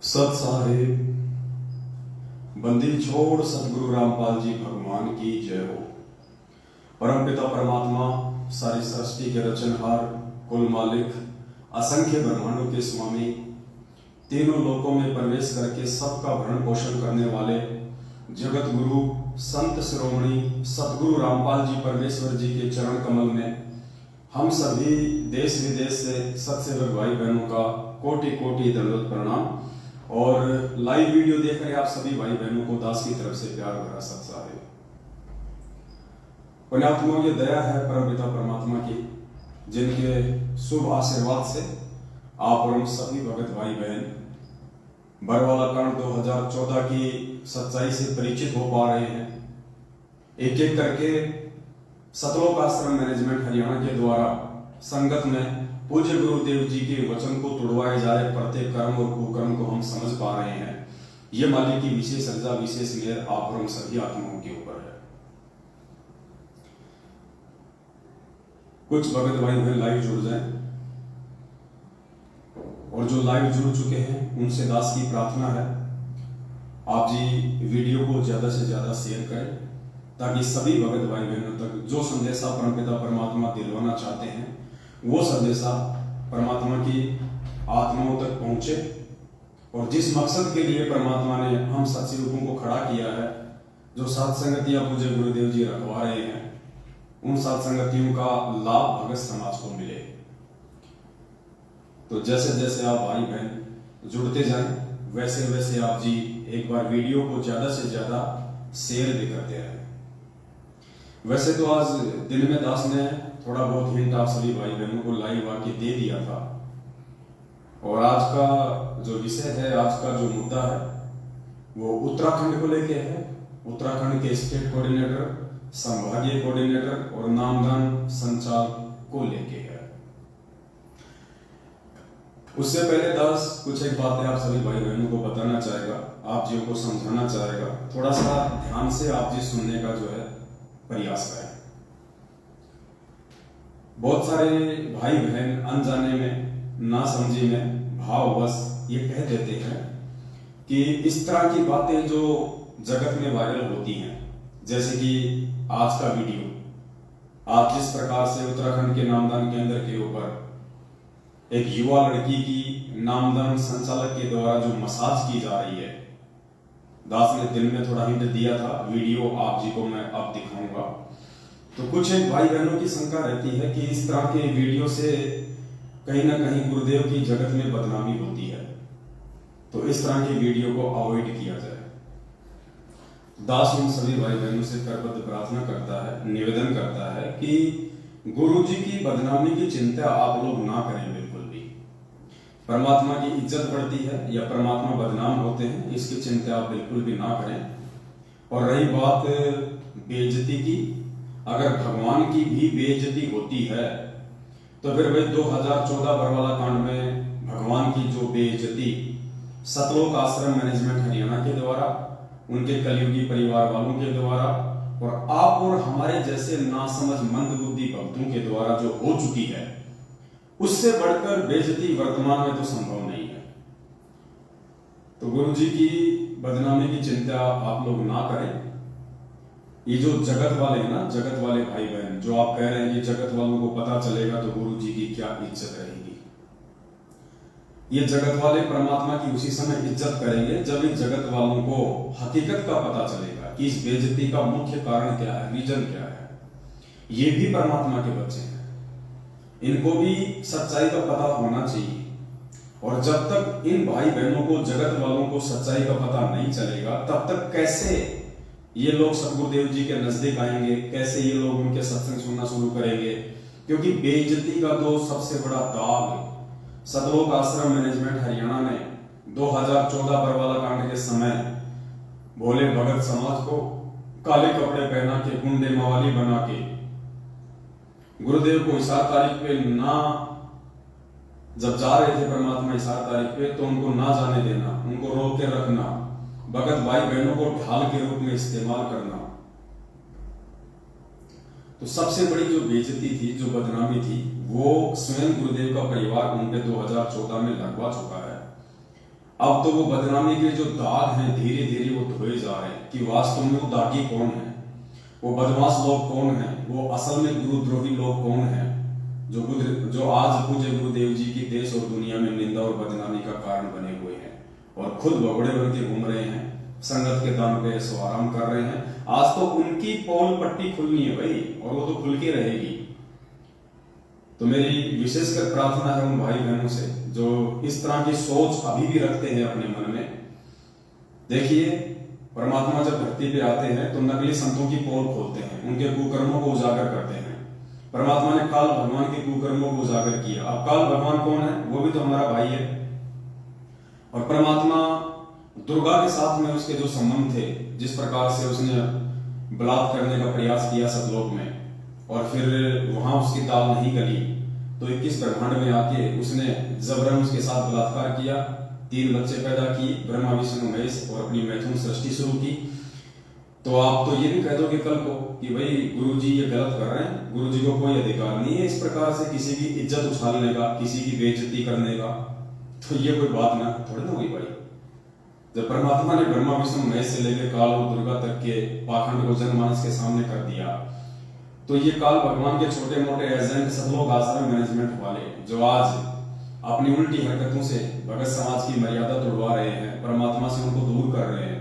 सत साहिब बंदी छोड़ सतगुरु रामपाल जी भगवान की जय हो। परम पिता परमात्मा सारी सृष्टि के रचनहार, कुल मालिक, असंख्य ब्रह्मांडों के स्वामी, तीनों लोकों में प्रवेश करके सबका भरण पोषण करने वाले जगत गुरु संत शिरोमणि सतगुरु रामपाल जी परमेश्वर जी के चरण कमल में हम सभी देश विदेश से सत्सेवक भाई बहनों का कोटि कोटि दंडवत प्रणाम। और लाइव वीडियो देख रहे आप सभी भाई बहनों को दास की तरफ से प्यार भरा सत साहिब। पुण्यात्माओं, ये दया है परम पिता परमात्मा की, जिनके शुभ आशीर्वाद से आप और हम सभी भगत भाई बहन बरवाला कांड 2014 की सच्चाई से परिचित हो पा रहे हैं। एक एक करके सतलोक आश्रम मैनेजमेंट हरियाणा के द्वारा संगत में पूज्य गुरुदेव जी के वचन को तुड़वाए जा रहे प्रत्येक कर्म और कुकर्म को हम समझ पा रहे हैं। ये मालिक की विशेष रजा, विशेष मेहर आप और हम सभी आत्माओं के ऊपर है। कुछ भगत भाई बहन लाइव जुड़ जाएं, और जो लाइव जुड़ चुके हैं उनसे दास की प्रार्थना है आप जी वीडियो को ज्यादा से ज्यादा शेयर करें, ताकि सभी भगत भाई बहनों तक जो संदेशा परमपिता परमात्मा दिलवाना चाहते हैं वो संदेशा परमात्मा की आत्माओं तक पहुंचे। और जिस मकसद के लिए परमात्मा ने हम सत्संगों को खड़ा किया है, जो सत्संगतियां पूज्य गुरुदेव जी रखवा रहे हैं, उन सत्संगतियों का लाभ भगत समाज को मिले। तो जैसे जैसे आप भाई बहन जुड़ते जाएं, वैसे वैसे आप जी एक बार वीडियो को ज्यादा से ज्यादा शेयर भी करते रहें। वैसे तो आज दिन में दास ने थोड़ा बहुत हिंट आप सभी भाई बहनों को लाइव आके दे दिया था, और आज का जो विषय है, आज का जो मुद्दा है वो उत्तराखंड को लेके है। उत्तराखंड के स्टेट कोऑर्डिनेटर, संभागीय कोऑर्डिनेटर और नामदान संचालक को लेके है। उससे पहले दास कुछ एक बातें आप सभी भाई बहनों को बताना चाहेगा, आप जी को समझाना चाहेगा। थोड़ा सा ध्यान से आप जी सुनने का जो है प्रयास करें। बहुत सारे भाई बहन अनजाने में, ना समझी में, भाववश ये कह देते हैं कि इस तरह की बातें जो जगत में वायरल होती हैं, जैसे कि आज का वीडियो, आज जिस प्रकार से उत्तराखंड के नामदान केंद्र के ऊपर एक युवा लड़की की नामदान संचालक के द्वारा जो मसाज की जा रही है, दास ने दिन में थोड़ा हिंट दिया था, वीडियो आप जी को मैं अब दिखाऊंगा। तो कुछ एक भाई बहनों की शंका रहती है कि इस तरह के वीडियो से कहीं ना कहीं गुरुदेव की जगत में बदनामी होती है, तो इस तरह की वीडियो को अवॉइड किया जाए। दास उन सभी भाई बहनों से करबद्ध प्रार्थना करता है, निवेदन करता है कि गुरु जी की बदनामी की चिंता आप लोग ना करें। बिल्कुल भी परमात्मा की इज्जत बढ़ती है या परमात्मा बदनाम होते हैं, इसकी चिंता आप बिल्कुल भी ना करें। और रही बात बेइज्जती की, अगर भगवान की भी बेइज्जती होती है तो फिर भाई 2014 बरवाला कांड में भगवान की जो बेइज्जती सतलोक आश्रम मैनेजमेंट हरियाणा के द्वारा, उनके कलयुगी परिवार वालों के द्वारा और आप और हमारे जैसे नासमझ मंदबुद्धि भक्तों के द्वारा जो हो चुकी है, उससे बढ़कर बेइज्जती वर्तमान में तो संभव नहीं है। तो गुरु जी की बदनामी की चिंता आप लोग ना करें। ये जो जगत वाले हैं ना, जगत वाले भाई बहन, जो आप कह रहे हैं कि जगत वालों को पता चलेगा तो गुरु जी की क्या इज्जत रहेगी, ये जगत वाले परमात्मा की उसी समय इज्जत करेंगे जब इन जगत वालों को हकीकत का पता चलेगा कि इस बेइज्जती का मुख्य कारण क्या है, रीजन क्या है। ये भी परमात्मा के बच्चे हैं, इनको भी सच्चाई का पता होना चाहिए। और जब तक इन भाई बहनों को, जगत वालों को सच्चाई का पता नहीं चलेगा, तब तक कैसे ये लोग सतगुरुदेव जी के नजदीक आएंगे, कैसे ये लोग उनके सत्संग सुनना शुरू करेंगे। क्योंकि बेइज्जती का तो सबसे बड़ा दाग सतलोक आश्रम मैनेजमेंट हरियाणा ने 2014 बरवाला कांड के समय भोले भगत समाज को काले कपड़े पहना के, गुंडे मवाली बना के, गुरुदेव को इशार तारीख पे ना, जब जा रहे थे परमात्मा इशार तारीख पे, तो उनको ना जाने देना, उनको रोक के रखना, भगत भाई बहनों को ढाल के रूप में इस्तेमाल करना। तो सबसे बड़ी जो बेइज्जती थी, जो बदनामी थी, वो स्वयं गुरुदेव का परिवार उन पे 2014 में लगवा चुका है। अब तो वो बदनामी के जो दाग हैं धीरे धीरे वो धोए जा रहे हैं कि वास्तव में वो दागी कौन है, वो बदमाश लोग कौन हैं, वो असल में गुरुद्रोही लोग कौन हैं, जो आज पूज्य गुरुदेव जी की देश और दुनिया में निंदा और बदनामी का कारण बने हुए हैं और खुद भगोड़े बन के घूम रहे हैं, संगत के दाम पे ऐसो आराम कर रहे हैं। आज तो उनकी पोल पट्टी खुलनी है भाई, और वो तो खुल के रहेगी। तो मेरी विशेषकर प्रार्थना है उन भाई बहनों से जो इस तरह की सोच अभी भी रखते हैं अपने मन में। देखिए, परमात्मा जब धरती पे आते हैं तो नकली संतों की पोल खोलते हैं, उनके कुकर्मों को उजागर करते हैं। परमात्मा ने काल भगवान के कुकर्मों को उजागर किया। अब काल भगवान कौन है? वो भी तो हमारा भाई है। और परमात्मा दुर्गा के साथ में उसके जो संबंध थे, जिस प्रकार से उसने बलात् करने का प्रयास किया सतलोक में, और फिर वहां उसकी दाल नहीं गली तो 21 ब्रह्मांड में आके उसने जबरन उसके साथ बलात्कार किया, 3 बच्चे पैदा किए, ब्रह्मा विष्णु महेश, और अपनी मैथुन सृष्टि शुरू की। तो आप तो ये भी कह दोगे कल को कि भाई गुरुजी ये गलत कर रहे हैं, गुरुजी को कोई अधिकार नहीं है इस प्रकार से किसी की इज्जत उछालने का, किसी की बेइज्जती करने का। तो ये कोई बात ना थोड़ी ना हुई भाई। जब परमात्मा ने ब्रह्मा विष्णु महेश से लेकर काल और दुर्गा तक के पाखंड को जनमानस के सामने कर दिया, तो ये काल भगवान के छोटे मोटे एजेंट सतलोक आश्रम मैनेजमेंट वाले जो आज अपनी उल्टी हरकतों से भगत समाज की मर्यादा तोड़वा रहे हैं, परमात्मा से उनको दूर कर रहे हैं,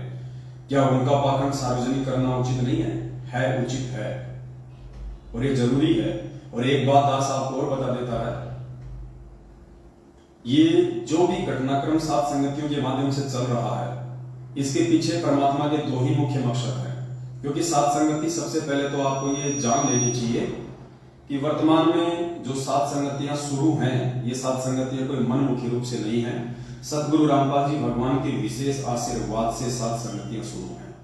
क्या उनका पाखंड सार्वजनिक करना उचित नहीं है? है, उचित है और ये जरूरी है। और एक बात दास आपको और बता देता है, ये जो भी घटनाक्रम सात संगतियों के माध्यम से चल रहा है, इसके पीछे परमात्मा के 2 ही मुख्य मकसद हैं। क्योंकि सात संगति, सबसे पहले तो आपको ये जान लेनी चाहिए कि वर्तमान में जो 7 संगतियां शुरू हैं, ये 7 संगतियां कोई मनमुखी रूप से नहीं है। सदगुरु रामपाल जी भगवान के विशेष आशीर्वाद से 7 संगतियां शुरू हैं।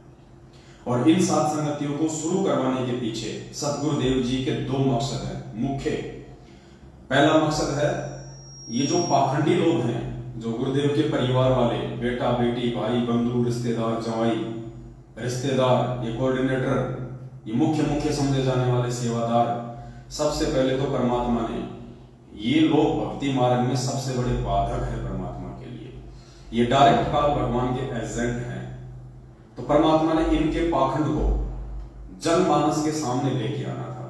और इन 7 संगतियों को शुरू करवाने के पीछे सदगुरुदेव जी के 2 मकसद हैं मुख्य। पहला मकसद है, ये जो पाखंडी लोग हैं, जो गुरुदेव के परिवार वाले, बेटा बेटी, भाई बंधु, रिश्तेदार, जवाई, रिश्तेदार, ये कोऑर्डिनेटर, ये मुख्य समझे जाने वाले सेवादार, सबसे पहले तो परमात्मा ने, ये लोग भक्ति मार्ग में सबसे बड़े बाधक है परमात्मा के लिए। ये डायरेक्ट काल भगवान के एजेंट हैं। तो परमात्मा ने इनके पाखंड को जनमानस के सामने लेके आना था,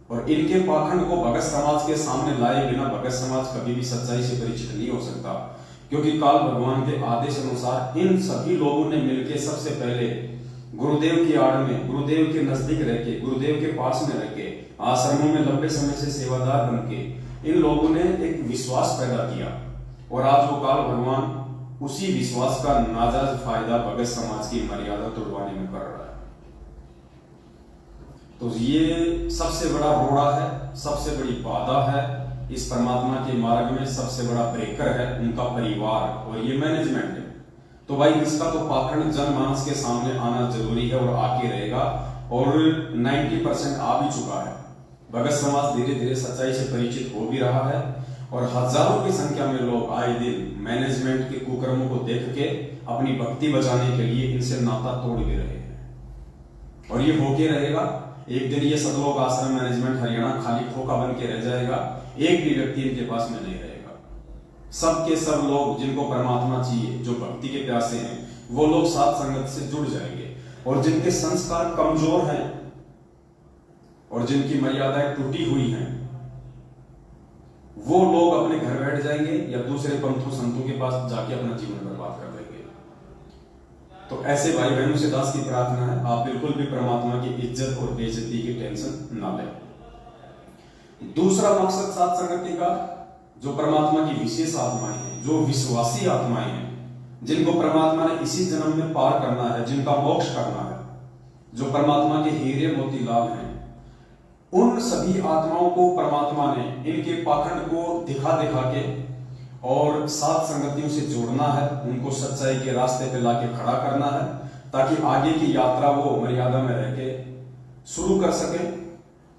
और इनके पाखंड को भगत समाज के सामने लाए बिना भगत समाज कभी भी सच्चाई से परिचित नहीं हो सकता। क्योंकि काल भगवान के आदेश अनुसार इन सभी लोगों ने मिलकर सबसे पहले गुरुदेव की आड़ में, गुरुदेव के नजदीक रहके, गुरुदेव के पास में रहके, आश्रमों में लंबे समय से सेवादार बन के इन लोगों ने एक विश्वास पैदा किया, और आज वो काल भगवान उसी विश्वास का नाजायज फायदा भगत समाज की मर्यादा तोड़वाने में कर रहा है। तो ये सबसे बड़ा रोड़ा है, सबसे बड़ी बाधा है इस परमात्मा के मार्ग में, सबसे बड़ा ब्रेकर है उनका परिवार और ये मैनेजमेंट है। तो भाई इसका तो पाखंड जनमानस के सामने आना जरूरी है और आके रहेगा, और 90% आ भी चुका है। भगत समाज धीरे धीरे सच्चाई से परिचित हो भी रहा है, और हजारों की संख्या में लोग आए दिन मैनेजमेंट के कुकर्मों को देख के अपनी भक्ति बचाने के लिए इनसे नाता तोड़ भी रहे हैं, और ये होके रहेगा। एक दिन ये सतलोक आश्रम मैनेजमेंट हरियाणा खाली खोखा बन के रह जाएगा, एक भी व्यक्ति इनके पास में नहीं रहेगा। सब के सब लोग जिनको परमात्मा चाहिए, जो भक्ति के प्यासे हैं, वो लोग साथ संगत से जुड़ जाएंगे, और जिनके संस्कार कमजोर हैं और जिनकी मर्यादाएं टूटी हुई हैं, वो लोग अपने घर बैठ जाएंगे या दूसरे पंथों संतों के पास जाके अपना जीवन बर्बाद कर देंगे। तो ऐसे भाई बहनों से दास की प्रार्थना है, आप बिल्कुल भी परमात्मा की इज्जत और बेइज्जती की टेंशन ना लें। दूसरा मकसद सात संगति का, जो परमात्मा की विशेष आत्माएं हैं, जो विश्वासी आत्माएं हैं, जिनको परमात्मा ने इसी जन्म में पार करना है, जिनका मोक्ष करना है, जो परमात्मा के हीरे मोती लाभ हैं, उन सभी आत्माओं को परमात्मा ने इनके पाखंड को दिखा दिखा के और सात संगतियों से जोड़ना है, उनको सच्चाई के रास्ते पे लाके खड़ा करना है, ताकि आगे की यात्रा वो मर्यादा में रह के शुरू कर सके।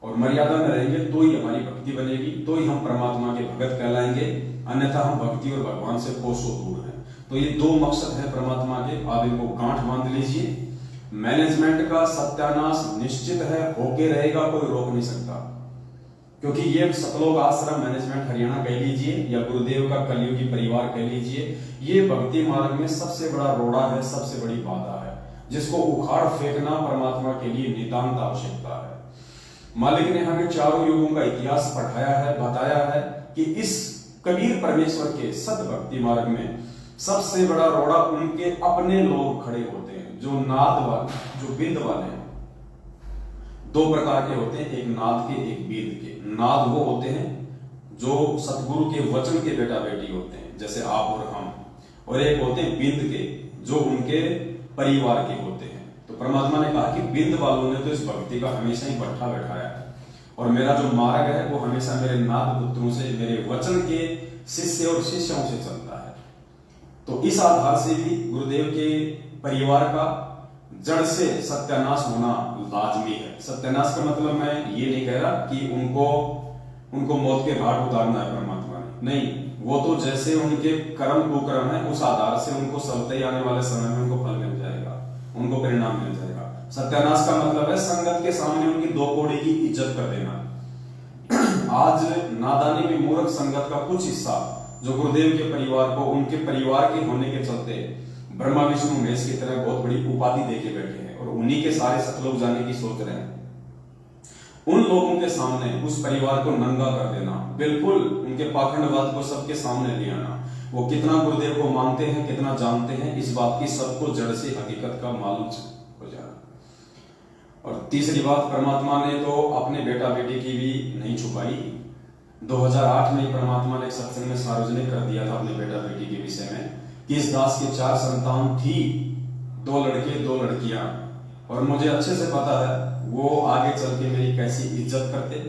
और मर्यादा में रहेंगे तो ही हमारी भक्ति बनेगी, तो ही हम परमात्मा के भगत कहलाएंगे, अन्यथा हम भक्ति और भगवान से कोसों दूर हैं। तो ये 2 मकसद है परमात्मा के, आप इनको गांठ बांध लीजिए। मैनेजमेंट का सत्यानाश निश्चित है, होके रहेगा, कोई रोक नहीं सकता, क्योंकि ये सतलोक आश्रम मैनेजमेंट हरियाणा कह लीजिए या गुरुदेव का कलयुगी परिवार कह लीजिए, ये भक्ति मार्ग में सबसे बड़ा रोड़ा है, सबसे बड़ी बाधा है, जिसको उखाड़ फेंकना परमात्मा के लिए नितांत आवश्यकता है। मालिक ने हमें चारों युगों का इतिहास पढ़ाया है, बताया है कि इस कबीर परमेश्वर के सत भक्ति मार्ग में सबसे बड़ा रोड़ा उनके अपने लोग खड़े होते हैं, जो नाद वाले, जो बिंद वाले हैं। दो प्रकार के होते हैं, एक नाद के, एक बिंद के। नाद वो होते हैं जो सतगुरु के वचन के बेटा बेटी होते हैं, जैसे आप और हम, और एक होते हैं बिंद के, जो उनके परिवार के होते हैं। तो परमात्मा ने कहा कि बिंद वालों ने तो इस भक्ति का हमेशा ही बट्ठा बैठाया है, और मेरा जो मार्ग है वो हमेशा मेरे नाद पुत्रों से, मेरे वचन के शिष्य और शिष्यों से चलता है। तो इस आधार से भी गुरुदेव के परिवार का जड़ से सत्यानाश होना लाजमी है। सत्यानाश का मतलब मैं ये नहीं कह रहा कि उनको मौत के घाट उतारना है परमात्मा ने, नहीं, वो तो जैसे उनके कर्म कुकर्म है उस आधार से उनको सबते आने वाले समय में उनको फल मिल जाएगा, उनको परिणाम मिल जाएगा। सत्यानाश का मतलब है संगत के सामने उनकी दो कौड़ी की इज्जत कर देना। आज नादानी में मूर्ख संगत का कुछ हिस्सा जो गुरुदेव के परिवार को, उनके परिवार के होने के चलते ब्रह्मा विष्णु महेश की तरह बहुत बड़ी उपाधि देके बैठे हैं और उन्हीं के सारे सतलोक जाने की सोच रहे हैं। उन लोगों के सामने उस परिवार को नंगा कर देना, बिल्कुल उनके पाखंडवाद को सबके सामने ले आना, वो कितना गुरुदेव को मानते हैं, कितना जानते हैं, इस बात की सबको जड़ से हकीकत का मालूम हो जाना। और तीसरी बात, परमात्मा ने तो अपने बेटा बेटी की भी नहीं छुपाई। 2008 में परमात्मा ने एक सत्संग में सार्वजनिक कर दिया था अपने बेटा बेटी के विषय में कि इस दास की 4 संतान थी, 2 लड़के 2 लड़कियां, और मुझे अच्छे से पता है वो आगे चल के मेरी कैसी इज्जत करते,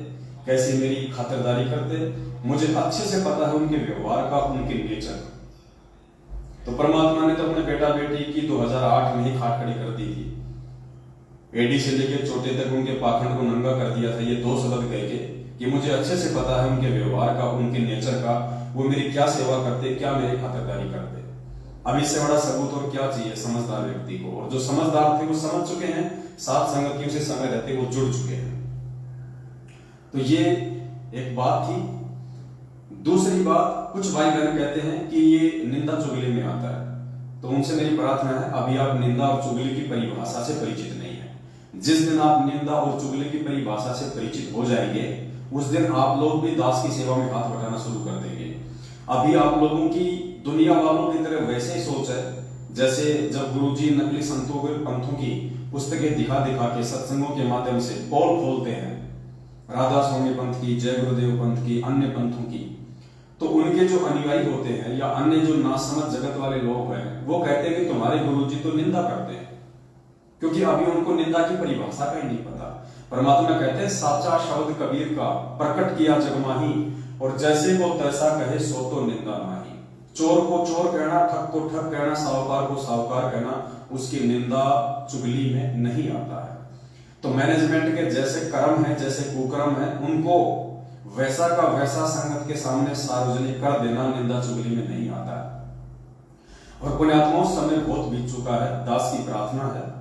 कैसी मेरी खातिरदारी करते, मुझे अच्छे से पता है उनके व्यवहार का, उनके नेचर। तो परमात्मा ने तो अपने बेटा बेटी की 2008 में ही खाट खड़ी कर दी थी। एडी से लेकर छोटे तक उनके पाखंड को नंगा कर दिया था, ये 2 शब्द कह के कि मुझे अच्छे से पता है उनके व्यवहार का, उनके नेचर का, वो मेरी क्या सेवा करते, क्या मेरी खातिरदारी करते। अब इससे बड़ा सबूत और क्या चाहिए समझदार व्यक्ति को। और जो समझदार थे वो समझ चुके हैं, साथ संगतियों से समय रहते वो जुड़ चुके हैं। तो ये एक बात थी। दूसरी बात, कुछ भाई बहन कहते हैं कि ये निंदा चुगली में आता है, तो उनसे मेरी प्रार्थना है अभी आप निंदा और चुगली की परिभाषा से परिचित नहीं है। जिस दिन आप निंदा और चुगली की परिभाषा से परिचित हो जाएंगे उस दिन आप लोग भी दास की सेवा में हाथ बटाना शुरू कर देंगे। अभी आप लोगों की दुनिया वालों की तरह वैसे ही सोच है जैसे जब गुरुजी नकली संतों के पंथों की पुस्तकें दिखा दिखा के सत्संगों के माध्यम से पोल खोलते हैं, राधा स्वामी पंथ की, जय गुरुदेव पंथ की, अन्य पंथों की, तो उनके जो अनुयायी होते हैं या अन्य जो नासमझ जगत वाले लोग हैं वो कहते हैं कि तुम्हारे गुरुजी तो निंदा करते हैं, क्योंकि अभी उनको निंदा की परिभाषा का ही नहीं पता। परमात्मा कहते हैं साचा शब्द कबीर का प्रकट किया जगमाही, और जैसे को तैसा कहे सो तो निंदा नाही। चोर को चोर कहना, ठग को ठग कहना, साहूकार को साहूकार कहना, उसकी निंदा चुगली में नहीं आता है। तो मैनेजमेंट के जैसे कर्म है, जैसे कुकर्म है, उनको वैसा का वैसा संगत के सामने सार्वजनिक कर देना निंदा चुगली में नहीं आता है। और पुण्यात्माओं, समय बहुत बीत चुका है। दास की प्रार्थना है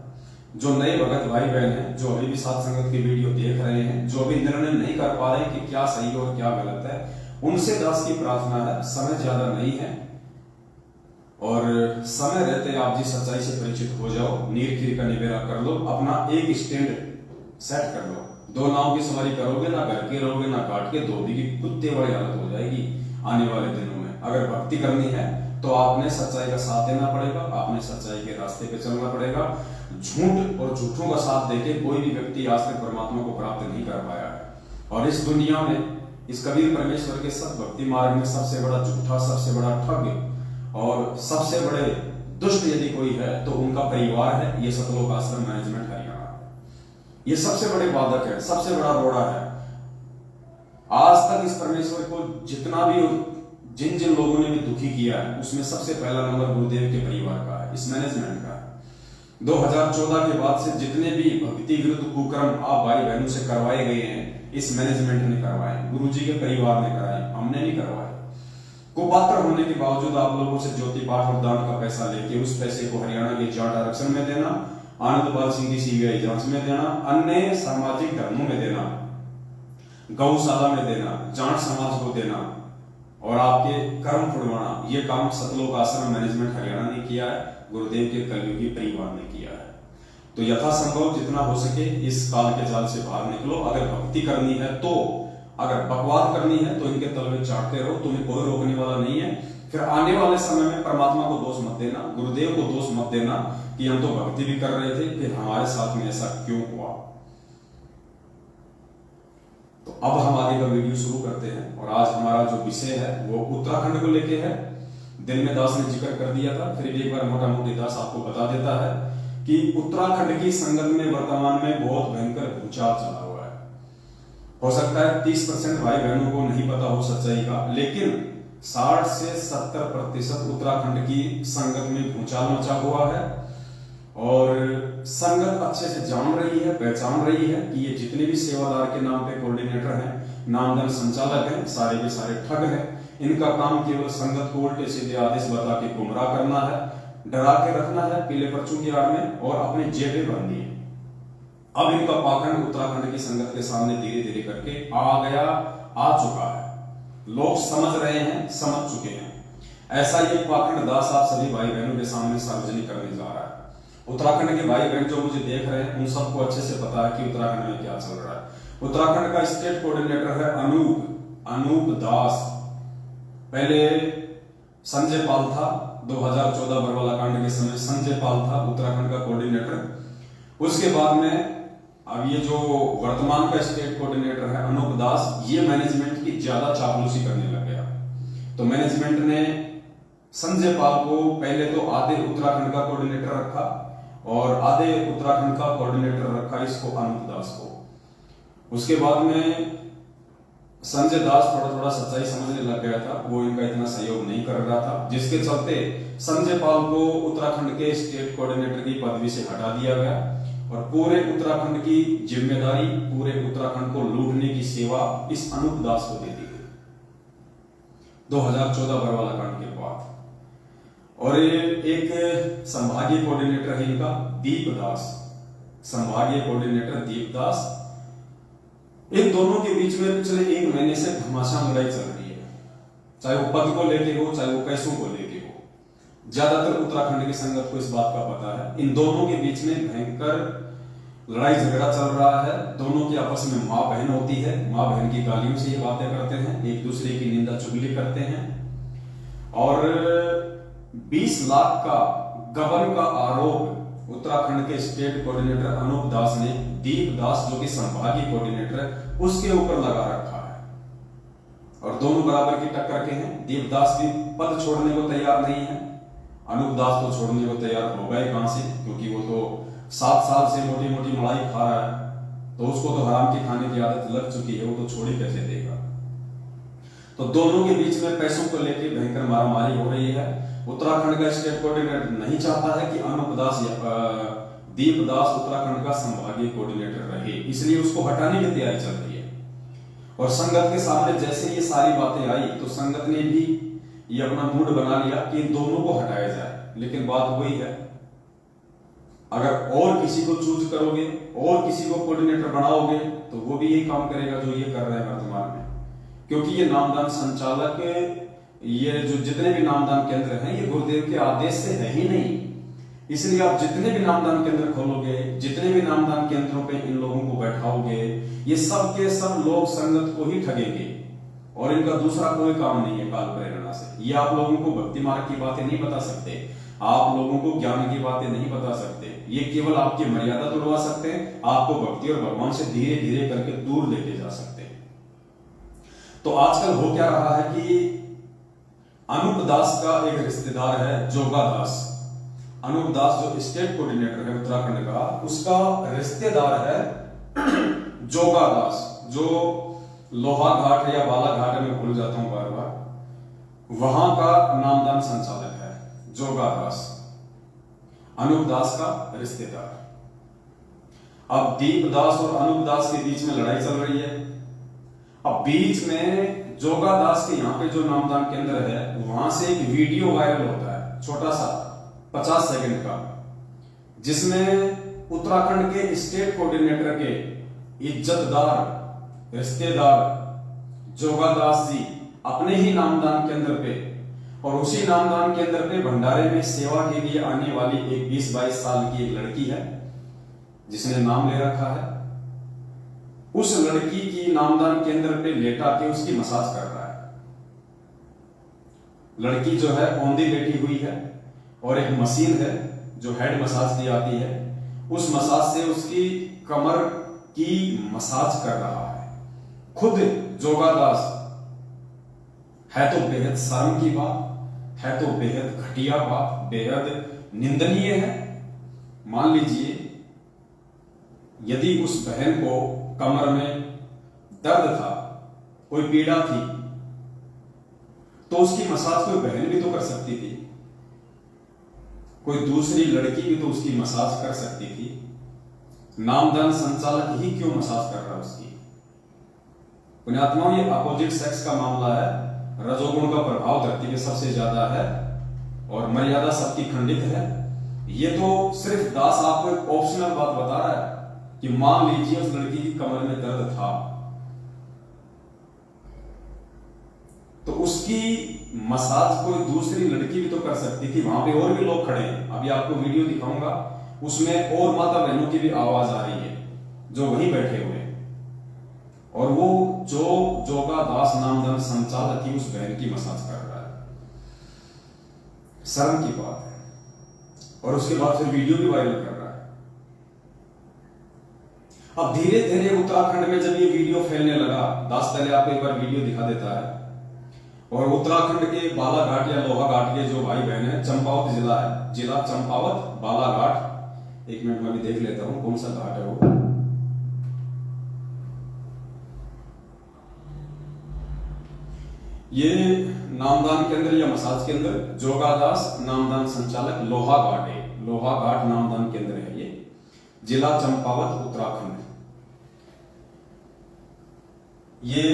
जो नए भगत भाई बहन हैं, जो अभी भी साथ संगत की वीडियो देख रहे हैं, जो अभी निर्णय नहीं कर पा रहे कि क्या सही और क्या गलत है, उनसे दास की प्रार्थना है, समय ज्यादा नहीं है और समय रहते आप जी सच्चाई से परिचित हो जाओ, नीर खीर का निबेरा कर लो, अपना एक स्टैंड सेट कर लो। 2 नाव की सवारी करोगे, ना घर के रहोगे ना काट के, धोबी की कुत्ते वाली हालत हो जाएगी आने वाले दिनों में। अगर भक्ति करनी है तो आपने सच्चाई का साथ देना पड़ेगा, आपने सच्चाई के रास्ते पे चलना पड़ेगा। झूठ और झूठों का साथ देके कोई भी व्यक्ति आज तक परमात्मा को प्राप्त नहीं कर पाया है। और इस दुनिया में, इस कबीर परमेश्वर के सत भक्ति मार्ग में सबसे बड़ा झूठा, सबसे बड़ा ठग और सबसे बड़े दुष्ट यदि कोई है तो उनका परिवार है, ये सतलोक आश्रम मैनेजमेंट हरियाणा। ये सबसे बड़े बाधक है, सबसे बड़ा रोड़ा है। आज तक इस परमेश्वर को जितना भी जिन जिन लोगों ने भी दुखी किया है उसमें सबसे पहला नंबर गुरुदेव के परिवार का है, इस मैनेजमेंट का है। 2014 के बाद से जितने भी भक्ति विरुद्ध कुकर्म आप भाई बहनों से करवाए गए हैं, इस मैनेजमेंट ने करवाए, गुरुजी के परिवार ने कराए, हमने नहीं करवाए। कुपात्र होने के बावजूद आप लोगों से ज्योति पाठ और दान का पैसा लेके उस पैसे को हरियाणा के जाट आरक्षण में देना, आनंदपाल सिंह की सीबीआई जांच में देना, अन्य सामाजिक धर्मों में देना, गौशाला में देना, जाट समाज को देना और आपके कर्म फुड़वाना, ये काम सतलोक आश्रम मैनेजमेंट हरियाणा ने किया है, गुरुदेव के कलयुगी परिवार ने किया है। तो यथासंभव जितना हो सके इस काल के जाल से बाहर निकलो। अगर भक्ति करनी है तो, अगर बकवाद करनी है तो इनके तलवे चाटते रहो, तुम्हें कोई रोकने वाला नहीं है। फिर आने वाले समय में परमात्मा को दोष मत देना, गुरुदेव को दोष मत देना कि हम तो भक्ति भी कर रहे थे, फिर हमारे साथ में ऐसा क्यों हुआ। तो अब हम आगे का वीडियो शुरू करते हैं और आज हमारा जो विषय है वो उत्तराखंड को लेके है। दिन में दास ने जिक्र कर दिया था, फिर एक बार मोटा मोटी दास आपको बता देता है कि उत्तराखंड की संगत में वर्तमान में बहुत भयंकर भूचाल चला हुआ है। हो सकता है 30% भाई बहनों को नहीं पता हो सच्चाई का, लेकिन 60 से 70% उत्तराखंड की संगत में भूचाल मचा हुआ है और संगत अच्छे से जान रही है, पहचान रही है कि ये जितने भी सेवादार के नाम पे कोऑर्डिनेटर हैं, नामधन संचालक हैं, सारे के सारे ठग हैं। इनका काम केवल संगत को उल्टे सीधे आदेश बता के गुमराह करना है, डरा के रखना है पीले पर्चों की आड़ में और अपनी जेबें भरनी है। अब इनका पाखंड उत्तराखंड की संगत के सामने धीरे धीरे करके आ चुका है। लोग समझ रहे हैं, समझ चुके हैं। ऐसा ये पाखंड दास आप सभी भाई बहनों के सामने सार्वजनिक करने जा रहा है। उत्तराखंड के भाई बहन जो मुझे देख रहे हैं उन सबको अच्छे से पता है कि उत्तराखंड में क्या चल रहा है। उत्तराखंड का स्टेट कोऑर्डिनेटर है अनूप दास। पहले संजय पाल था, 2014 बरवाला कांड के समय संजय पाल था उत्तराखंड का कोऑर्डिनेटर। उसके बाद में अब ये जो वर्तमान का स्टेट कोऑर्डिनेटर है अनूप दास, ये मैनेजमेंट की ज्यादा चापलूसी करने लग गया। तो मैनेजमेंट ने संजय पाल को पहले तो आधे उत्तराखंड का कोऑर्डिनेटर रखा और आधे उत्तराखंड का कोऑर्डिनेटर रखा इसको अनूप दास को। उसके बाद में संजय दास थोड़ा सच्चाई समझने लग गया था, वो इनका इतना सहयोग नहीं कर रहा था, जिसके चलते संजय पाल को उत्तराखंड के स्टेट कोऑर्डिनेटर की पदवी से हटा दिया गया और पूरे उत्तराखंड की जिम्मेदारी, पूरे उत्तराखंड को लूटने की सेवा इस अनूप दास को दे दी गई 2014 बरवाला कांड के बाद। और एक संभागीय कोऑर्डिनेटर है इनका दीप दास, संभागीय कोऑर्डिनेटर दीप दास। इन दोनों के बीच में पिछले 1 महीने से घमासान लड़ाई चल रही है, चाहे वो पद को लेके हो, चाहे वो पैसों को लेके हो। ज्यादातर उत्तराखंड की संगत को इस बात का पता है। इन दोनों के बीच में भयंकर लड़ाई झगड़ा चल रहा है। दोनों की आपस में माँ बहन होती है, माँ बहन की गालियों से ये बातें करते हैं, एक दूसरे की निंदा चुगली करते हैं और 20 लाख का गबन का आरोप उत्तराखंड के स्टेट कोऑर्डिनेटर अनूप दास ने दीप दास जो कि संभागीय कोऑर्डिनेटर है उसके ऊपर लगा रखा है और दोनों बराबर की टक्कर के हैं। दीप दास भी पद छोड़ने को तैयार नहीं है, अनूप दास तो छोड़ने को तैयार हो गए कहां से, क्योंकि वो तो 7 साल से मोटी मोटी मलाई खा रहा है, तो उसको तो हराम की खाने की आदत लग चुकी है, वो तो छोड़ ही कैसे देगा। तो दोनों के बीच में पैसों को लेकर भयंकर मारामारी हो रही है। उत्तराखंड का स्टेट कोऑर्डिनेटर नहीं चाहता है कि अनूप दास या दीप दास उत्तराखंड का संभागीय कोऑर्डिनेटर रहे, इसलिए उसको हटाने की तैयारी चल रही है। और संगत के सामने जैसे ये सारी बातें आई तो संगत ने भी ये अपना मूड बना लिया कि इन दोनों को हटाया जाए। लेकिन बात वही है, अगर और किसी को चूज करोगे और किसी को कोऑर्डिनेटर बनाओगे तो वो भी यही काम करेगा जो ये कर रहे हैं वर्तमान में, क्योंकि ये नामदान संचालक, ये जो जितने भी नामदान केंद्र हैं ये गुरुदेव के आदेश से है ही नहीं। इसलिए आप जितने भी नामदान केंद्र खोलोगे, जितने भी नामदान केंद्रों पे इन लोगों को बैठाओगे, ये सब के सब लोग संगत को ही ठगेंगे और इनका दूसरा कोई काम नहीं है काल प्रेरणा से। ये आप लोगों को भक्ति मार्ग की बातें नहीं बता सकते, आप लोगों को ज्ञान की बातें नहीं बता सकते, ये केवल आपकी मर्यादा तोड़वा सकते हैं, आपको भक्ति और भगवान से धीरे धीरे करके दूर लेके जा सकते हैं। तो आजकल हो क्या रहा है कि अनूप दास का एक रिश्तेदार है जोगा दास। अनूप दास जो स्टेट कोऑर्डिनेटर है उत्तराखंड का, उसका रिश्तेदार है जोगा दास, जो लोहा घाट या बाला घाट में भूल जाता हूं बार बार, वहां का नामदान संचालक है जोगा दास, अनूप दास का रिश्तेदार। अब दीप दास और अनूप दास के बीच में लड़ाई चल रही है। अब बीच में जोगा दास के यहाँ पे जो नामदान केंद्र है वहां से एक वीडियो वायरल होता है, छोटा सा 50 सेकंड का, जिसमें उत्तराखंड के स्टेट कोऑर्डिनेटर के इज्जतदार रिश्तेदार जोगादास जी अपने ही नामदान केंद्र पे और उसी नामदान केंद्र पे भंडारे में सेवा के लिए आने वाली एक 20-22 साल की एक लड़की है जिसने नाम ले रखा है। उस लड़की की नामदान केंद्र पे लेटा के उसकी मसाज कर रहा है। लड़की जो है औंधी लेटी हुई है और एक मशीन है जो हेड मसाज दी आती है, उस मसाज से उसकी कमर की मसाज कर रहा है खुद जोगादास। है तो बेहद शर्म की बात, है तो बेहद घटिया बात, बेहद निंदनीय है। मान लीजिए यदि उस बहन को कमर में दर्द था, कोई पीड़ा थी, तो उसकी मसाज कोई बहन भी तो कर सकती थी, कोई दूसरी लड़की भी तो उसकी मसाज कर सकती थी। नामदान संचालक ही क्यों मसाज कर रहा है उसकी? पुण्यात्माओं, ये अपोजिट सेक्स का मामला है। रजोगुण का प्रभाव धरती पे सबसे ज्यादा है और मर्यादा सबकी खंडित है। ये तो सिर्फ दास आपको एक ऑप्शनल बात बता रहा है कि मान लीजिए उस लड़की की कमर में दर्द था, तो उसकी मसाज कोई दूसरी लड़की भी तो कर सकती थी। वहां पे और भी लोग खड़े हैं, अभी आपको वीडियो दिखाऊंगा, उसमें और माता बहनों की भी आवाज आ रही है जो वहीं बैठे हुए हैं। और वो जो जोगादास नामदान संचालक ही उस बहन की मसाज कर रहा है। शर्म की बात है। और उसके बाद फिर वीडियो भी वायरल कर रहा है। अब धीरे धीरे उत्तराखंड में जब ये वीडियो फैलने लगा, दास पहले आपको एक बार वीडियो दिखा देता है। और उत्तराखंड के बालाघाट या लोहाघाट के जो भाई बहन है, चंपावत जिला है, जिला चंपावत बालाघाट, एक मिनट में भी देख लेता हूं कौन सा घाट है वो। ये नामदान केंद्र या मसाज केंद्र जोगादास नामदान संचालक लोहाघाट है, लोहाघाट नामदान केंद्र है ये, जिला चंपावत उत्तराखंड। ये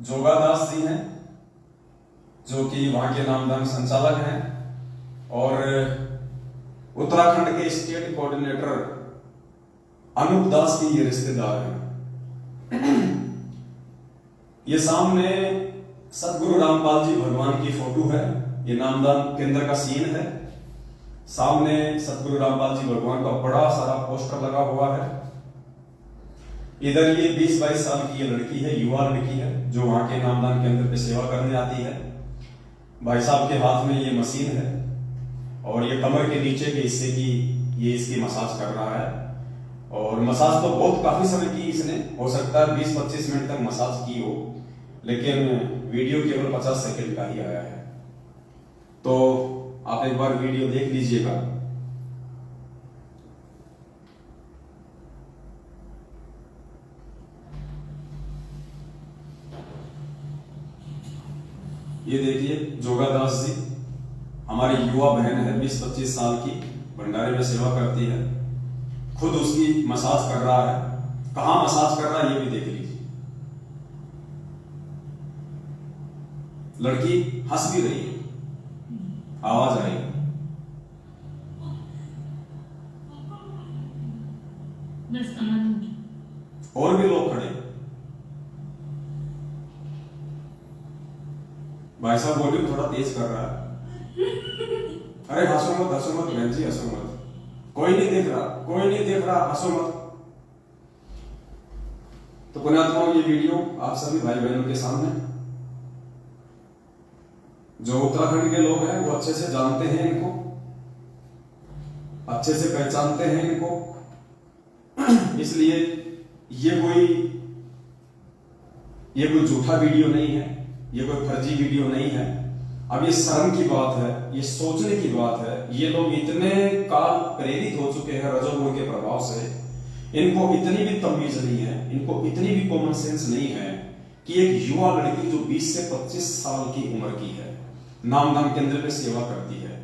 जोगादास जी हैं जो कि वहां के नामदान संचालक हैं और उत्तराखंड के स्टेट कोऑर्डिनेटर अनूप दास की ये रिश्तेदार हैं। ये सामने सतगुरु रामपाल जी भगवान की फोटो है, ये नामदान केंद्र का सीन है। सामने सतगुरु रामपाल जी भगवान का बड़ा सारा पोस्टर लगा हुआ है। इधर ये 20-22 साल की ये लड़की है, युवा लड़की है, जो वहां के नामदान केंद्र पे सेवा करने आती है। भाई साहब के हाथ में ये मशीन है और ये कमर के नीचे के हिस्से की ये इसकी मसाज कर रहा है। और मसाज तो बहुत काफी समय की इसने, हो सकता है 20-25 मिनट तक मसाज की हो, लेकिन वीडियो केवल 50 सेकंड का ही आया है। तो आप एक बार वीडियो देख लीजिएगा। ये देखिए जोगादास जी, हमारी युवा बहन है, 20-25 साल की, भंडारे में सेवा करती है, खुद उसकी मसाज कर रहा है। कहां मसाज कर रहा है ये भी देख लीजिए। लड़की हंस भी रही है, आवाज आ रही है। और भी लोग खड़े। भाई साहब वॉल्यूम थोड़ा तेज कर रहा है। अरे हंसो मत, हंसो मत बहन जी, हंसो मत, कोई नहीं देख रहा, कोई नहीं देख रहा, हंसो मत। तो पुण्यात्माओं, ये वीडियो आप सभी भाई बहनों के सामने, जो उत्तराखंड के लोग हैं वो अच्छे से जानते हैं इनको, अच्छे से पहचानते हैं इनको, इसलिए ये कोई झूठा वीडियो नहीं है, ये कोई फर्जी वीडियो नहीं है। अब ये शर्म की बात है, ये सोचने की बात है। ये लोग इतने काल प्रेरित हो चुके हैं रजोगुण के प्रभाव से, इनको इतनी भी तमीज नहीं है, इनको इतनी भी कॉमन सेंस नहीं है कि एक युवा लड़की जो 20 से 25 साल की उम्र की है, नामदान केंद्र पे सेवा करती है,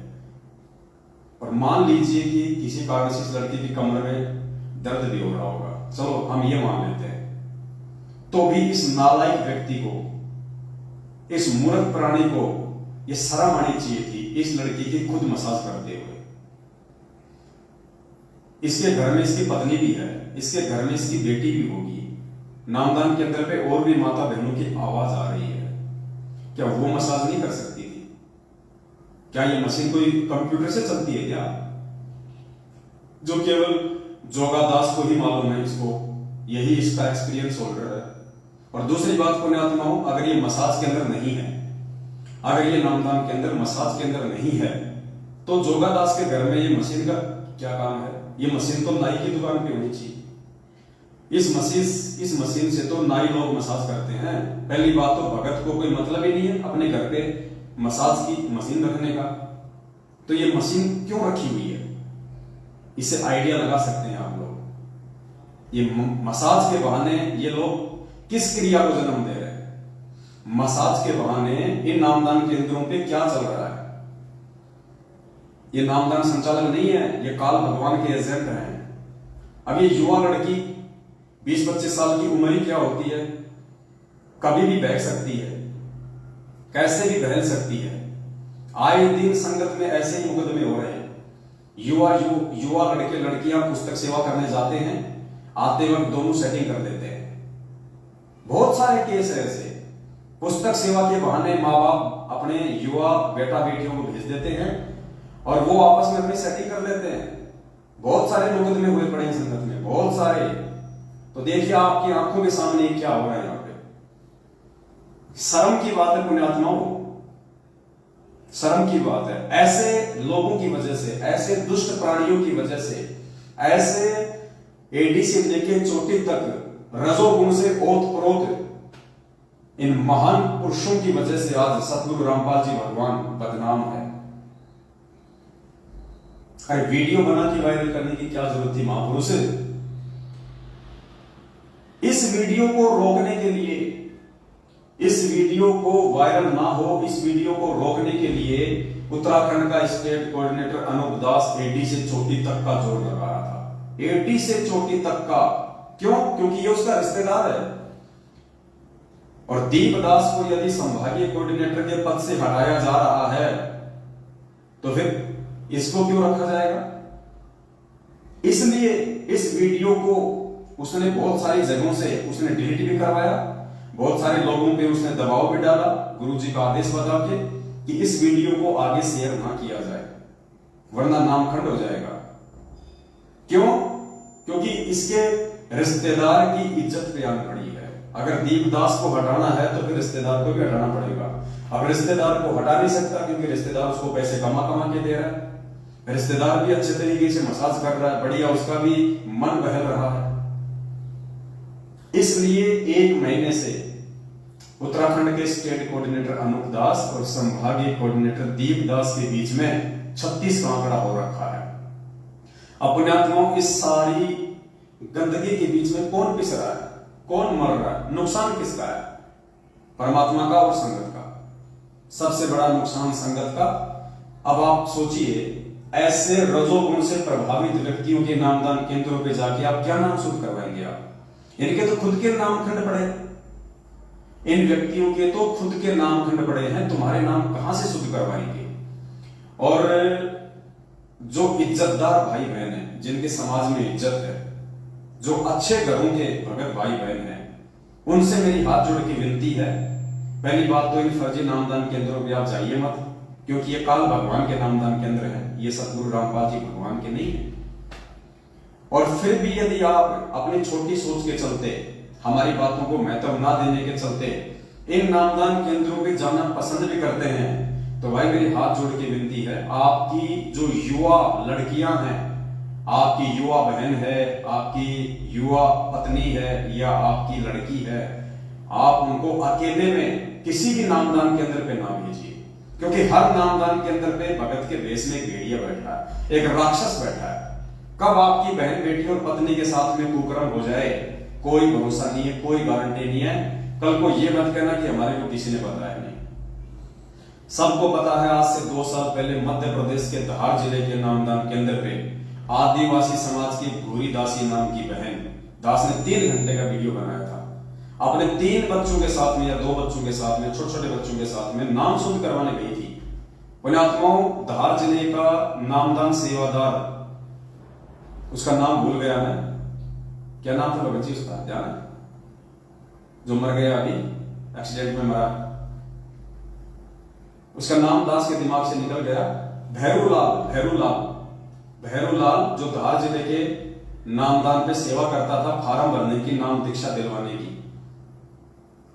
और मान लीजिए कि किसी कारण से इस लड़की की कमर में दर्द भी हो रहा होगा, चलो हम ये मान लेते हैं, तो भी इस नालायक व्यक्ति को, इस मूर्ख प्राणी को ये शर्म आनी चाहिए थी इस लड़की की खुद मसाज करते हुए। इसके घर में इसकी पत्नी भी है, इसके घर में इसकी बेटी भी होगी, नामदान केंद्र पे और भी माता बहनों की आवाज आ रही है, क्या वो मसाज नहीं कर सकती थी? क्या ये मशीन कोई कंप्यूटर से चलती है क्या, जो केवल जोगा दास को ही मालूम है, इसको यही इसका एक्सपीरियंस होल्डर है? और दूसरी बात, पुण्यात्माओं, अगर ये मसाज केंद्र नहीं है, अगर ये नामदान केंद्र मसाज केंद्र नहीं है, तो जोगा दास के घर में ये मशीन का क्या काम है? ये मशीन तो नाई की दुकान पे होनी चाहिए। इस मशीन से तो नाई लोग मसाज करते हैं। पहली बात तो भगत को कोई मतलब ही नहीं है अपने घर पे मसाज की मशीन रखने का, तो ये मशीन क्यों रखी हुई है? इससे आइडिया लगा सकते हैं आप लोग। ये मसाज के बहाने ये लोग किस क्रिया को जन्म दे रहे हैं? मसाज के बहाने इन नामदान केंद्रों पे क्या चल रहा है? ये नामदान संचालक नहीं है, ये काल भगवान के एजेंट हैं। अब ये युवा लड़की 20-25 साल की उम्र ही क्या होती है, कभी भी बह सकती है, कैसे भी बहल सकती है। आए दिन संगत में ऐसे ही मुकदमे हो रहे हैं। युवा लड़के लड़कियां पुस्तक सेवा करने जाते हैं, आते वक्त दोनों सेटिंग कर देते हैं। बहुत सारे केस है ऐसे। पुस्तक सेवा के बहाने माँ बाप अपने युवा बेटा बेटियों को भेज देते हैं और वो आपस में अपनी सेटिंग कर लेते हैं। बहुत सारे मुकदमे हुए पड़े हैं संगत में, बहुत सारे। तो देखिए आपकी आंखों के सामने क्या हो रहा है यहाँ पे। शर्म की बात है पुण्यात्माओं, शर्म की बात है। ऐसे लोगों की वजह से, ऐसे दुष्ट प्राणियों की वजह से, ऐसे एडी से लेके चोटी तक रजोगुण से ओतप्रोत इन महान पुरुषों की वजह से आज सतगुरु रामपाल जी भगवान बदनाम है। अरे वीडियो बना के वायरल करने की क्या जरूरत थी महापुरुष? इस वीडियो को रोकने के लिए, इस वीडियो को वायरल ना हो, इस वीडियो को रोकने के लिए उत्तराखंड का स्टेट कोऑर्डिनेटर अनूप दास एडी से चोटी तक का जोर लगा रहा था। एडी से चोटी तक का। क्यों? क्योंकि ये उसका रिश्तेदार है। और दीपदास को यदि संभागीय कोऑर्डिनेटर के पद से हटाया जा रहा है तो फिर इसको क्यों रखा जाएगा? इसलिए इस वीडियो को उसने बहुत सारी जगहों से उसने डिलीट भी करवाया, बहुत सारे लोगों पे उसने दबाव भी डाला गुरुजी का आदेश बता के कि इस वीडियो को आगे शेयर ना किया जाए वरना नामखंड हो जाएगा। क्यों? क्योंकि इसके रिश्तेदार की इज्जत पे आन पड़ी है। अगर दीपदास को हटाना है तो फिर रिश्तेदार को भी हटाना पड़ेगा। अब रिश्तेदार को हटा नहीं सकता क्योंकि रिश्तेदार उसको पैसे कमा कमा के दे रहा है, रिश्तेदार भी अच्छे तरीके से मसाज कर रहा है, बढ़िया, उसका भी मन बहल रहा है। इसलिए 1 महीने से उत्तराखंड के स्टेट कोऑर्डिनेटर अनूप दास और संभागीय कोऑर्डिनेटर दीपदास के बीच में 36 का आंकड़ा हो रखा है। अब पुण्यात्माओं, इस सारी गंदगी के बीच में कौन पिस रहा है, कौन मर रहा है, नुकसान किसका है? परमात्मा का और संगत का। सबसे बड़ा नुकसान संगत का। अब आप सोचिए, ऐसे रजोगुण से प्रभावित व्यक्तियों के नामदान केंद्रों पे जाके आप क्या नाम शुद्ध करवाएंगे? आप इनके तो खुद के नामखंड पड़े, इन व्यक्तियों के तो खुद के नामखंड पड़े हैं, तुम्हारे नाम कहां से शुद्ध करवाएंगे? और जो इज्जतदार भाई बहन है, जिनके समाज में इज्जत है, जो अच्छे घरों के भगत भाई बहन हैं, उनसे मेरी हाथ जोड़ के विनती है, पहली बात तो इन फर्जी नामदान केंद्रों पे आप जाइए मत, क्योंकि ये काल भगवान के नामदान केंद्र है, ये सतगुरु रामपाल जी भगवान के नहीं है। और फिर भी यदि आप अपनी छोटी सोच के चलते, हमारी बातों को महत्व ना देने के चलते इन नामदान केंद्रों पे जाना पसंद भी करते हैं, तो भाई मेरी हाथ जोड़ के विनती है, आपकी जो युवा लड़कियां हैं, आपकी युवा बहन है, आपकी युवा पत्नी है या आपकी लड़की है, आप उनको अकेले में किसी भी नामदान केंद्र पे ना भेजिए, क्योंकि हर नामदान केंद्र पे भगत के वेश में एक भेड़िया बैठा है, एक राक्षस बैठा है। कब आपकी बहन बेटी और पत्नी के साथ में कुकर्म हो जाए कोई भरोसा नहीं है, कोई गारंटी नहीं है। कल को ये मत कहना कि हमारे को किसी ने बताया नहीं। सबको पता है, आज से 2 साल पहले मध्य प्रदेश के धार जिले के नामदान केंद्र पे आदिवासी समाज की भूरी दासी नाम की बहन दास ने 3 घंटे का वीडियो बनाया था, अपने 3 बच्चों के साथ में या 2 बच्चों के साथ में, छोटे छोटे बच्चों के साथ में नाम शुद्ध करवाने गई थी। पुण्यात्माओं, धार जिले का नामदान सेवादार, उसका नाम भूल गया मैं, क्या नाम था बच्ची उसका, ध्यान है? जो मर गया अभी एक्सीडेंट में मरा, उसका नाम दास के दिमाग से निकल गया, भैरूलाल जो धार जिले के नामदान पे सेवा करता था फार्म भरने की, नाम दीक्षा दिलवाने की।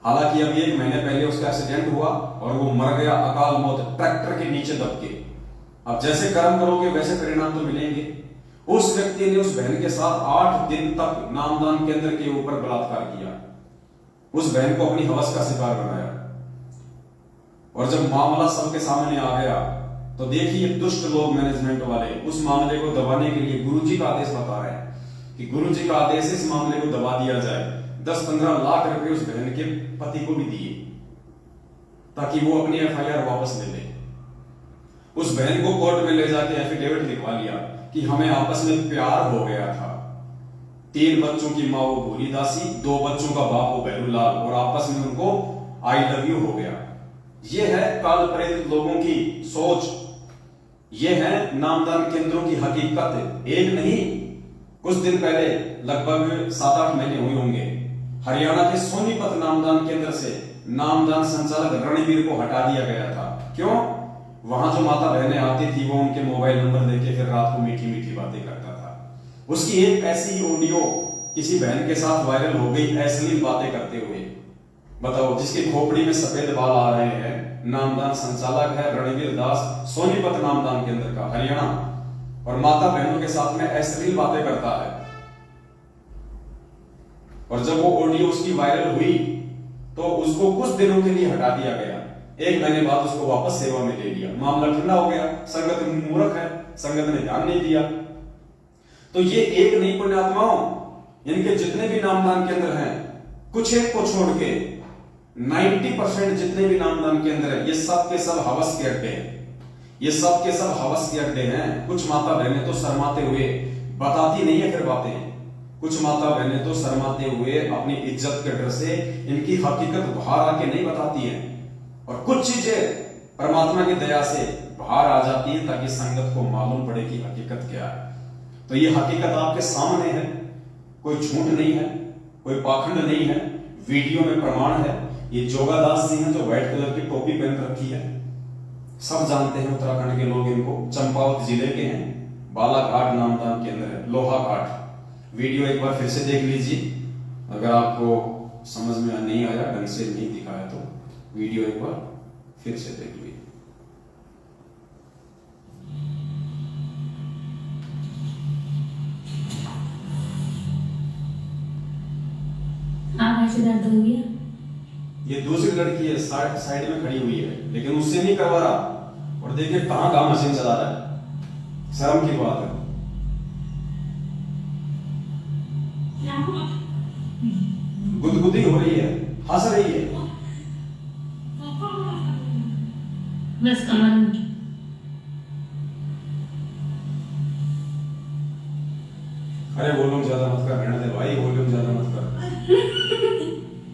हालांकि अभी 1 महीने पहले उसका एक्सीडेंट हुआ और वो मर गया अकाल मौत, ट्रैक्टर के नीचे दब के। अब जैसे कर्म करोगे वैसे परिणाम तो मिलेंगे। उस व्यक्ति ने उस बहन के साथ 8 दिन तक नामदान केंद्र के ऊपर बलात्कार किया, उस बहन को अपनी हवस का शिकार बनाया। और जब मामला सबके सामने आ गया तो देखिए दुष्ट लोग मैनेजमेंट वाले उस मामले को दबाने के लिए गुरुजी का आदेश बता रहे हैं कि गुरुजी का आदेश इस मामले को दबा दिया जाए। 10-15 लाख रुपए उस बहन के पति को भी दिए ताकि वो अपनी FIR वापस ले ले। उस बहन को कोर्ट में ले जाके एफिडेविट लिखवा लिया कि हमें आपस में प्यार हो गया था। 3 बच्चों की माँ वो भोली दासी, 2 बच्चों का बाप वो भैरूलाल, और आपस में उनको आई लव यू हो गया। ये है काल प्रेरित लोगों की सोच, ये है नामदान केंद्रों की हकीकत। एक नहीं, कुछ दिन पहले लगभग 7-8 महीने हुए होंगे, हरियाणा के सोनीपत नामदान केंद्र से नामदान संचालक रणवीर को हटा दिया गया था। क्यों? वहां जो माता बहनें आती थी वो उनके मोबाइल नंबर देके फिर रात को मीठी मीठी बातें करता था। उसकी एक ऐसी ऑडियो किसी बहन के साथ वायरल हो गई, अश्लील बातें करते हुए। बताओ, जिसकी खोपड़ी में सफेद बाल आ रहे हैं, नामदान संचालक है रणवीर दास, सोनीपत नामदान केंद्र का, हरियाणा, और माता बहनों के साथ में अश्लील बातें करता है। और जब वो ऑडियो उसकी वायरल हुई तो उसको कुछ दिनों के लिए हटा दिया गया। 1 महीने बाद उसको वापस सेवा में ले लिया। मामला ठंडा हो गया, संगत मूर्ख है, संगत ने ध्यान नहीं दिया। तो ये एक नहीं पुण्यात्माओं, इनके जितने भी नामदान केंद्र हैं, कुछ एक को छोड़ के 90% जितने भी नामदान केंद्र हैं, ये सब के सब हवस के अड्डे हैं। ये सब के सब हवस के अड्डे हैं। कुछ माता बहनें तो शर्माते हुए बताती नहीं है फिर बातें, कुछ माता बहनें तो शर्माते हुए अपनी इज्जत के डर से इनकी हकीकत बाहर आके नहीं बताती है, और कुछ चीजें परमात्मा की दया से बाहर आ जाती है ताकि संगत को मालूम पड़े कि हकीकत क्या है। तो ये हकीकत आपके सामने है, कोई झूठ नहीं है, कोई पाखंड नहीं है, वीडियो में प्रमाण है। ये जोगादास जी हैं जो व्हाइट कलर की टोपी पहन रखी है, सब जानते हैं उत्तराखंड के लोग इनको, चंपावत जिले के हैं, बालाघाट नामदान केंद्र है, लोहाघाट। वीडियो एक बार फिर से देख लीजिए, अगर आपको समझ में नहीं आया, ढंग से नहीं दिखाया तो वीडियो एक बार फिर से देख लीजिए। ऐसे दर्द हो गया? ये दूसरी लड़की है, साइड में खड़ी हुई है, लेकिन उससे नहीं करवा रहा। और देखिए कहां मशीन चला रहा है, शर्म की बात है। गुदगुदी हो रही है, हंस रही है। बस कमर अरे वॉल्यूम ज्यादा मत कर, रहने दे भाई, वॉल्यूम ज्यादा मत कर।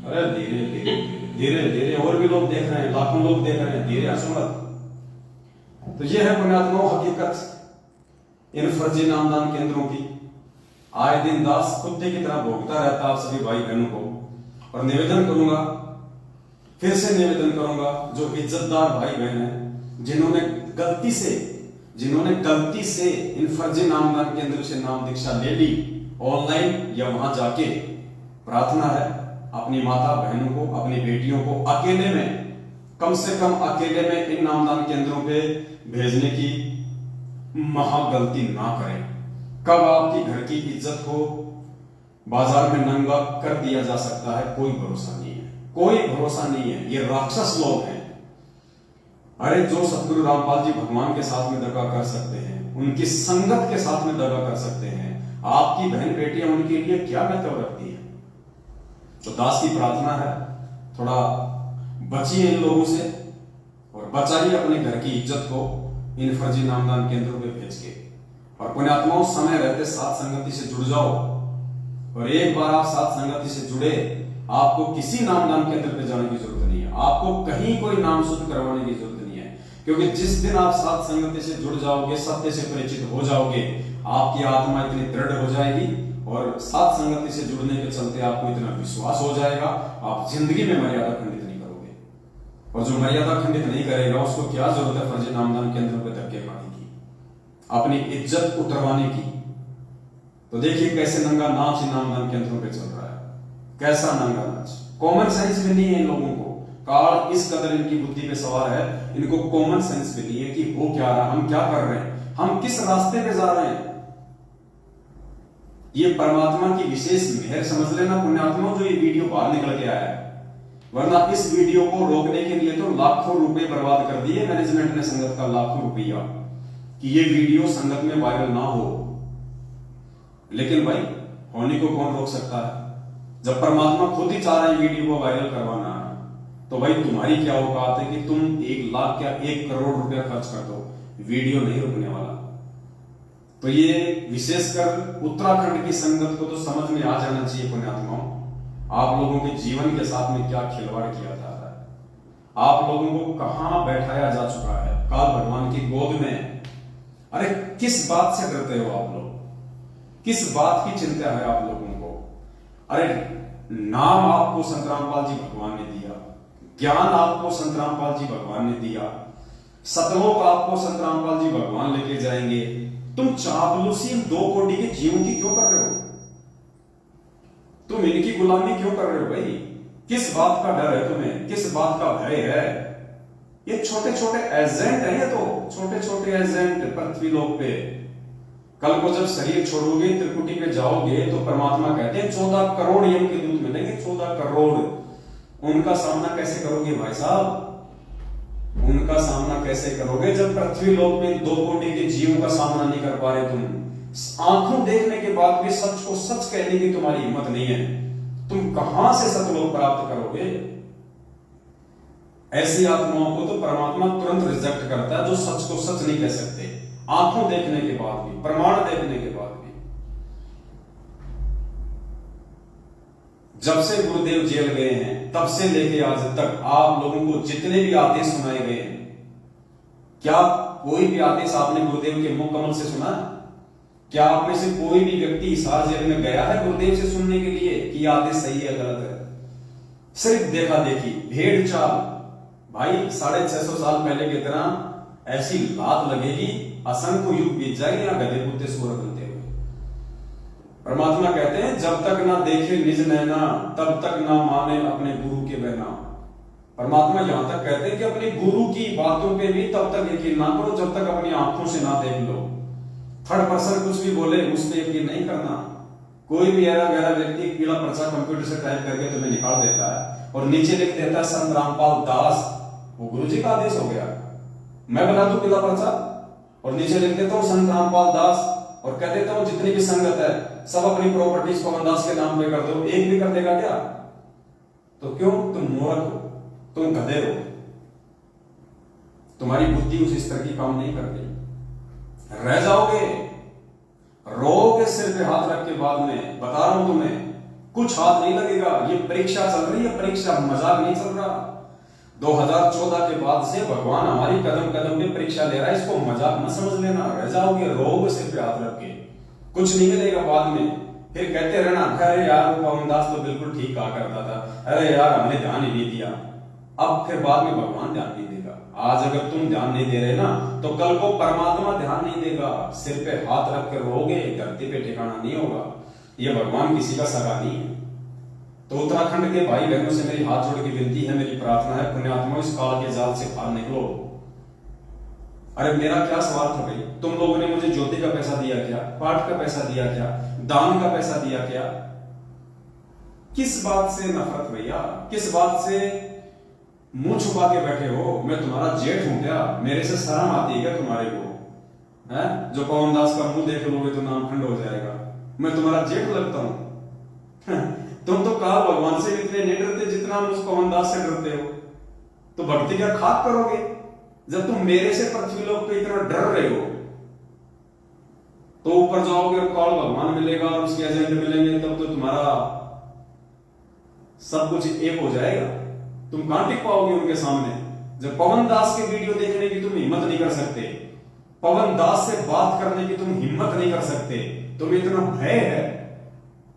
अरे धीरे धीरे धीरे धीरे, और भी लोग देख रहे हैं, लाखों लोग देख रहे हैं, धीरे हंसो मत। तो ये है पुण्यात्माओं हकीकत इन फर्जी नामदान केंद्रों की। आए दिन दास कुत्ते की तरह भोगता रहता आप सभी भाई बहनों को। और निवेदन करूंगा, फिर से निवेदन करूंगा, जो इज्जतदार भाई बहन हैं, जिन्होंने गलती से इन फर्जी नामदान केंद्र से नाम दीक्षा ले ली ऑनलाइन या वहां जाके, प्रार्थना है अपनी माता बहनों को, अपनी बेटियों को अकेले में, कम से कम अकेले में इन नामदान केंद्रों पे भेजने की महा गलती ना करें। कब आपकी घर की इज्जत को बाजार में नंगा कर दिया जा सकता है, कोई भरोसा नहीं है, कोई भरोसा नहीं है। ये राक्षस लोग हैं। अरे जो सतगुरु रामपाल जी भगवान के साथ में दगा कर सकते हैं, उनकी संगत के साथ में दगा कर सकते हैं, आपकी बहन बेटियां उनके लिए क्या महत्व रखती है? तो दास की प्रार्थना है, थोड़ा बचिए इन लोगों से और बचाइए अपने घर की इज्जत को इन फर्जी नामदान केंद्रों पे भेज के। और पुण्यात्माओं, समय रहते साथ संगति से जुड़ जाओ। और एक बार आप साथ संगति से जुड़े, आपको किसी नामदान केंद्र पे जाने की जरूरत नहीं है, आपको कहीं कोई नाम शुद्ध करवाने की जरूरत नहीं है। क्योंकि जिस दिन आप साथ संगति से जुड़ जाओगे, सत्य से परिचित हो जाओगे, आपकी आत्मा इतनी दृढ़ हो जाएगी और सात संगति से जुड़ने के चलते आपको इतना विश्वास हो जाएगा, आप जिंदगी में मर्यादा खंडित नहीं करोगे। और जो मर्यादा खंडित नहीं करेगा उसको क्या जरूरत है फर्जी नामदान केंद्रों पे धक्के खाने की, अपनी इज्जत उतरवाने की। तो देखिए कैसे नंगा नाच नामदान केंद्रों पे चल रहा है, कैसा नंगा नाच। कॉमन सेंस भी नहीं है इन लोगों को, काल इस कदर इनकी बुद्धि पे सवार है, इनको कॉमन सेंस भी नहीं है कि हो क्या रहा, हम क्या कर रहे हैं, हम किस रास्ते पे जा रहे हैं। ये परमात्मा की विशेष मेहर समझ लेना पुण्यात्मा, जो ये वीडियो बाहर निकल के आया है, वरना इस वीडियो को रोकने के लिए तो लाखों रुपए बर्बाद कर दिए मैनेजमेंट ने, संगत का लाखों रुपया, कि ये वीडियो संगत में वायरल ना हो। लेकिन भाई होने को कौन रोक सकता है, जब परमात्मा खुद ही चाह रहे हैं वीडियो को वायरल करवाना है, तो भाई तुम्हारी क्या औकात है कि तुम 1 लाख या 1 करोड़ रुपया खर्च कर दो, वीडियो नहीं रुकने वाला। तो ये विशेषकर उत्तराखंड की संगत को तो समझ में आ जाना चाहिए पुण्यात्माओं, आप लोगों के जीवन के साथ में क्या खिलवाड़ किया जा रहा है, आप लोगों को कहां बैठाया जा चुका है काल भगवान की गोद में। अरे किस बात से डरते हो आप लोग, किस बात की चिंता है आप लोगों को। अरे नाम आपको संत रामपाल जी भगवान ने दिया, ज्ञान आपको संत रामपाल जी भगवान ने दिया, सतलोक आपको संत रामपाल जी भगवान लेके जाएंगे। तुम चापलूसी इन 2 कोटि के जीवों की क्यों कर रहे हो, तुम इनकी गुलामी क्यों कर रहे हो भाई, किस बात का डर है तुम्हें, किस बात का भय है। ये छोटे छोटे एजेंट हैं, ये तो छोटे छोटे एजेंट पृथ्वी लोक पे। कल को जब शरीर छोड़ोगे त्रिकुटी पे जाओगे तो परमात्मा कहते हैं 14 करोड़ यम के दूत मिलेंगे, 14 करोड़। उनका सामना कैसे करोगे भाई साहब, उनका सामना कैसे करोगे जब पृथ्वी लोक में 2 कोटि के जीवों का सामना नहीं कर पा रहे तुम। आंखों देखने के बाद भी सच को सच कहने की तुम्हारी हिम्मत नहीं है, तुम कहां से सतलोक प्राप्त करोगे। ऐसी आत्माओं को तो परमात्मा तुरंत रिजेक्ट करता है जो सच को सच नहीं कह सकते, आंखों देखने के बाद भी, प्रमाण देखने के बाद भी। जब से गुरुदेव जेल गए हैं तब से लेके आज तक आप लोगों को जितने भी आदेश सुनाए गए हैं, क्या कोई भी आदेश आपने गुरुदेव के मुख कमल से सुना? क्या आप में से कोई भी व्यक्ति हिसार जेल में गया है गुरुदेव से सुनने के लिए कि आदेश सही है गलत है? सिर्फ देखा देखी, भेड़ चाल। भाई 650 साल पहले की तरह ऐसी लात लगेगी, असंख्य युग बीत जाएंगे या गधे कुत्ते सूअर बनते हुए। परमात्मा कहते हैं जब तक ना देखे निज नैना तब तक ना माने अपने गुरु के बहना। परमात्मा यहां तक कहते हैं कि अपने गुरु की बातों पे भी तब तक यकीन ना करो जब तक अपनी आंखों से ना देख लो। थर्ड पर्सन कुछ भी बोले उस पर यकीन नहीं करना। कोई भी ऐरा गहरा व्यक्ति पीला पर्चा कंप्यूटर से टाइप करके तुम्हें निकाल देता है और नीचे लिख देता है संत रामपाल दास, वो गुरु जी का आदेश हो गया। मैं बना दूं पीला पर्चा और नीचे लिख देता हूं संत रामपाल दास और कह देता हूं जितनी भी संगत है सब अपनी प्रॉपर्टीज पवन दास के नाम पे कर दो, एक भी कर देगा क्या? तो क्यों? तुम मूर्ख हो, तुम गधे हो, तुम्हारी बुद्धि उस स्तर की काम नहीं करती, रह जाओगे, रोगे सिर पे हाथ रख के। बाद में बता रहा हूं तुम्हें, कुछ हाथ नहीं लगेगा। ये परीक्षा चल रही है, परीक्षा मजाक नहीं चल रहा। 2014 के बाद से भगवान हमारी कदम कदम पे परीक्षा ले रहा है, इसको मजाक न समझ लेना। रह जाओगे रोग सिर पे हाथ रख के, कुछ नहीं मिलेगा बाद में। फिर कहते रहना अरे यार पवन दास तो बिल्कुल ठीक कहा करता था, अरे यार हमने ध्यान ही नहीं दिया। अब फिर बाद में भगवान ध्यान नहीं देगा। आज अगर तुम ध्यान नहीं दे रहे ना तो कल को परमात्मा ध्यान नहीं देगा। सिर पे हाथ रख कर रोगे, धरती पे ठिकाना नहीं होगा। ये भगवान किसी का सगा नहीं है। तो उत्तराखंड के भाई बहनों से मेरी हाथ जोड़ के विनती है, मेरी प्रार्थना है, पुण्यात्मा इस काल के जाल से बाहर निकलो। अरे मेरा क्या सवाल था भाई, तुम लोगों ने मुझे ज्योति का पैसा दिया क्या, पाठ का पैसा दिया क्या, दान का पैसा दिया क्या? किस बात से नफरत भैया, किस बात से मुंह छुपा के बैठे हो? मैं तुम्हारा जेठ हूं क्या? मेरे से शर्म आती है क्या तुम्हारे को? है जो पवन दास का मुंह देख लोगे तो नाम खंड हो जाएगा। मैं तुम्हारा जेठ लगता हूं? तुम तो काल भगवान से इतने नहीं डरते जितना उस पवन दास से डरते हो। तो भक्ति क्या खाक करोगे जब तुम मेरे से पृथ्वी लोक पे इतना डर रहे हो? तो ऊपर जाओगे और काल भगवान मिलेगा और उसके एजेंट मिलेंगे, तब तो तुम्हारा सब कुछ एक हो जाएगा। तुम कहां टिक पाओगे उनके सामने जब पवन दास के वीडियो देखने की तुम हिम्मत नहीं कर सकते, पवन दास से बात करने की तुम हिम्मत नहीं कर सकते, तुम्हें इतना भय है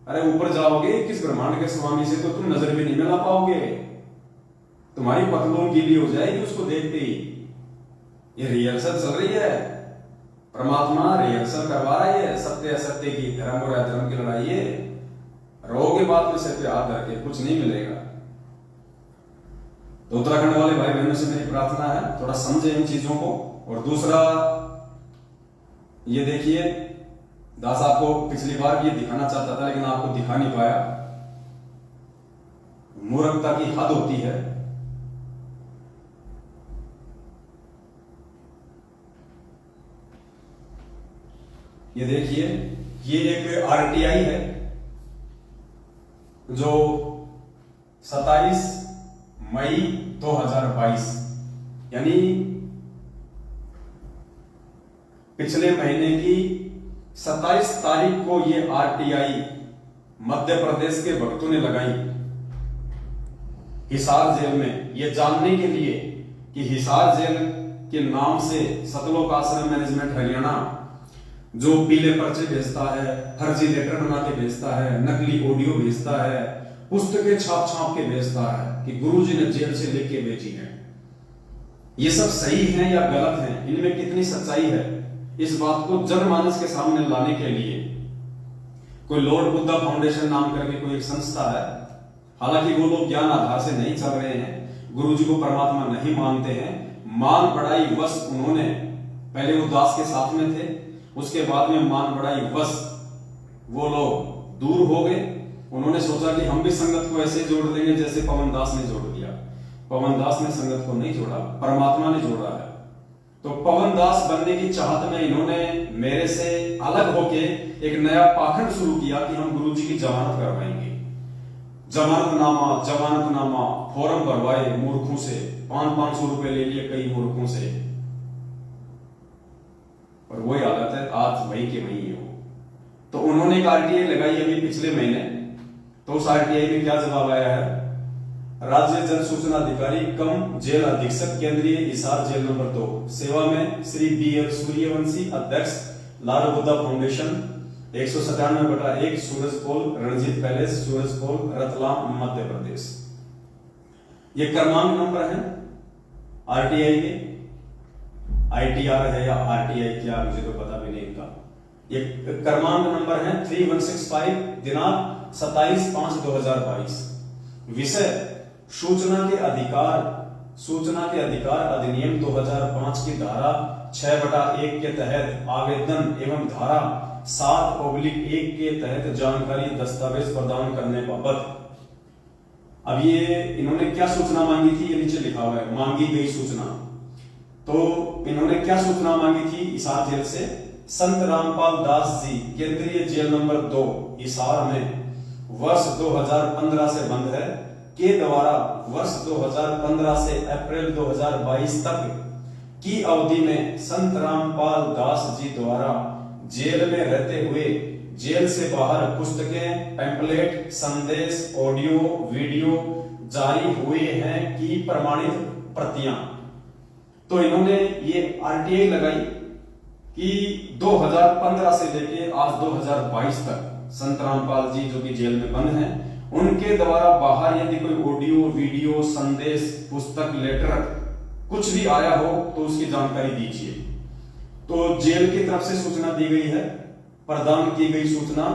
अरे ऊपर जाओगे किस ब्रह्मांड के स्वामी से तो तुम नजर भी नहीं मिला पाओगे, तुम्हारी पतलून गीली हो जाएगी उसको देखते ही। ये रिहर्सल चल रही है, परमात्मा रिहर्सल करवा रही है सत्य असत्य की, धर्म और अधर्म की लड़ाई है। रहोगे बात में सिर पे हाथ धर के, कुछ नहीं मिलेगा। तो उत्तराखंड वाले भाई बहनों से मेरी प्रार्थना है थोड़ा समझे इन चीजों को। और दूसरा ये देखिए, दास आपको पिछली बार ये दिखाना चाहता था लेकिन आपको दिखा नहीं पाया, मूर्खता की हद होती है। ये देखिए, ये एक आरटीआई है जो 27 मई 2022 यानी पिछले महीने की 27 तारीख को ये आरटीआई मध्य प्रदेश के भक्तों ने लगाई हिसार जेल में, ये जानने के लिए कि हिसार जेल के नाम से सतलोक आश्रम मैनेजमेंट हरियाणा जो पीले पर्चे भेजता है, फर्जी लेटर बना के भेजता है, नकली ऑडियो भेजता है, पुस्तकें छाप छाप के भेजता है कि गुरुजी ने जेल से लेके भेजी है, ये सब सही है या गलत है, इनमें कितनी सच्चाई है, इस बात को जनमानस के सामने लाने के लिए कोई लॉर्ड बुद्धा फाउंडेशन नाम करके कोई एक संस्था है। हालांकि वो लोग ज्ञान आधार से नहीं चल रहे हैं, गुरुजी को परमात्मा नहीं मानते हैं, मान बढ़ाई वश उन्होंने, पहले वो दास के साथ में थे, उसके बाद में मान बढ़ाई वश वो लोग दूर हो गए। उन्होंने सोचा कि हम भी संगत को ऐसे जोड़ देंगे जैसे पवन दास ने जोड़ दिया। पवन दास ने संगत को नहीं जोड़ा, परमात्मा ने जोड़ा है। तो पवन दास बनने की चाहत में इन्होंने मेरे से अलग होके एक नया पाखंड शुरू किया कि हम गुरुजी की जमानत करवाएंगे। जमानतनामा फॉर्म भरवाए मूर्खों से, 500 रुपए ले लिए कई मूर्खों से, और वही हालत है आज वही के वही है वो। तो उन्होंने एक आरटीआई लगाई अभी पिछले महीने, तो उस आरटीआई में क्या जवाब आया है? राज्य जन सूचना अधिकारी कम जेल अधीक्षक केंद्रीय हिसार जेल नंबर 2 सेवा में श्री BL सूर्यवंशी अध्यक्ष लाल बुद्धा फाउंडेशन 197/1 सूरजपोल रणजीत पैलेस सूरजपोल रतलाम मध्य प्रदेश। ये क्रमांक नंबर है आरटीआई के, ITR है या RTI क्या मुझे तो पता भी नहीं इनका। ये क्रमांक नंबर है 3165 दिनांक 27/5/2022। विषय सूचना के अधिकार अधिनियम 2005 की धारा 6/1 के तहत आवेदन एवं धारा 7/1 के तहत जानकारी दस्तावेज प्रदान करने बाबत। अब ये इन्होंने क्या सूचना मांगी थी, ये नीचे लिखा हुआ है मांगी गई सूचना। तो इन्होंने क्या सूचना मांगी थी हिसार जेल से? संत रामपाल दास जी केंद्रीय जेल नंबर 2 हिसार में वर्ष 2015 से बंद है के द्वारा वर्ष 2015 से अप्रैल 2022 तक की अवधि में संत रामपाल दास जी द्वारा जेल में रहते हुए जेल से बाहर पुस्तकें, पैम्पलेट, संदेश, ऑडियो, वीडियो जारी हुए हैं की प्रमाणित प्रतियां। तो इन्होंने ये आरटीआई लगाई कि 2015 से लेके आज 2022 तक संत रामपाल जी जो कि जेल में बंद हैं, उनके द्वारा बाहर यदि कोई ऑडियो, वीडियो, संदेश, पुस्तक, लेटर कुछ भी आया हो तो उसकी जानकारी दीजिए। तो जेल की तरफ से सूचना दी गई है, प्रदान की गई सूचना,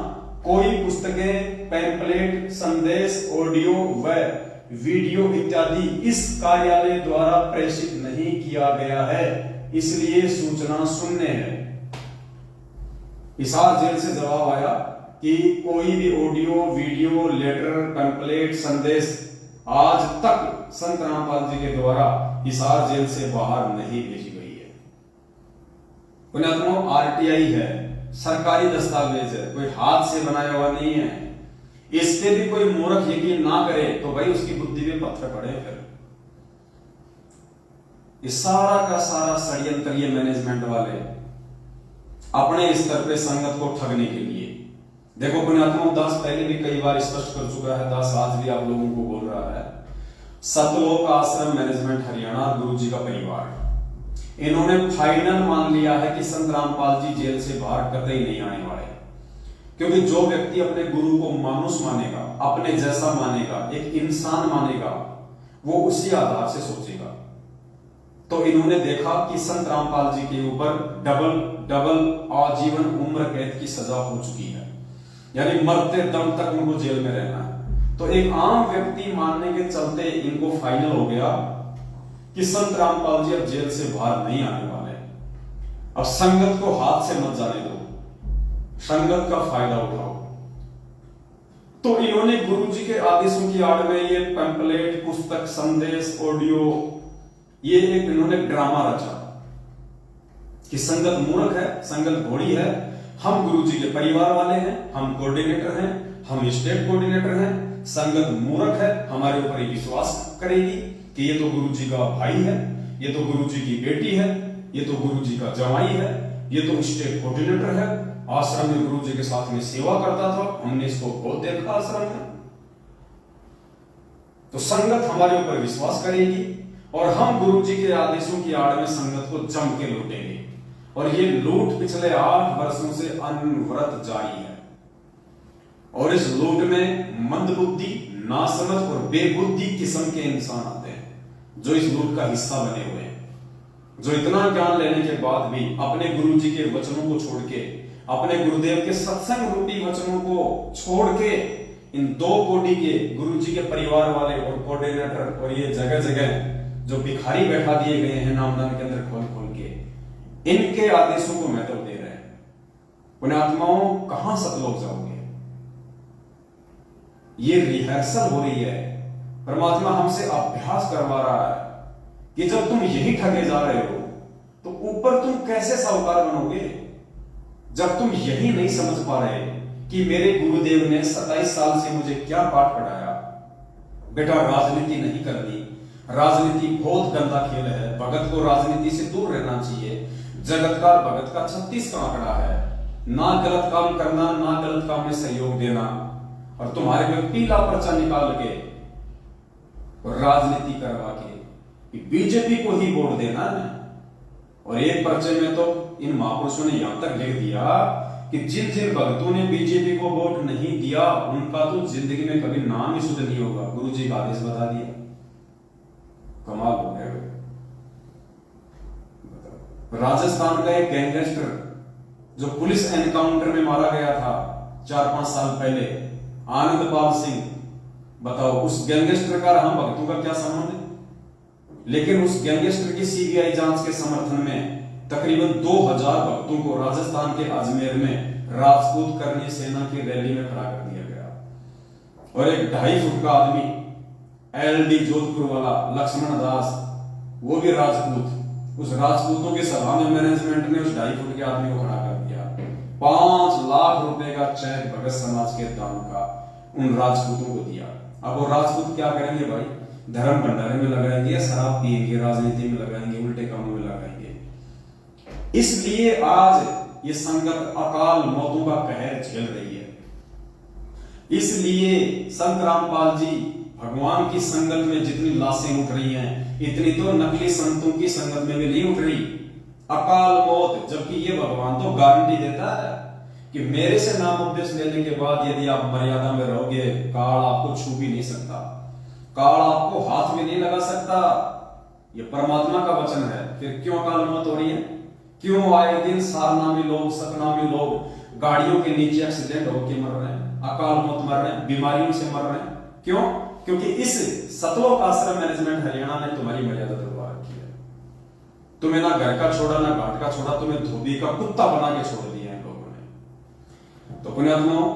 कोई पुस्तकें, पैम्पलेट, संदेश, ऑडियो व वीडियो इत्यादि इस कार्यालय द्वारा प्रेषित नहीं किया गया है, इसलिए सूचना शून्य है। हिसार जेल से जवाब आया कि कोई भी ऑडियो, वीडियो, लेटर, पैम्पलेट, संदेश आज तक संत रामपाल जी के द्वारा हिसार जेल से बाहर नहीं भेजी गई है। पुण्यात्माओं, आरटीआई है, सरकारी दस्तावेज है, कोई हाथ से बनाया हुआ नहीं है। इस पे भी कोई मूर्ख यकीन ना करे तो भाई उसकी बुद्धि में पत्थर पड़े। फिर ये सारा का सारा षड्यंत्र ये मैनेजमेंट वाले अपने स्तर पे संगत को ठगने के लिए। देखो पुण्यात्माओं, दास पहले भी कई बार स्पष्ट कर चुका है, दास आज भी आप लोगों को बोल रहा है, सतलोक आश्रम मैनेजमेंट हरियाणा गुरुजी का परिवार, इन्होंने फाइनल मान लिया है कि संत रामपाल जी जेल से बाहर कतई नहीं आने वाले। क्योंकि जो व्यक्ति अपने गुरु को मानुष मानेगा, अपने जैसा मानेगा, एक इंसान मानेगा, वो उसी आधार से सोचेगा। तो इन्होंने देखा कि संत रामपाल जी के ऊपर डबल आजीवन उम्र कैद की सजा हो चुकी है, यानी मरते दम तक उनको जेल में रहना है। तो एक आम व्यक्ति मानने के चलते इनको फाइनल हो गया कि संत रामपाल जी अब जेल से बाहर नहीं आने वाले। अब संगत को हाथ से मत जाने दो, संगत का फायदा उठाओ। तो इन्होंने गुरु जी के आदेशों की आड़ में ये पैम्पलेट, पुस्तक, संदेश, ऑडियो, ये एक इन्होंने ड्रामा रचा कि संगत मूर्ख है, संगत घोड़ी है, हम गुरु जी के परिवार वाले हैं, हम कोऑर्डिनेटर हैं, हम स्टेट कोऑर्डिनेटर हैं, संगत मूर्ख है, हमारे ऊपर विश्वास करेगी कि ये तो गुरु जी का भाई है, ये तो गुरु जी की बेटी है, ये तो गुरु जी का जवाई है, ये तो स्टेट कोऑर्डिनेटर है, आश्रम में गुरु जी के साथ में सेवा करता था, हमने इसको बहुत देखा आश्रम में। तो संगत हमारे ऊपर विश्वास करेगी और हम गुरु जी के आदेशों की आड़ में संगत को जम के लूटेंगे। और ये लूट पिछले 8 वर्षों से अनवरत जारी है। और इस लूट में मंदबुद्धि, नासमझ और बेबुद्धि किस्म के इंसान आते हैं जो इस लूट का हिस्सा बने हुए हैं, जो इतना ज्ञान लेने के बाद भी अपने गुरु जी के वचनों को छोड़ के, अपने गुरुदेव के सत्संग रूपी वचनों को छोड़ के, इन 2 कोटि के गुरु जी के परिवार वाले और कोऑर्डिनेटर और ये जगह जगह जो भिखारी बैठा दिए गए हैं नामदान के अंदर खोल खोल के, इनके आदेशों को महत्व दे रहे हैं। पुण्यात्माओं, कहां सतलोक जाओगे? ये रिहर्सल हो रही है, परमात्मा हमसे अभ्यास करवा रहा है कि जब तुम यही ठगे जा रहे हो तो ऊपर तुम कैसे साहूकार बनोगे? जब तुम यही नहीं समझ पा रहे कि मेरे गुरुदेव ने 27 साल से मुझे क्या पाठ पढ़ाया, बेटा राजनीति नहीं करनी, राजनीति बहुत गंदा खेल है, भगत को राजनीति से दूर रहना चाहिए, जगत का भगत का 36 का आंकड़ा है, ना गलत काम करना, ना गलत काम में सहयोग देना, और तुम्हारे में पीला पर्चा निकाल के और राजनीति करवा के बीजेपी को ही वोट देना है। और एक पर्चे में तो इन महापुरुषों ने यहां तक लिख दिया कि जिन जिन भक्तों ने बीजेपी को वोट नहीं दिया उनका तो जिंदगी में कभी नाम ही शुद्ध नहीं होगा। गुरु जी का आदेश बता दिया। कमाल हो गया। राजस्थान का एक गैंगस्टर जो पुलिस एनकाउंटर में मारा गया था 4-5 साल पहले, आनंदपाल सिंह, बताओ उस गैंगस्टर का हम भक्तों का क्या संबंध है? लेकिन उस गैंगस्टर की सीबीआई जांच के समर्थन में तकरीबन 2000 भक्तों को राजस्थान के अजमेर में राजपूत करनी सेना की रैली में खड़ा कर दिया गया। और एक 2.5 फुट का आदमी एलडी जोधपुर वाला लक्ष्मण दास, वो भी राजपूत, उस राजपूतों की सभा में मैनेजमेंट ने उस 2.5 फुट के आदमी को खड़ा कर दिया। 5 लाख रुपए का चेक भगत समाज के दान का उन राजपूतों को दिया। अब वो राजपूत क्या करेंगे भाई? धर्म भंडारे में लगाएंगे, शराब पिएंगे, राजनीति में लगाएंगे, उल्टे कामों में लगाएंगे। इसलिए आज ये संगत अकाल मौतों का कहर झेल रही है। इसलिए संत रामपाल जी भगवान की संगत में जितनी लाशें उठ रही हैं, इतनी तो नकली संतों की संगत में भी नहीं उठ रही। अकाल मौत, जबकि ये भगवान तो गारंटी देता है कि मेरे से नाम उपदेश लेने के बाद यदि आप मर्यादा में रहोगे, काल आपको छू भी नहीं सकता, काल आपको हाथ में नहीं लगा सकता। ये परमात्मा का वचन है। फिर क्यों अकाल मौत हो रही है? क्यों आए दिन सारनामी लोग, सतनामी लोग गाड़ियों के नीचे एक्सीडेंट होकर मर रहे हैं, अकाल मौत मर रहे हैं, बीमारियों से मर रहे हैं? क्यों? क्योंकि इस सतलोक आश्रम मैनेजमेंट हरियाणा ने तुम्हारी मर्यादा तोड़वा रखी है। तुम्हें ना घर का छोड़ा, ना घाट का छोड़ा, तुम्हें धोबी का कुत्ता बना के छोड़ दिया है लोगों ने। तो पुण्यात्माओं,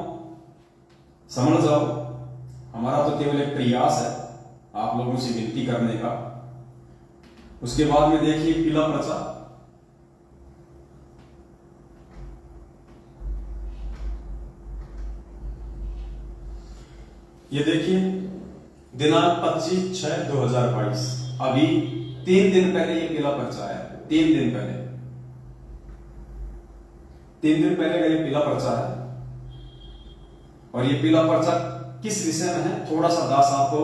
समझ जाओ, हमारा तो केवल एक प्रयास है आप लोगों से विनती करने का। उसके बाद में देखिए पीला पर्चा, ये देखिए दिनांक 25/6/2022, अभी 3 दिन पहले ये पीला पर्चा आया। 3 दिन पहले का ये पीला पर्चा है। और ये पीला पर्चा किस विषय में है, थोड़ा सा दास आपको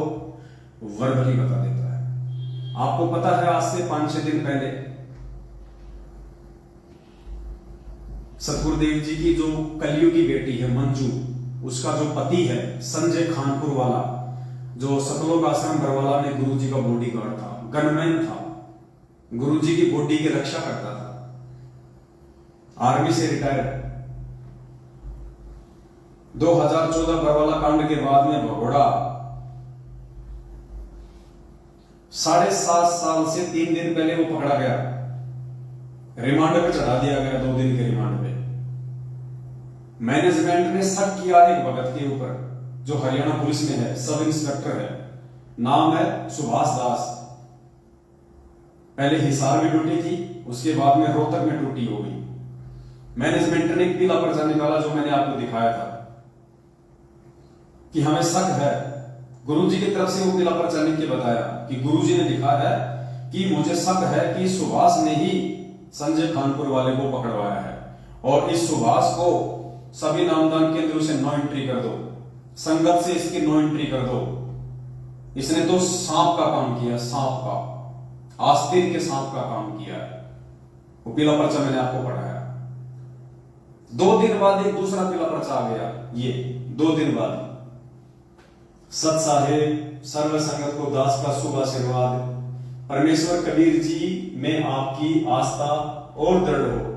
वर्बली बता देता है। आपको पता है आज से 5-6 दिन पहले सतगुरुदेव जी की जो कलियुग की बेटी है मंजू, उसका जो पति है संजय खानपुर वाला, जो सतलोक आश्रम बरवाला में गुरु जी का बॉडीगार्ड था, गनमैन था, गुरु जी की बॉडी की रक्षा करता था, आर्मी से रिटायर। 2014 बरवाला कांड के बाद में भगोड़ा 7.5 साल से 3 दिन पहले वो पकड़ा गया, रिमांड पे चढ़ा दिया गया, 2 दिन के रिमांड पे। मैनेजमेंट ने शक किया एक भगत के ऊपर जो हरियाणा पुलिस में है, सब इंस्पेक्टर है, नाम है सुभाष दास। पहले हिसार में टूटी थी, उसके बाद में रोहतक में टूटी हो गई। मैनेजमेंट ने एक पीला पर्चा निकाला जो मैंने आपको दिखाया था कि हमें शक है। गुरुजी की तरफ से वो पीला पर्चा लिख के बताया कि गुरुजी ने लिखा है कि मुझे शक है कि सुभाष ने ही संजय खानपुर वाले को पकड़वाया है, और इस सुभाष को सभी नामदान केंद्रों से नो एंट्री कर दो, संगत से इसकी नो एंट्री कर दो। इसने तो सांप का काम किया, सांप का, आस्तीन के सांप का काम किया है। वो पीला पर्चा मैंने आपको पढ़ाया। 2 दिन बाद एक दूसरा पीला पर्चा आ गया, ये 2 दिन बाद। सत साहेब सर्व संगत को दास का शुभ आशीर्वाद, परमेश्वर कबीर जी में आपकी आस्था और दृढ़ हो।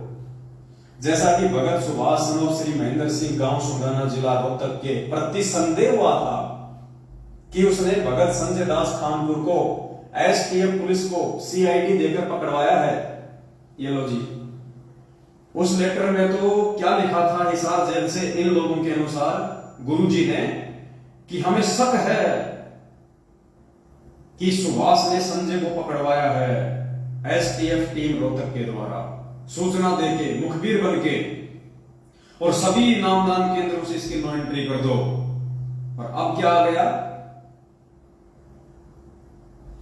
जैसा कि भगत सुभाष सनोप श्री महेंद्र सिंह गांव सुंगाना जिला रोहतक के प्रति संदेह हुआ था कि उसने भगत संजय दास खानपुर को एसटीएफ पुलिस को सीआईडी देकर पकड़वाया है। ये लो जी, उस लेटर में तो क्या लिखा था हिसार जेल से इन लोगों के अनुसार गुरुजी ने कि हमें शक है कि सुभाष ने संजय को पकड़वाया है एसटीएफ टीम रोहतक के द्वारा, सूचना देके, मुखबिर बनके, और सभी नामदान केंद्रों से इसकी नो एंट्री कर दो। और अब क्या आ गया,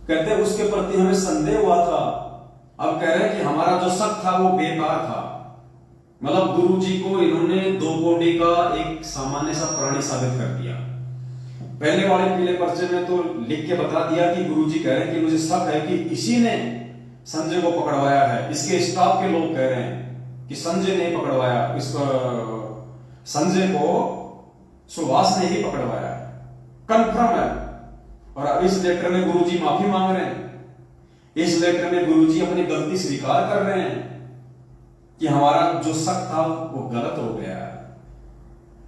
कहते उसके प्रति हमें संदेह हुआ था, अब कह रहे हैं कि हमारा जो शक था वो बेकार था। मतलब गुरुजी को इन्होंने 2 कोटी का एक सामान्य सा प्राणी साबित कर दिया। पहले वाले पीले पर्चे में तो लिख के बता दिया कि गुरुजी कह रहे हैं कि मुझे शक है कि इसी ने संजय को पकड़वाया है। इसके स्टाफ के लोग कह रहे हैं कि संजय ने पकड़वाया, इसको संजय को सुभाष ने ही पकड़वाया है, कंफर्म है। और अब इस लेटर में गुरुजी माफी मांग रहे हैं, इस लेटर में गुरुजी अपनी गलती स्वीकार कर रहे हैं कि हमारा जो शक था वो गलत हो गया,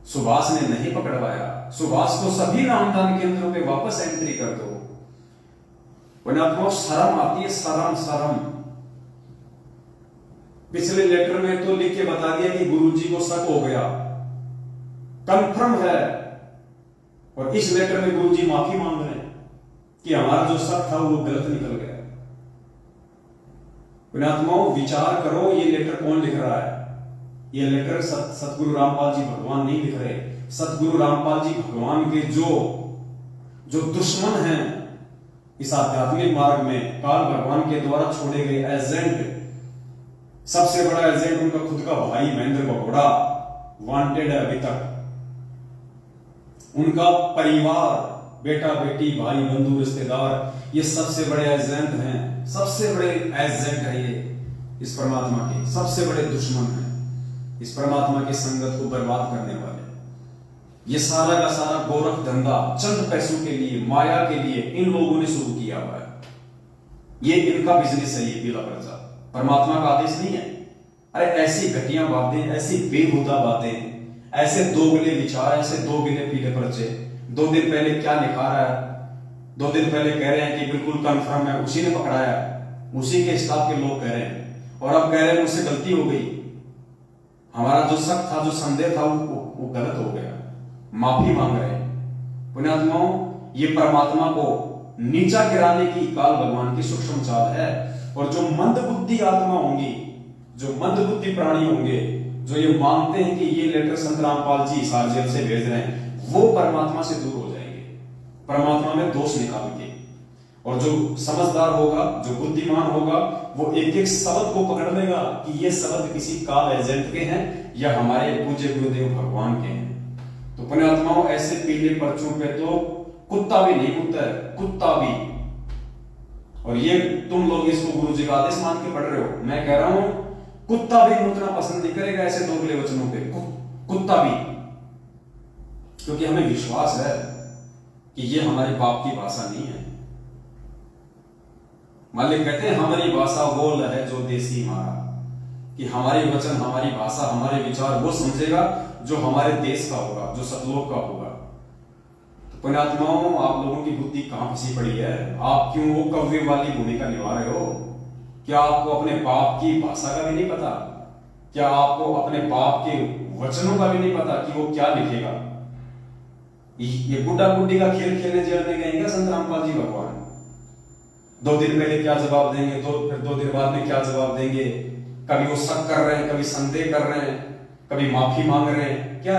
सुभाष ने नहीं पकड़वाया, सुभाष को सभी नामदान केंद्रों पे वापस एंट्री कर दो। शर्म आती है, शर्म। पिछले लेटर में तो लिख के बता दिया कि गुरुजी को शक हो गया, कंफर्म है, और इस लेटर में गुरुजी माफी मांग रहे हैं कि हमारा जो शक था वो गलत निकल गया। पुण्यात्माओं, विचार करो, ये लेटर कौन लिख रहा है? ये लेटर सतगुरु रामपाल जी भगवान नहीं लिख रहे। सतगुरु रामपाल जी भगवान के जो दुश्मन हैं इस आध्यात्मिक मार्ग में, काल भगवान के द्वारा छोड़े गए एजेंट, सबसे बड़ा एजेंट उनका खुद का भाई महेंद्र भगोड़ा वांटेड है अभी तक। उनका परिवार, बेटा बेटी, भाई बंधु रिश्तेदार, ये सबसे बड़े एजेंट हैं, सबसे बड़े एजेंट है ये इस परमात्मा के, सबसे बड़े दुश्मन हैं इस परमात्मा की संगत को बर्बाद करने वाले। ये सारा का सारा गोरख धंधा चंद पैसों के लिए, माया के लिए इन लोगों ने शुरू किया हुआ है। ये इनका बिजनेस है, ये पीला पर्चा परमात्मा का आदेश नहीं है। अरे ऐसी घटिया बातें, ऐसी बेहुदा बातें, ऐसे दोगले विचार, ऐसे दोगले पीले पर्चे। 2 दिन पहले क्या लिखा रहा है, 2 दिन पहले कह रहे हैं कि बिल्कुल कंफर्म है, उसी ने पकड़ाया, उसी के स्टाफ के लोग कह रहे हैं, और अब कह रहे हैं मुझसे गलती हो गई, हमारा जो शक था, जो संदेह था वो गलत हो गया, माफी मांग रहे हैं। पुण्यात्माओं, ये परमात्मा को नीचा गिराने की काल भगवान की सूक्ष्म चाल है। और जो मंदबुद्धि आत्मा होंगी, जो मंदबुद्धि प्राणी होंगे, जो ये मानते हैं कि ये लेटर संत रामपाल जी हिसार जेल से भेज रहे हैं, वो परमात्मा से दूर हो जाएंगे, परमात्मा में दोष निकालेंगे। और जो समझदार होगा, जो बुद्धिमान होगा, वो एक एक शब्द को पकड़ लेगा कि ये शब्द किसी काल एजेंट के हैं या हमारे पूज्य गुरुदेव भगवान के हैं। तो पुण्यात्माओं, ऐसे पीले पर्चों पे तो कुत्ता भी नहीं मुड़ता है, कुत्ता भी। और ये तुम लोग इसको गुरु जी का आदेश मान के पढ़ रहे हो। मैं कह रहा हूं कुत्ता भी मुतना पसंद नहीं करेगा ऐसे दोगले वचनों पे, कुत्ता भी, क्योंकि हमें विश्वास है कि ये हमारे बाप की भाषा नहीं है। मालिक कहते हैं हमारी भाषा वो है जो देसी हमारा, कि हमारी वचन, हमारी भाषा, हमारे विचार वो समझेगा जो हमारे देश का होगा, जो सतलोक का होगा। तो पुण्यात्माओं, आप लोगों की बुद्धि कहां फंसी पड़ी है? आप क्यों वो कव्य वाली भूमिका निभा रहे हो? क्या आपको अपने बाप की भाषा का भी नहीं पता? क्या आपको अपने बाप के वचनों का भी नहीं पता कि वो क्या लिखेगा? ये गुड्डा गुड्डी का खेल खेलने जेलने गए क्या संत रामपाल जी भगवान? 2 दिन पहले क्या जवाब देंगे, फिर 2 दिन बाद में क्या जवाब देंगे? कभी वो शक कर रहे हैं, कभी संदेह कर रहे हैं, कभी माफी मांग रहे हैं। क्या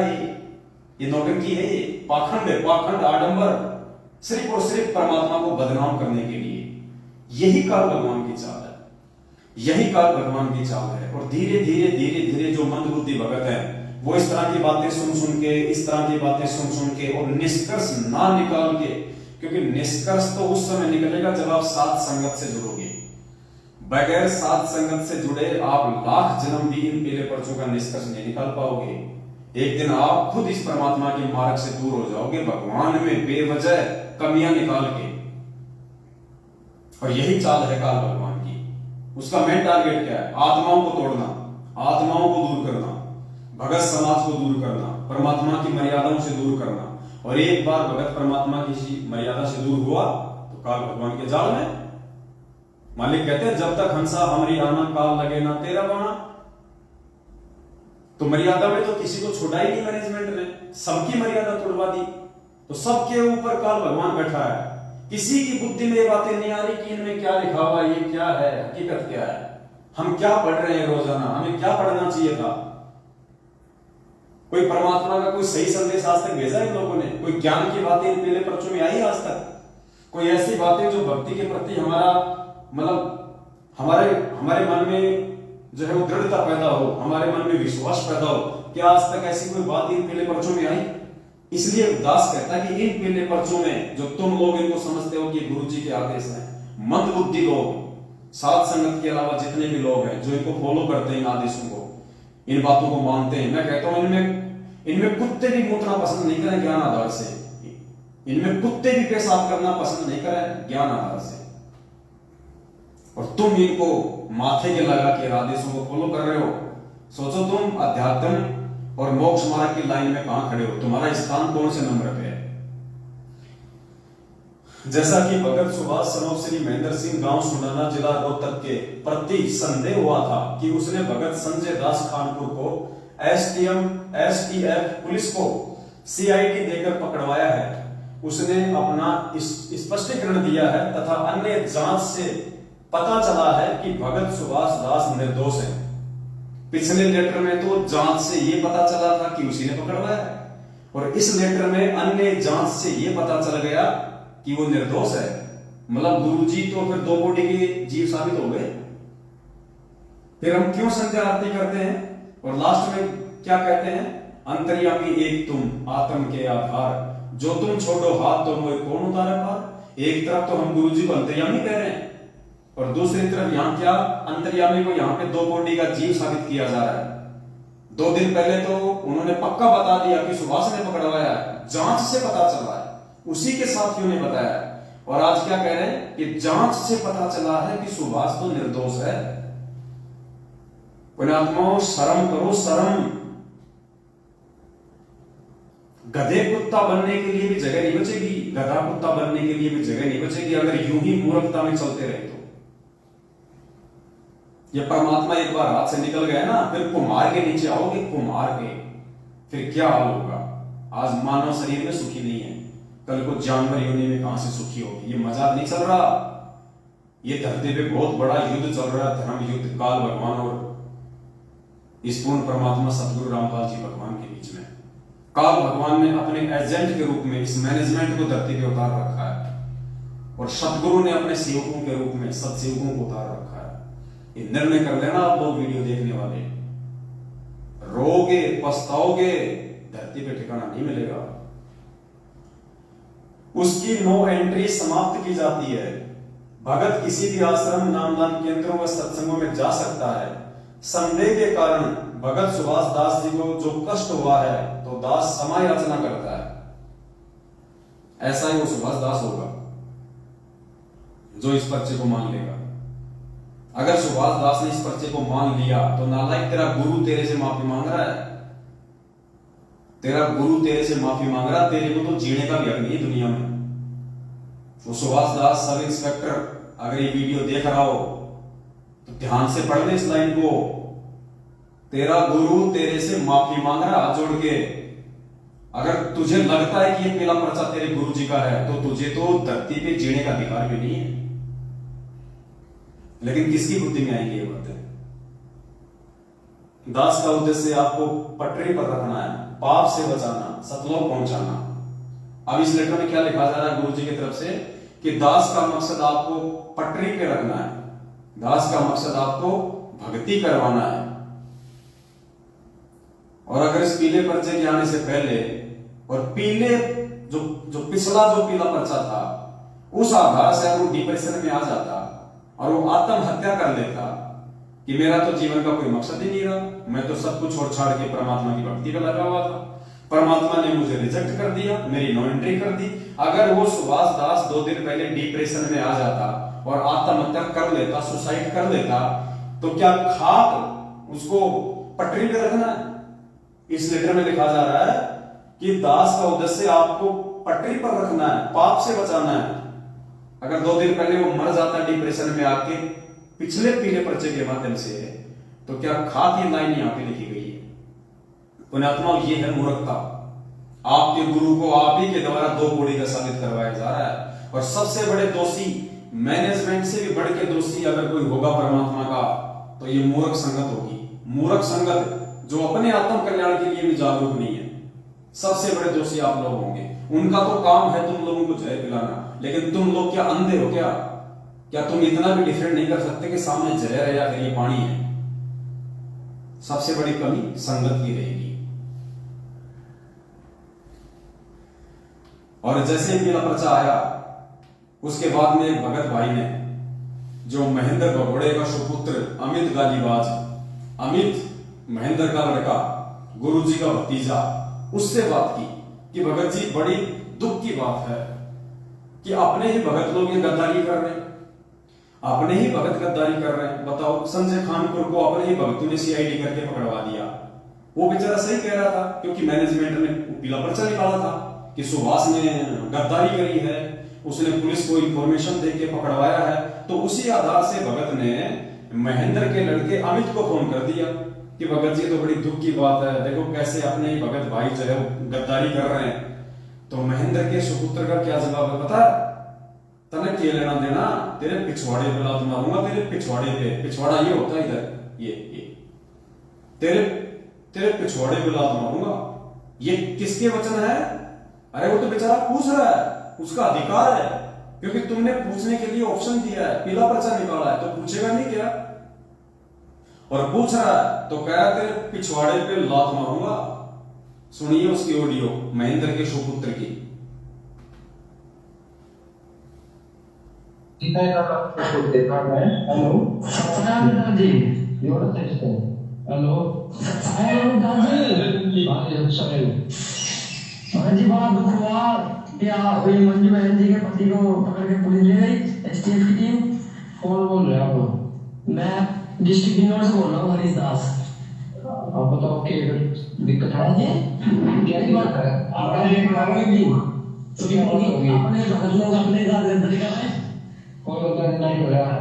ये नौटंकी है, ये पाखंड है, पाखंड, आडंबर, सिर्फ और सिर्फ परमात्मा को बदनाम करने के लिए। यही काल भगवान की चाल है, यही काल भगवान की चाल है। और धीरे धीरे धीरे धीरे जो मंदबुद्धि भगत है वो इस तरह की बातें सुन के, इस तरह की बातें सुन के और निष्कर्ष ना निकाल के, क्योंकि निष्कर्ष तो उस समय निकलेगा जब आप सात संगत से जुड़ोगे। बगैर सात संगत से जुड़े आप लाख जन्म भी इन पीले पर्चों का निष्कर्ष नहीं निकाल पाओगे। एक दिन आप खुद इस परमात्मा के मार्ग से दूर हो जाओगे, भगवान में बेवजह कमियां निकाल के। और यही चाल है काल भगवान की। उसका मेन टारगेट क्या है? आत्माओं को तोड़ना, आत्माओं को दूर करना, भगत समाज को दूर करना, परमात्मा की मर्यादाओं से दूर करना। और एक बार भगत परमात्मा की मर्यादा से दूर हुआ तो काल भगवान के जाल में। मालिक कहते हैं जब तक हंसा हमारी आना, काल लगे ना तेरा बाना। तो मर्यादा में तो किसी को छोड़ा ही नहीं मैनेजमेंट ने, सबकी मर्यादा तोड़वा दी। तो सबके ऊपर काल भगवान बैठा है। किसी की बुद्धि में ये बातें नहीं आ रही कि इनमें क्या लिखा हुआ, ये क्या है, हकीकत क्या है, हम क्या पढ़ रहे हैं रोजाना, हमें क्या पढ़ना चाहिए था। कोई परमात्मा का कोई सही संदेश आज तक भेजा इन लोगों ने? कोई ज्ञान की बातें इन पीले पर्चों में आई आज तक? कोई ऐसी बातें जो भक्ति के प्रति हमारा मतलब हमारे मन में जो है वो दृढ़ता पैदा हो, हमारे मन में विश्वास पैदा हो? क्या आज तक ऐसी कोई बात इन पीले पर्चों में आई? इसलिए दास कहता है कि इन पीले पर्चों में जो तुम लोग इनको समझते हो कि गुरु जी के आदेश हैं, मंद बुद्धि लोग, सात संगत के अलावा जितने भी लोग हैं जो इनको फॉलो करते हैं, इन आदेशों को, इन बातों को मानते हैं, मैं कहता हूं इनमें कुत्ते भी मूतना पसंद नहीं करें ज्ञान आधार से, इनमें कुत्ते भी पेशाब करना पसंद नहीं करें ज्ञान आधार से। और तुम इनको माथे के लगा के आदेशों को फॉलो कर रहे हो। सोचो तुम अध्यात्म और मोक्ष मार्ग की लाइन में कहां खड़े हो, तुम्हारा स्थान कौन से नंबर पे है? जैसा कि भगत सुभाष सनोप श्री महेंद्र सिंह गांव सुनाना जिला रोहतक के प्रति संदेह हुआ था कि उसने भगत संजय दास खानपुर को एसटीएफ पुलिस को सीआईडी देकर पकड़वाया है। उसने अपना स्पष्टीकरण दिया है तथा अन्य जांच से पता चला है कि भगत सुभाष दास निर्दोष है। पिछले लेटर में तो जांच से यह पता चला था कि उसी ने पकड़वाया है, और इस लेटर में अन्य जांच से यह पता चल गया कि वो निर्दोष है। मतलब गुरुजी तो फिर 2 कोटि के जीव साबित हो गए। फिर हम क्यों संख्या आरती करते हैं? और लास्ट में क्या कहते हैं? अंतर्यामी एक तुम आत्म के आधार, जो तुम छोड़ो हाथ तो मोए कौन उतारे पार। एक तरफ तो हम गुरुजी को अंतर्यामी कह रहे हैं और दूसरी तरफ यहां क्या, अंतर्यामी को यहां पे 2 कोटि का जीव साबित किया जा रहा है। 2 दिन पहले तो उन्होंने पक्का बता दिया कि सुभाष ने पकड़वाया है, जांच से पता चला है, उसी के साथियों ने बताया। और आज क्या कह रहे हैं कि जांच से पता चला है कि सुभाष तो निर्दोष है। पुण्यात्माओं, शर्म करो, शर्म। गधे कुत्ता बनने के लिए भी जगह नहीं बचेगी, गधा कुत्ता बनने के लिए भी जगह नहीं बचेगी अगर यूं ही मूर्खता में चलते रहे तो। ये परमात्मा एक बार हाथ से निकल गया ना, फिर कुम्हार के नीचे आओगे, कुम्हार के, फिर क्या हाल होगा। आज मानव शरीर में सुखी नहीं है, कल को जानवर योनि में कहां से सुखी होगी। ये मजाक नहीं चल रहा, ये धरती पे बहुत बड़ा युद्ध चल रहा है, धर्म युद्ध, काल भगवान और इस पूर्ण परमात्मा सतगुरु रामपाल जी भगवान के बीच में। काल भगवान ने अपने एजेंट के रूप में इस मैनेजमेंट को धरती पे उतार रखा है, और सतगुरु ने अपने सेवकों के रूप में सत्सेवकों को उतार रखा है। ये निर्णय कर लेना आप लोग वीडियो देखने वाले, रोगे पछताओगे, धरती पे ठिकाना नहीं मिलेगा। उसकी नो एंट्री समाप्त की जाती है। भगत किसी भी आश्रम, नामदान केंद्रों व सत्संगों में जा सकता है, संदेह के कारण भगत सुभाष दास जी को जो कष्ट हुआ है तो दास समय याचना करता है। ऐसा ही वो सुभाष दास होगा जो इस पर्चे को मांग लेगा। अगर सुभाष दास ने इस पर्चे को मांग लिया तो नालायक, तेरा गुरु तेरे से माफी मांग रहा है, तेरा गुरु तेरे से माफी मांग रहा है, तेरे को तो जीने का भी हक नहीं दुनिया में। वो सुभाष दास सब इंस्पेक्टर अगर ये वीडियो देख रहा हो तो ध्यान से पढ़ ले इस लाइन को। तेरा गुरु तेरे से माफी मांग रहा हाथ जोड़ के। अगर तुझे लगता है कि ये पीला पर्चा तेरे गुरु जी का है तो तुझे तो धरती पे जीने का अधिकार भी नहीं है। लेकिन किसकी बुद्धि में आएंगी ये बातें? दास का उद्देश्य आपको पटरी पर रखना है, पाप से बचाना, सतलोक पहुंचाना। अब इस लेटर में क्या लिखा जा रहा है गुरु जी की तरफ से कि दास का मकसद आपको पटरी पे रखना है, दास का मकसद आपको भक्ति करवाना है। और अगर इस पीले पर्चे के आने से पहले और पीले जो पिछला जो पीला पर्चा था उस आधार से अगर वो डिप्रेशन में आ जाता और वो आत्महत्या कर लेता कि मेरा तो जीवन का कोई मकसद ही नहीं रहा, मैं तो सब कुछ छोड़ छाड़ के परमात्मा की भक्ति में लगा हुआ था, परमात्मा ने मुझे रिजेक्ट कर दिया, मेरी नो एंट्री कर दी। अगर वो सुभाष दास 2 दिन पहले डिप्रेशन में आ जाता और आत्महत्या कर लेता, सुसाइड कर लेता, तो क्या खाक उसको पटरी पे रखना है? इस लेटर में लिखा जा रहा है कि दास का उद्देश्य आपको पटरी पर रखना है, पाप से बचाना है। अगर 2 दिन पहले वो मर जाता डिप्रेशन में आके पिछले पीले पर्चे के माध्यम से, तो क्या खाक ये लाइन यहां पे लिखी गई है? पुण्यात्मा, ये है मूर्खता। आपके गुरु को आप ही के द्वारा 2 कोड़ी का साबित करवाया जा रहा है। और सबसे बड़े दोषी, मैनेजमेंट से भी बढ़ के दोषी अगर कोई होगा परमात्मा का तो ये मूर्ख संगत होगी। मूर्ख संगत जो अपने आत्म कल्याण के लिए भी जागरूक नहीं है, सबसे बड़े दोषी आप लोग होंगे। उनका तो काम है तुम लोगों को जय पिलाना, लेकिन तुम लोग क्या अंधे हो क्या? क्या तुम इतना भी डिफरेंट नहीं कर सकते कि सामने जहर है या फिर ये पानी है? सबसे बड़ी कमी संगत की रहेगी। और जैसे पीला पर्चा आया उसके बाद में एक भगत भाई ने, जो महेंद्र भगोड़े का सुपुत्र अमित गालीबाज, अमित महेंद्र का लड़का, गुरु जी का भतीजा, उससे बात की कि भगत जी बड़ी दुख की बात है कि अपने ही भगत लोग ये गद्दारी कर रहे हैं, अपने ही भगत गद्दारी कर रहे हैं। बताओ, संजय खानपुर को अपने ही भगतों ने सीआईडी करके पकड़वा दिया। वो बेचारा सही कह रहा था क्योंकि मैनेजमेंट ने पीला पर्चा निकाला था कि सुभाष ने गद्दारी करी है, उसने पुलिस को इंफॉर्मेशन दे के पकड़वाया है। तो उसी आधार से भगत ने महेंद्र के लड़के अमित को फोन कर दिया कि भगत जी तो बड़ी दुख की बात है, देखो कैसे अपने ही भगत भाई जो है गद्दारी कर रहे हैं। तो महेंद्र के सुपुत्र का क्या जवाब है पता है? तने के लेना देना, तेरे पिछवाड़े पे लात मारूंगा, तेरे पिछवाड़े पे, पिछवाड़ा ये होता है इधर, ये तेरे पिछवाड़े पे लात मारूंगा। ये किसके वचन है? अरे वो तो बेचारा पूछ रहा है, उसका अधिकार है, क्योंकि तुमने पूछने के लिए ऑप्शन दिया है, पीला पर्चा निकाला है, तो पूछेगा नहीं क्या? और पूछ रहा है तो कह रहा तेरे पिछवाड़े पे लात मारूंगा। सुनिए उसकी ऑडियो, महेंद्र के सुपुत्र की। हेलो दादी, हेलो दादी, हाँ जी, बड़ा दुख हुआ क्या हुई? मंजू बहन जी के पति को पकड़ के पुलिस ले गई, एसटीएफ की टीम। कौन बोल रहे हैं आप? मैं डिस्ट्रिक्ट इंदौर से बोल रहा हूँ, हरीश दास। आप बताओ क्या दिक्कत है? क्या दिक्कत है? आपने भगत लोग अपने साथ गद्दारी कर रहे हैं। कौन गद्दारी नहीं हो रहा है?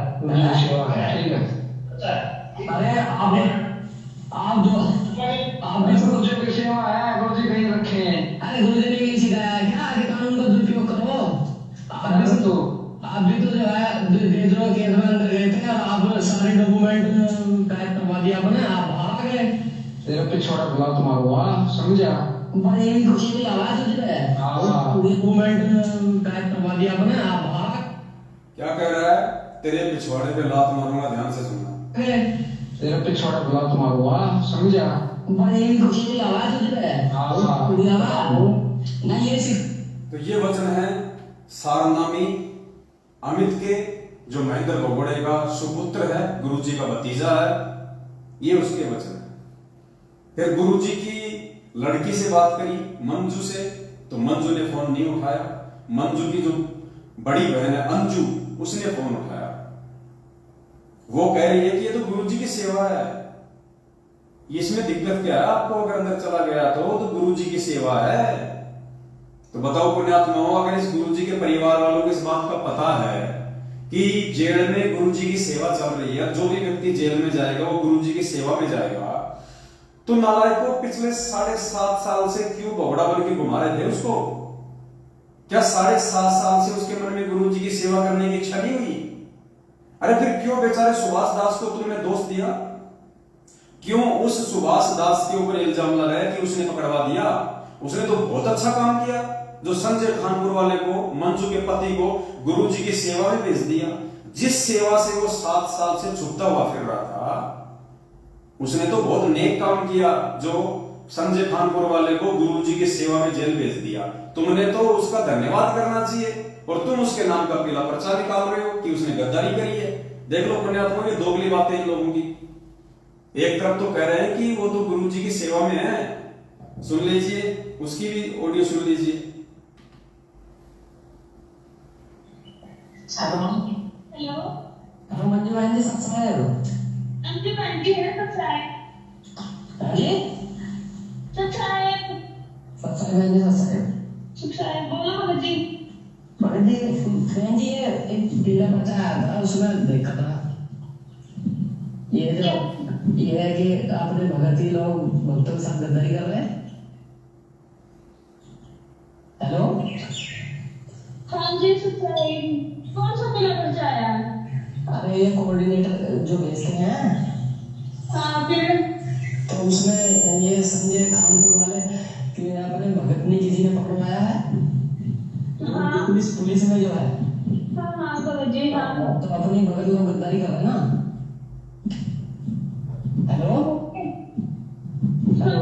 ठीक है। अरे आप जो गुरुजी की सेवा है, गुरुजी कहीं रखे हैं। अरे गुरुजी ने यही सिखाया है क्या कि कानून का दुरुपयोग करो? आप भी तो जो है देशद्रोह केस में अंदर गए थे और आप सारे डॉक्यूमेंट पैक करवा दिया आपने, आप भाग गए। तेरे पे छोड़ा भला तुम्हारा, समझा? पर यही खुशी की आवाज तुझे, डॉक्यूमेंट पैक करवा दिया आपने, आप भाग। क्या कह रहा है? तेरे पिछवाड़े पे लात मारूंगा, ध्यान से सुनना। तेरे पे छोड़ा भला तुम्हारा, समझा? पर यही खुशी की आवाज तुझे, नहीं ये तो ये वचन है सारनामी अमित के, जो महेंद्र भगोड़े का सुपुत्र है, गुरुजी का भतीजा है। ये उसके वचन है। फिर गुरुजी की लड़की से बात करी, मंजू से, तो मंजू ने फोन नहीं उठाया। मंजू की जो बड़ी बहन है अंजू, उसने फोन उठाया। वो कह रही है कि ये तो गुरुजी की सेवा है, इसमें दिक्कत क्या है आपको? अगर अंदर चला गया तो गुरुजी की सेवा है। तो बताओ पुण्यात्माओं, अगर इस गुरुजी के परिवार वालों को इस बात का पता है कि जेल में गुरुजी की सेवा चल रही है, जो भी व्यक्ति जेल में जाएगा वो गुरुजी की सेवा में जाएगा, तो नालायक को पिछले 7.5 साल से क्यों भगोड़ा बन के घुमा रहे थे उसको? क्या 7.5 साल से उसके मन में गुरुजी की सेवा करने की इच्छा नहीं हुई? अरे फिर क्यों बेचारे सुभाष दास को तुमने दोष दिया? क्यों उस सुभाष दास के ऊपर इल्जाम लगाया कि उसने पकड़वा दिया? उसने तो बहुत अच्छा काम किया, जो संजय खानपुर वाले को, मंजू के पति को गुरुजी की सेवा में भेज दिया। जिस सेवा से वो 7 साल से छुपता हुआ फिर रहा था, उसने तो बहुत नेक काम किया, जो संजय खानपुर वाले को गुरुजी की सेवा में जेल भेज दिया। तुमने तो उसका धन्यवाद करना चाहिए, और तुम उसके नाम का पीला पर्चा निकाल रहे हो कि उसने गद्दारी करी है। देख लो पुण्यात्माओं, ये दोगली बातें इन लोगों की। एक तरफ तो कह रहे हैं कि वो तो गुरुजी की सेवा में है, सुन लीजिए, उसकी भी ऑडियो सुन लीजिए। हेलो हेलो, हेलो मंजू बहन जी, सब्सक्राइब अंजू आंटी है, सब्सक्राइब जी, सब्सक्राइब बहन जी, सब्सक्राइब सब्सक्राइब बोलो भगत जी। बहन जी, बहन जी ये एक पीला पर्चा आया था, उसमें देखा था ये है कि आपने भगत जी लोग भक्तों के साथ गद्दारी कर रहे हैं। हेलो, हाँ जी, सब्सक्राइब। कौन सा पीला पर्चा आया? अरे ये कोऑर्डिनेटर जो भेजते हैं, हाँ, फिर तो उसमें ये संजय खानपुर वाले कि आपने भगत ने किसी ने पकड़वाया है। हाँ पुलिस में जो है, हाँ हाँ भगत जी, हाँ। तो अपनी भगत लोग गद्दारी कर रहे हैं ना। हेलो हेलो,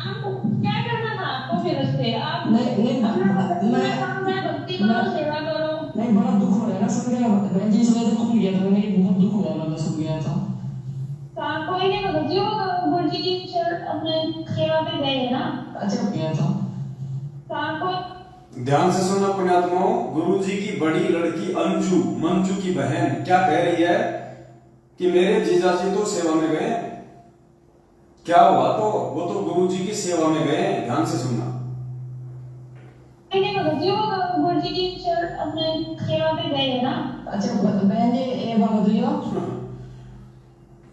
आपको क्या करना था आपको फिर उससे? आप नहीं अपना काम है, भक्ति करो, सेवा करो। नहीं, बड़ा दुख हो रहा है ना सुन के। बहन जी इस वजह से खुल गया था, मैंने बहुत दुख हुआ, मतलब सुन गया था। हाँ, कोई नहीं भगत जी, वो गुरु जी की अपने सेवा पे गए है ना। अच्छा किया था। हाँ, कोई ध्यान से सुनना पुण्यात्माओं, गुरुजी की बड़ी लड़की अंजू, मंजू की बहन क्या कह रही है कि मेरे जीजाजी तो सेवा में गए। क्या हुआ? तो वो तो गुरुजी की सेवा में गए। ध्यान से सुनना। नहीं भगत जी, वो गुरु जी की अपने सेवा पे गए है ना। अच्छा बहन जी, एक बात बताइए,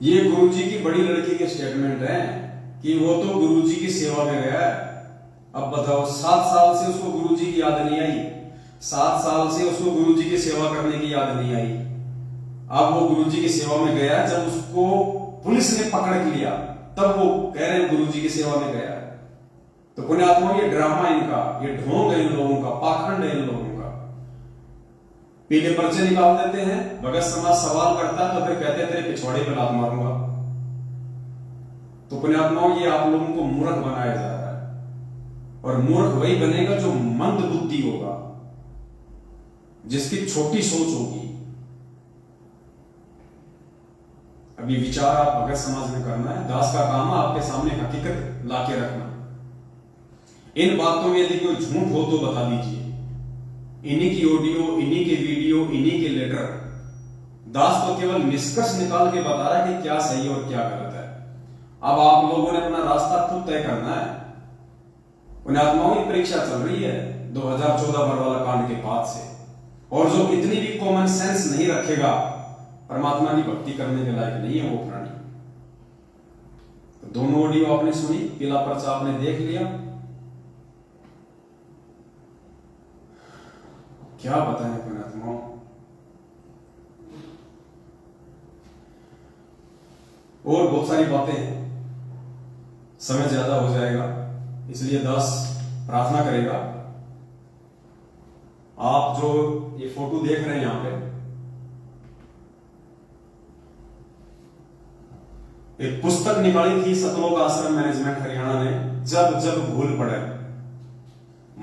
ये गुरुजी की बड़ी लड़की के स्टेटमेंट है कि वो तो गुरुजी की सेवा में गया है। अब बताओ, 7 साल से उसको गुरुजी की याद नहीं आई, 7 साल से उसको गुरुजी की सेवा करने की याद नहीं आई। अब वो गुरुजी की सेवा में गया, जब उसको पुलिस ने पकड़ के लिया तब वो कह रहे हैं गुरुजी की सेवा में गया। तो पुण्यात्माओं, ये ड्रामा इनका, ये ढोंग है इन लोगों का, पाखंड है इन लोगों का। पीले पर्चे निकाल देते हैं, भगत समाज सवाल करता है तो फिर कहते हैं तेरे पिछवाड़े पे लात मारूंगा। तो पुण्यात्माओं, ये आप लोगों को मूर्ख बनाया जा रहा है, और मूर्ख वही बनेगा जो मंद बुद्धि होगा, जिसकी छोटी सोच होगी। अभी विचार आप भगत समाज में करना है, दास का काम है आपके सामने हकीकत लाके रखना। इन बातों में यदि कोई झूठ हो तो बता दीजिए। इन्हीं की ऑडियो, इन्हीं के वीडियो, इन्हीं के लेटर, दास तो केवल निष्कर्ष निकाल के बता रहा है कि क्या सही और क्या गलत है। अब आप लोगों ने अपना रास्ता खुद तय करना है। पुण्यात्माओं की परीक्षा चल रही है 2014 बरवाला कांड के बाद से, और जो इतनी भी कॉमन सेंस नहीं रखेगा, परमात्मा की भक्ति करने के लायक नहीं है वो प्राणी। तो दोनों ऑडियो आपने सुनी, पीला पर्चा आपने देख लिया। क्या बताएं पुण्यात्माओं, और बहुत सारी बातें हैं, समय ज्यादा हो जाएगा, इसलिए दास प्रार्थना करेगा। आप जो ये फोटो देख रहे हैं यहां पे, एक पुस्तक निकाली थी सतलोक आश्रम मैनेजमेंट हरियाणा ने, जब जब भूल पड़े,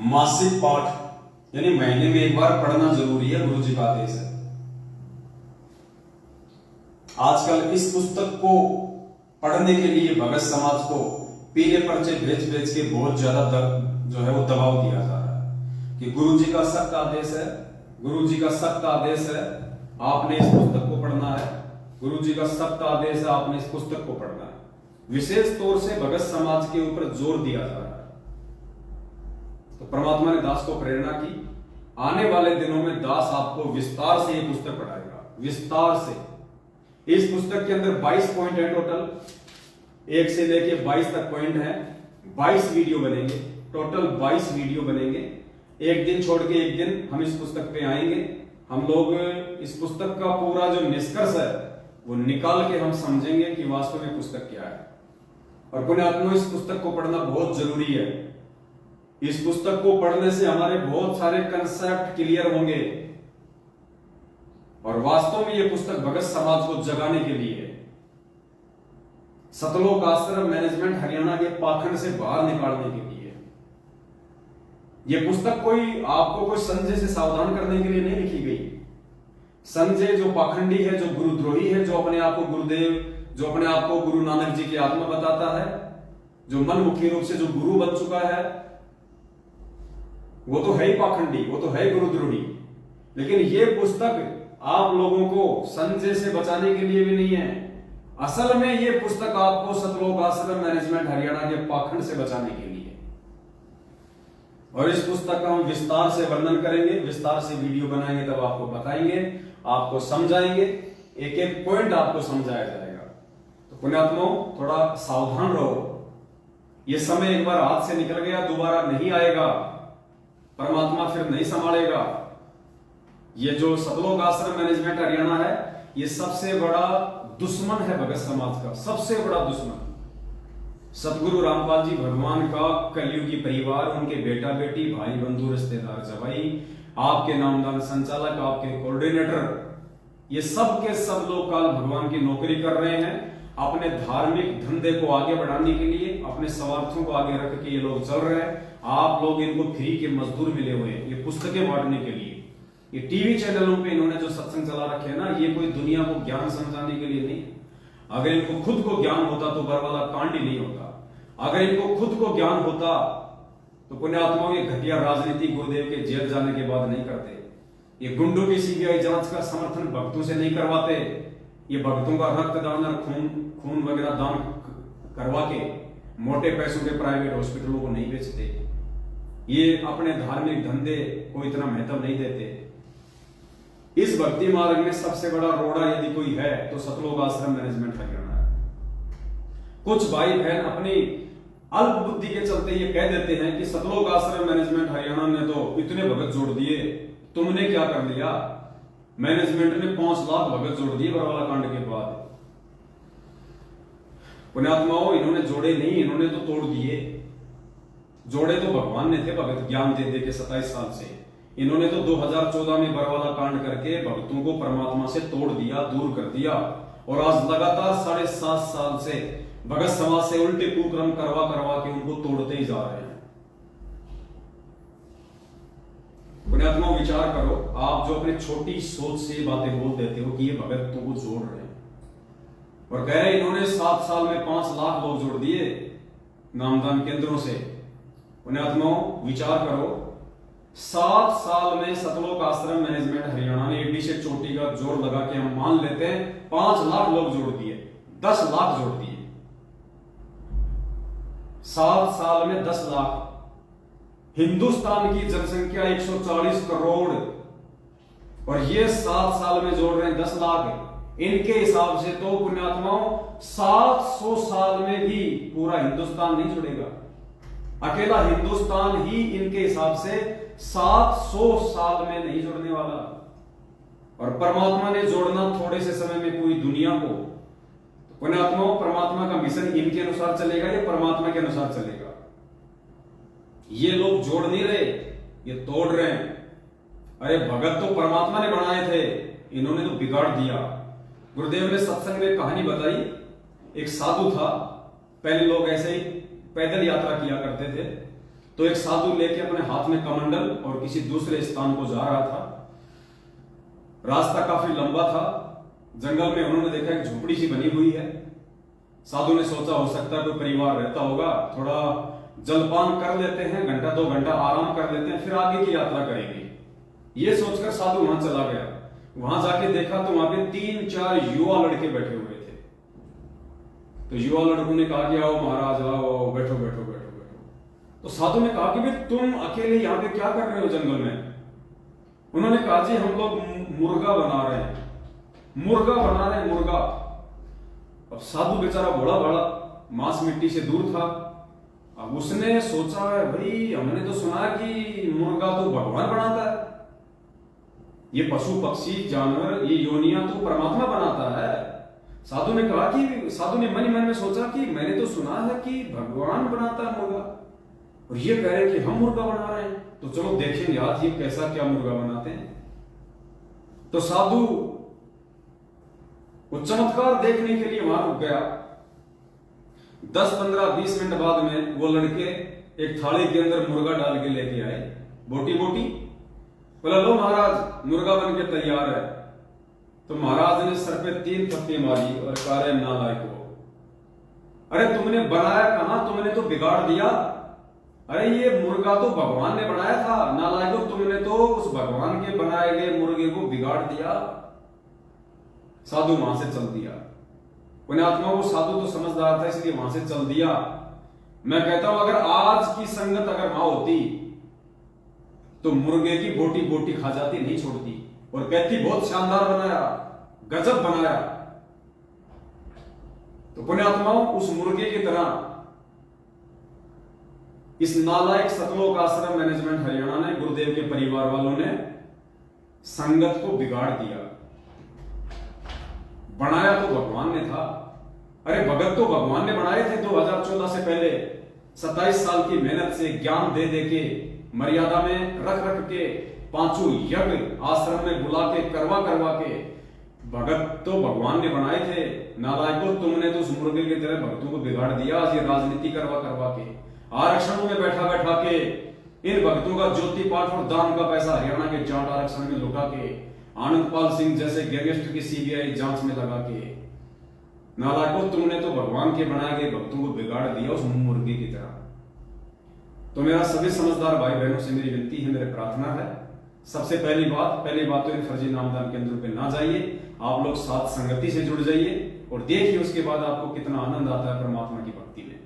मासिक पाठ, यानी महीने में एक बार पढ़ना जरूरी है, गुरु जी का आदेश है। आजकल इस पुस्तक को पढ़ने के लिए भगत समाज को पीले पर्चे बेच बेच के बहुत ज्यादा जो है वो दबाव दिया जा रहा है कि गुरु जी का सख्त आदेश है, गुरु जी का सख्त आदेश है, आपने इस पुस्तक को पढ़ना है, गुरु जी का सख्त आदेश है, आपने इस पुस्तक को पढ़ना है। विशेष तौर से भगत समाज के ऊपर जोर दिया जा रहा है। तो परमात्मा ने दास को प्रेरणा की, आने वाले दिनों में दास आपको विस्तार से ये पुस्तक पढ़ाएगा, विस्तार से। इस पुस्तक के अंदर 22 पॉइंट है टोटल, 1 से लेके 22 तक पॉइंट है। 22 वीडियो बनेंगे, टोटल 22 वीडियो बनेंगे। एक दिन छोड़ के एक दिन हम इस पुस्तक पे आएंगे। हम लोग इस पुस्तक का पूरा जो निष्कर्ष है वो निकाल के हम समझेंगे कि वास्तव में पुस्तक क्या है। और पुण्यात्मा, इस पुस्तक को पढ़ना बहुत जरूरी है। इस पुस्तक को पढ़ने से हमारे बहुत सारे कंसेप्ट क्लियर होंगे और वास्तव में यह पुस्तक भगत समाज को जगाने के लिए, सतलोक आश्रम मैनेजमेंट हरियाणा के पाखंड से बाहर निकालने के लिए। यह पुस्तक कोई आपको कोई संजय से सावधान करने के लिए नहीं लिखी गई। संजय जो पाखंडी है, जो गुरुद्रोही है, जो अपने आप को गुरुदेव, जो अपने आप को गुरु नानक जी की आत्मा बताता है, जो मनमुखी रूप से जो गुरु बन चुका है, वो तो है ही पाखंडी, वो तो है गुरुद्रोही। लेकिन यह पुस्तक आप लोगों को संजय से बचाने के लिए भी नहीं है। असल में यह पुस्तक आपको सतलोक आश्रम मैनेजमेंट हरियाणा के पाखंड से बचाने के लिए। और इस पुस्तक का हम विस्तार से वर्णन करेंगे, विस्तार से वीडियो बनाएंगे, तब आपको बताएंगे, आपको समझाएंगे, एक एक पॉइंट आपको समझाया जाएगा। तो पुण्यात्माओं, थोड़ा सावधान रहो। यह समय एक बार हाथ से निकल गया, दोबारा नहीं आएगा, परमात्मा फिर नहीं संभालेगा। ये जो सतलोक आश्रम मैनेजमेंट हरियाणा है, ये सबसे बड़ा दुश्मन है भगत समाज का, सबसे बड़ा दुश्मन। सतगुरु रामपाल जी भगवान का कलयुगी परिवार, उनके बेटा बेटी, भाई बंधु, रिश्तेदार, जवाई, आपके नामदान संचालक, आपके कोऑर्डिनेटर, ये सब के सब लोग काल भगवान की नौकरी कर रहे हैं। अपने धार्मिक धंधे को आगे बढ़ाने के लिए, अपने स्वार्थों को आगे रख के ये लोग चल रहे हैं। आप लोग इनको फ्री के मजदूर मिले हुए हैं ये पुस्तकें बांटने के लिए। ये टीवी चैनलों पे इन्होंने जो सत्संग चला रखे हैं ना, ये कोई दुनिया को ज्ञान समझाने के लिए नहीं। अगर इनको खुद को ज्ञान होता तो बरवाला कांड ही नहीं होता। अगर इनको खुद को ज्ञान होता तो पुण्यात्माओं ये घटिया राजनीति गुरुदेव के जेल जाने के बाद नहीं करते। ये गुंडों की सीबीआई जांच का समर्थन भक्तों से नहीं करवाते। ये भक्तों का रक्तदान और खून वगैरह दान करवा के मोटे पैसों के प्राइवेट हॉस्पिटलों को नहीं बेचते। ये अपने धार्मिक धंधे को इतना महत्व नहीं देते। इस भक्ति मार्ग में सबसे बड़ा रोड़ा यदि कोई है तो सतलोक आश्रम मैनेजमेंट हरियाणा है। कुछ भाई बहन अपनी अल्प बुद्धि के चलते ये कह देते हैं कि सतलोक आश्रम मैनेजमेंट हरियाणा ने तो इतने भगत जोड़ दिए, तुमने क्या कर लिया? मैनेजमेंट ने 5 लाख भगत जोड़ दिए बरवाला कांड के बाद। पुण्यात्माओं, इन्होंने जोड़े नहीं, इन्होंने तो तोड़ दिए। जोड़े तो भगवान ने थे भगत ज्ञान दे दे के 27 साल से। इन्होंने तो 2014 में बरवाला कांड करके भक्तों को परमात्मा से तोड़ दिया, दूर कर दिया। और आज लगातार 7.5 साल से भगत समाज से उल्टे कुक्रम करवा करवा के उनको तोड़ते ही जा रहे हैं। पुण्यात्मा, विचार करो, आप जो अपने छोटी सोच से बातें बोल देते हो कि ये भगतों को जोड़ रहे हैं और कह रहे इन्होंने 7 साल में 5 लाख लोग जोड़ दिए नामदान केंद्रों से। पुण्यात्माओं, विचार करो, 7 साल में सतलोक आश्रम मैनेजमेंट हरियाणा ने एडी से चोटी का जोर लगा के हम मान लेते हैं 5 लाख लोग जोड़ दिए, 10 लाख जोड़ दिए। 7 साल में 10 लाख। हिंदुस्तान की जनसंख्या 140 करोड़ और ये 7 साल में जोड़ रहे हैं 10 लाख। इनके हिसाब से तो पुण्यात्माओं 700 साल में भी पूरा हिंदुस्तान नहीं जुड़ेगा। अकेला हिंदुस्तान ही इनके हिसाब से 700 साल में नहीं जुड़ने वाला। और परमात्मा ने जोड़ना थोड़े से समय में पूरी दुनिया को। पुण्यात्माओं, परमात्मा का मिशन इनके अनुसार चलेगा या परमात्मा के अनुसार चलेगा? ये लोग जोड़ नहीं रहे, ये तोड़ रहे हैं। अरे भगत तो परमात्मा ने बनाए थे, इन्होंने तो बिगाड़ दिया। गुरुदेव ने सत्संग में कहानी बताई। एक साधु था, पहले लोग ऐसे ही पैदल यात्रा किया करते थे, तो एक साधु लेके अपने हाथ में कमंडल और किसी दूसरे स्थान को जा रहा था। रास्ता काफी लंबा था। जंगल में उन्होंने देखा एक झोपड़ी सी बनी हुई है। साधु ने सोचा हो सकता है कोई परिवार रहता होगा, थोड़ा जलपान कर लेते हैं, घंटा 2 घंटा आराम कर लेते हैं, फिर आगे की यात्रा करेंगे। ये सोचकर साधु वहां चला गया। वहां जाके देखा तो वहां पे 3-4 युवा लड़के बैठे हुए थे। तो युवा लड़कों ने कहा कि आओ महाराज, आओ, बैठो बैठो बैठो बैठो। तो साधु ने कहा कि भाई तुम अकेले यहाँ पे क्या कर रहे हो जंगल में? उन्होंने कहा जी हम लोग मुर्गा बना रहे हैं, मुर्गा बना रहे हैं, मुर्गा। अब साधु बेचारा भोला भाला, मांस मिट्टी से दूर था। अब उसने सोचा है भाई हमने तो सुना कि मुर्गा तो भगवान बनाता है, ये पशु पक्षी जानवर ये योनियां तो परमात्मा बनाता है। साधु ने कहा कि साधु ने मन ही मन में सोचा कि मैंने तो सुना है कि भगवान बनाता है मुर्गा, और ये कह रहे हैं कि हम मुर्गा बना रहे हैं, तो चलो देखेंगे आज ये कैसा क्या मुर्गा बनाते हैं। तो साधु वो चमत्कार देखने के लिए वहां रुक गया। 10, 15, 20 मिनट बाद में वो लड़के एक थाली के अंदर मुर्गा डाल के लेके आए, बोटी बोटी। बोला लो महाराज मुर्गा बन के तैयार है। तो महाराज ने सर पे 3 थप्पी मारी और कहा रे नालायक हो, अरे तुमने बनाया कहां, तुमने तो बिगाड़ दिया। अरे ये मुर्गा तो भगवान ने बनाया था, नालायक हो तुमने तो उस भगवान के बनाए गए मुर्गे को बिगाड़ दिया। साधु वहां से चल दिया। पुण्यात्मा वो साधु तो समझदार था इसलिए वहां से चल दिया। मैं कहता हूं अगर आज की संगत अगर वहां होती तो मुर्गे की बोटी बोटी खा जाती, नहीं छोड़ती, और कहती बहुत शानदार बनाया, गजब बनाया। तो पुण्यात्माओं उस मुर्गे की तरह इस नालायक सतलोक आश्रम मैनेजमेंट हरियाणा ने, गुरुदेव के परिवार वालों ने संगत को बिगाड़ दिया। बनाया तो भगवान ने था। अरे भगत तो भगवान ने बनाए थे 2014 से पहले। 27 साल की मेहनत से ज्ञान दे दे के मर्यादा में रख रख के 5 यज्ञ आश्रम में बुला के करवा के भगत तो भगवान ने बनाए थे। नालायकों तुमने तो उस मुर्गे की तरह भक्तों को बिगाड़ दिया। आज ये राजनीति करवा के आरक्षणों में बैठा के इन भक्तों का ज्योति पाठ और दान का पैसा हरियाणा के जाट आरक्षण में लुटा के आनंदपाल सिंह जैसे गैंगस्टर की सीबीआई जांच में लगा के, नालायकों तुमने तो भगवान के बनाए गए भक्तों को बिगाड़ दिया उस मुर्गे की तरह। तो मेरा सभी समझदार भाई बहनों से मेरी विनती है, मेरी प्रार्थना है, सबसे पहली बात तो इन फर्जी नामदान केंद्रों पे ना जाइए। आप लोग साथ संगति से जुड़ जाइए और देखिए उसके बाद आपको कितना आनंद आता है परमात्मा की भक्ति में।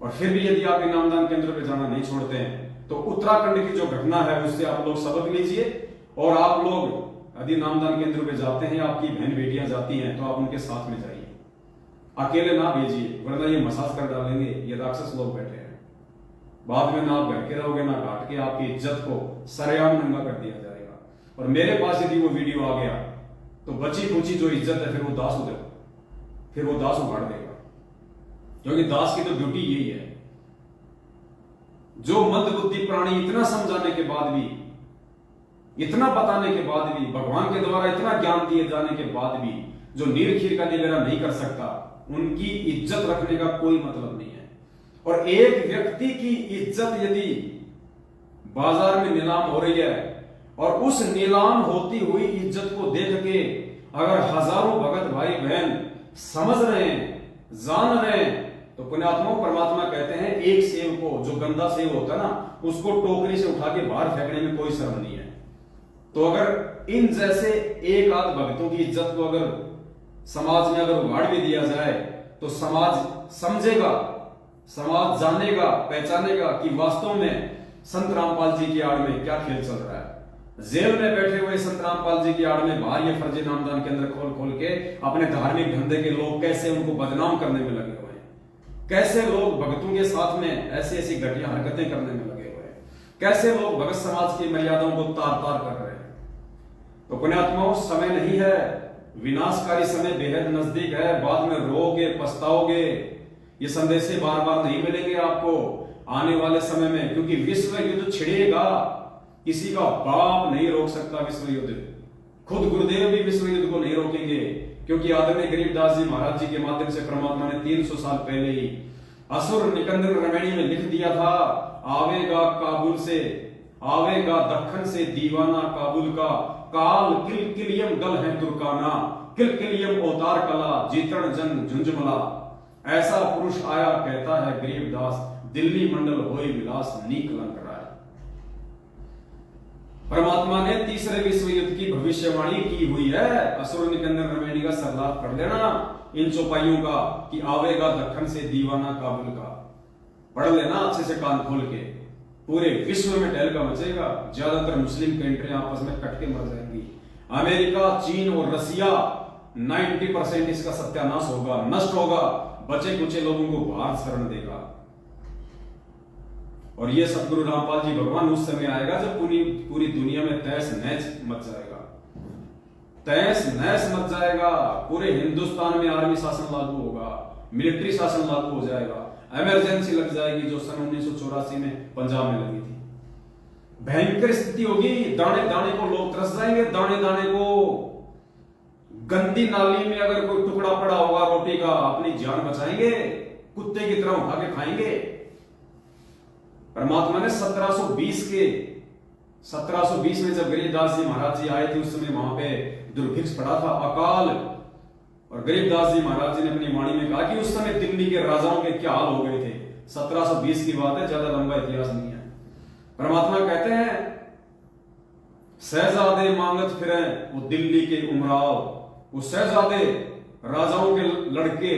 और फिर भी यदि आप इन नामदान केंद्रों पे जाना नहीं छोड़ते हैं तो उत्तराखंड की जो घटना है उससे आप लोग सबक लीजिए। और आप लोग यदि नामदान केंद्रों पे जाते हैं, आपकी बहन बेटियां जाती हैं तो आप उनके साथ में जाइए, अकेले ना भेजिए, वरना ये मसाज कर डालेंगे, ये राक्षस लोग बैठे हैं। बाद में ना आप घर के रहोगे ना घाट के, आपकी इज्जत को सरेआम नंगा कर दिया जाएगा। और मेरे पास यदि वो वीडियो आ गया तो बची खुची जो इज्जत है फिर वो दास उगाड़ देगा, क्योंकि दास की तो ड्यूटी यही है। जो मंदबुद्धि प्राणी इतना समझाने के बाद भी, इतना बताने के बाद भी, भगवान के द्वारा इतना ज्ञान दिए जाने के बाद भी जो नीर खीर का निवेरा नहीं कर सकता, उनकी इज्जत रखने का कोई मतलब नहीं है। और एक व्यक्ति की इज्जत यदि बाजार में नीलाम हो रही है और उस नीलाम होती हुई इज्जत को देख के अगर हजारों भगत भाई बहन समझ रहे हैं, जान रहे हैं, तो पुण्यात्मा परमात्मा कहते हैं एक सेव को, जो गंदा सेव होता है ना, उसको टोकरी से उठा के बाहर फेंकने में कोई शर्म नहीं है। तो अगर इन जैसे एक आध भक्तों की इज्जत को अगर समाज में अगर उगाड़ भी दिया जाए तो समाज समझेगा, समाज जानेगा, पहचानेगा कि वास्तव में संत रामपाल जी की आड़ में क्या खेल चल रहा है। जेल में बैठे हुए संत रामपाल जी की आड़ में बाहर ये फर्जी नामदान केंद्र खोल के अपने धार्मिक धंधे के लोग कैसे उनको बदनाम करने में लगे हुए हैं, कैसे लोग भक्तों के साथ में ऐसी ऐसी घटिया हरकतें करने में लगे हुए हैं, कैसे लोग भगत समाज की मर्यादाओं को तार तार कर रहे हैं। तो पुण्यात्माओं समय नहीं है, विनाशकारी समय बेहद नजदीक है। बाद में रोओगे, पछताओगे। ये संदेशे बार बार नहीं मिलेंगे आपको आने वाले समय में, क्योंकि विश्व युद्ध छिड़ेगा। किसी का बाप नहीं रोक सकता विश्व युद्ध, खुद गुरुदेव भी विश्व युद्ध को नहीं रोकेंगे, क्योंकि आदरणीय गरीबदास जी महाराज जी के माध्यम से परमात्मा ने 300 साल पहले ही असुर निकंदन रमणी में लिख दिया था, आवेगा काबुल से, आवेगा दक्खन से दीवाना काबुल का, काल किलकिलियम गल है तुर्काना, किलकिलियम अवतार कला, जीतण जन झुंझुमला। ऐसा पुरुष आया कहता है गरीबदास, दिल्ली मंडल होई विलास नीकलंक राय। परमात्मा ने तीसरे विश्व युद्ध की भविष्यवाणी की हुई है। असुर निकंदन रमेणी का सरलाप कर लेना इन चौपाइयों का कि आवेगा दक्खन से दीवाना काबुल का। पढ़ लेना अच्छे से कान खोल के, पूरे विश्व में टहलका मचेगा। ज्यादातर मुस्लिम कंट्रियां आपस में कट के मर जाएंगी। अमेरिका, चीन और रसिया 90% इसका सत्यानाश होगा, नष्ट होगा। बचे कुचे लोगों को भारत शरण देगा। और ये सतगुरु रामपाल जी भगवान उस समय आएगा जब पूरी दुनिया में तहस नहस मच जाएगा, तहस नहस मच जाएगा। पूरे हिंदुस्तान में आर्मी शासन लागू होगा, मिलिट्री शासन लागू हो जाएगा, इमरजेंसी लग जाएगी जो सन 1984 में पंजाब में लगी थी। भयंकर स्थिति होगी। दाने दाने को लोग तरस जाएंगे, दाने दाने को। गंदी नाली में अगर कोई टुकड़ा पड़ा होगा रोटी का, अपनी जान बचाएंगे, कुत्ते की तरह उठा के खाएंगे। परमात्मा ने 1720 में जब गरीबदास जी महाराज जी आए थे, उस समय वहां पे दुर्भिक्ष पड़ा था, अकाल। और गरीबदास जी महाराज जी ने अपनी वाणी में कहा कि उस समय दिल्ली के राजाओं के क्या हाल हो गए थे। 1720 की बात है, ज्यादा लंबा इतिहास नहीं है। परमात्मा कहते हैं शहजादे मांगत फिरे वो दिल्ली के उमराव। वो शहजादे, राजाओं के लड़के